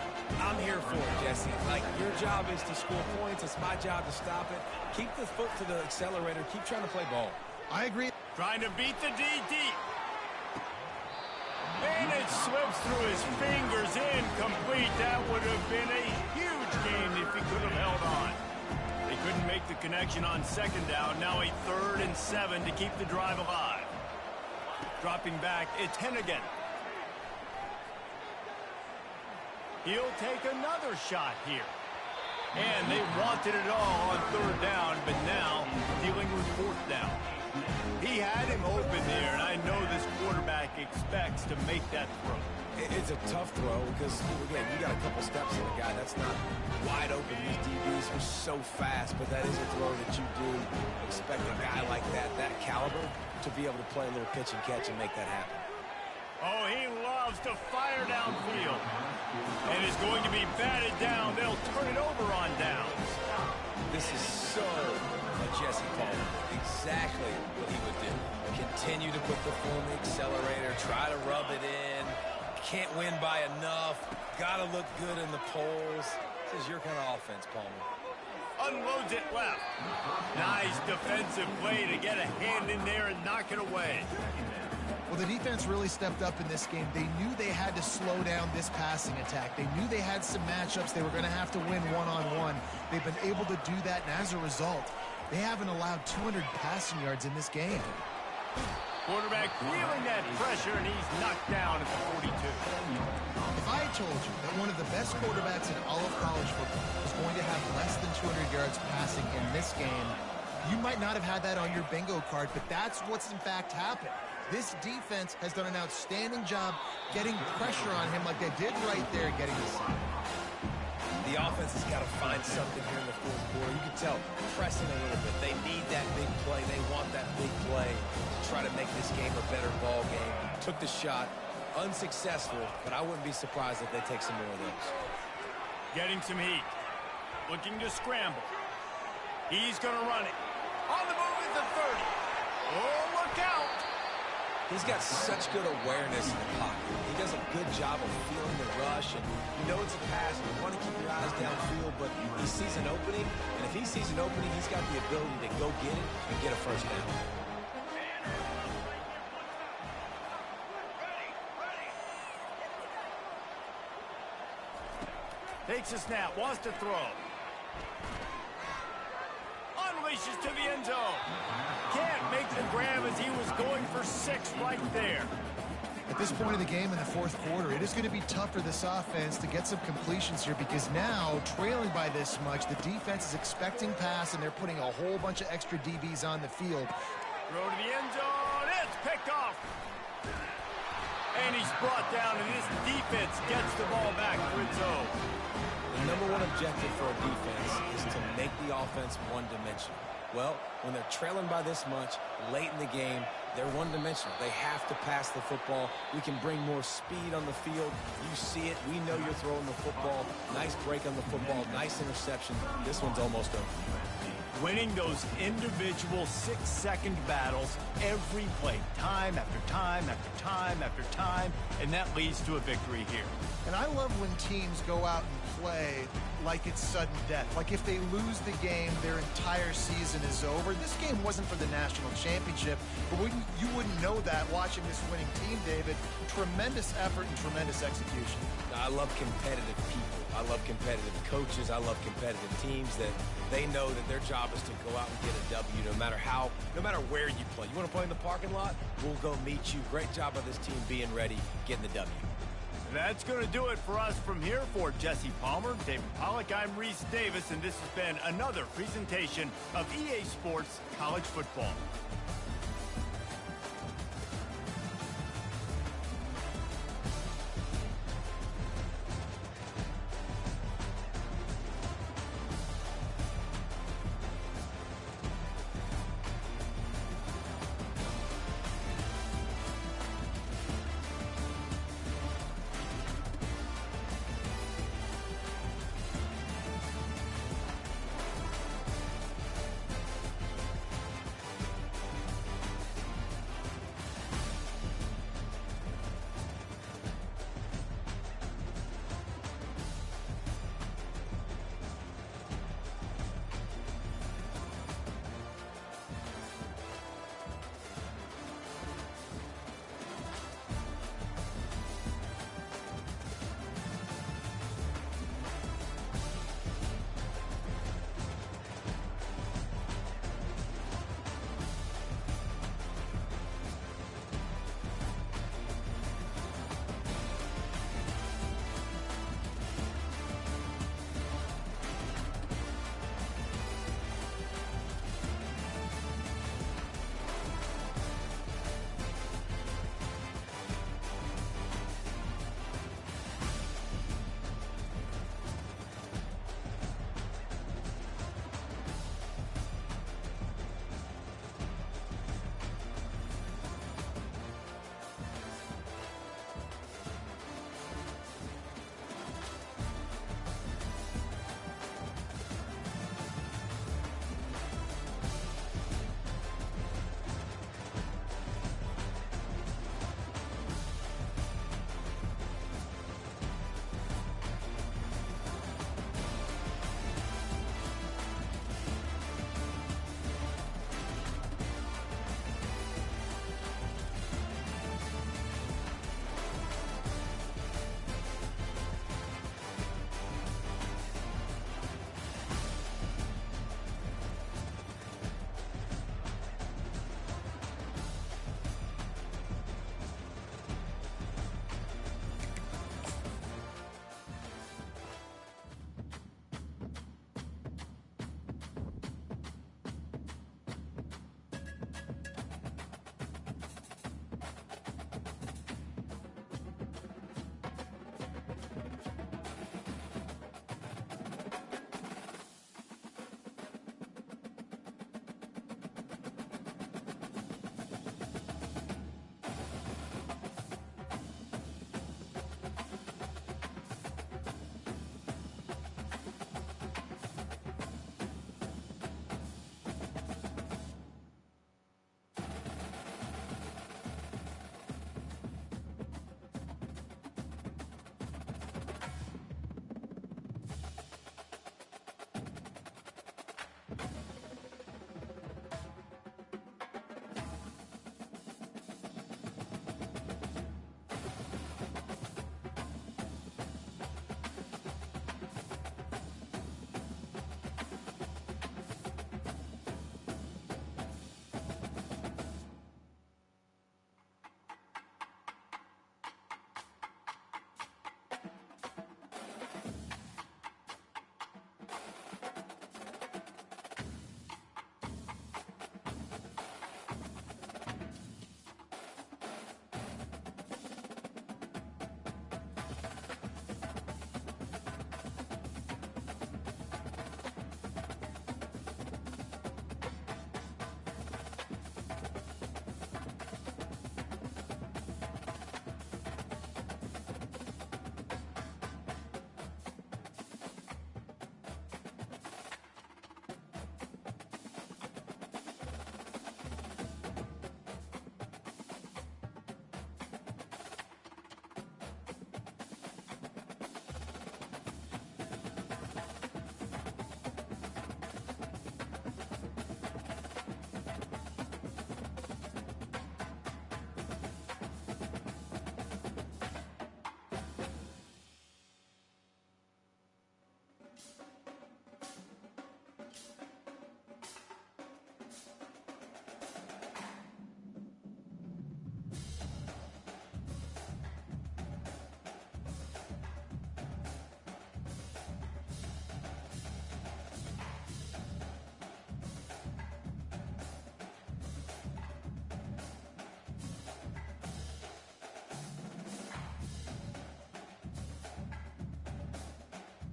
I'm here for it, Jesse. Like, your job is to score points. It's my job to stop it. Keep the foot to the accelerator. Keep trying to play ball. I agree. Trying to beat the D deep. And it slips through his fingers, incomplete. That would have been a huge game if he could have held on. They couldn't make the connection on second down. Now a 3rd and 7 to keep the drive alive. Dropping back, it's Hennigan. He'll take another shot here. And they wanted it all on third down, but now dealing with fourth down. He had him open there, and I know this quarterback expects to make that throw. It's a tough throw because, again, you got a couple steps in the guy. That's not wide open. These DBs are so fast, but that is a throw that you do expect a guy like that caliber, to be able to play a little pitch and catch and make that happen. Oh, he loves to fire downfield. And is going to be batted down. They'll turn it over on downs. This is so a Jesse Palmer. Exactly what he would do. Continue to put the foot on the accelerator, try to rub it in. Can't win by enough. Got to look good in the polls. This is your kind of offense, Palmer. Unloads it left. Nice defensive play to get a hand in there and knock it away. Well, the defense really stepped up in this game. They knew they had to slow down this passing attack. They knew they had some matchups they were going to have to win one-on-one. They've been able to do that, and as a result, they haven't allowed 200 passing yards in this game. Quarterback feeling that pressure, and he's knocked down at the 42. If I had told you that one of the best quarterbacks in all of college football was going to have less than 200 yards passing in this game, you might not have had that on your bingo card, but that's what's in fact happened. This defense has done an outstanding job getting pressure on him like they did right there, getting the sack. The offense has got to find something here in the fourth quarter. You can tell, pressing a little bit. They need that big play. They want that big play to try to make this game a better ball game. Took the shot, unsuccessful, but I wouldn't be surprised if they take some more of those. Getting some heat. Looking to scramble. He's going to run it. On the move at the 30. Oh, look out! He's got such good awareness in the pocket. He does a good job of feeling the rush, and you know it's a pass, and you want to keep your eyes downfield, but he sees an opening, and if he sees an opening, he's got the ability to go get it and get a first down. Takes a snap, wants to throw. Unleashes to the end zone. Can't make the grab as he was going for 6 right there. At this point of the game in the fourth quarter, it is going to be tough for this offense to get some completions here because now, trailing by this much, the defense is expecting pass, and they're putting a whole bunch of extra DBs on the field. Throw to the end zone. It's picked off. And he's brought down, and this defense gets the ball back for its own. The number one objective for a defense is to make the offense one-dimensional. Well, when they're trailing by this much, late in the game, they're one-dimensional. They have to pass the football. We can bring more speed on the field. You see it. We know you're throwing the football. Nice break on the football. Nice interception. This one's almost over. Winning those individual 6-second battles every play, time after time after time after time, and that leads to a victory here. And I love when teams go out and play like it's sudden death. Like if they lose the game, their entire season is over. This game wasn't for the national championship, but you wouldn't know that watching this winning team, David. Tremendous effort and tremendous execution. I love competitive people. I love competitive coaches. I love competitive teams that they know that their job is to go out and get a W no matter where you play. You want to play in the parking lot? We'll go meet you. Great job by this team being ready, getting the W. That's going to do it for us from here. For Jesse Palmer, David Pollack, I'm Reese Davis, and this has been another presentation of EA Sports College Football.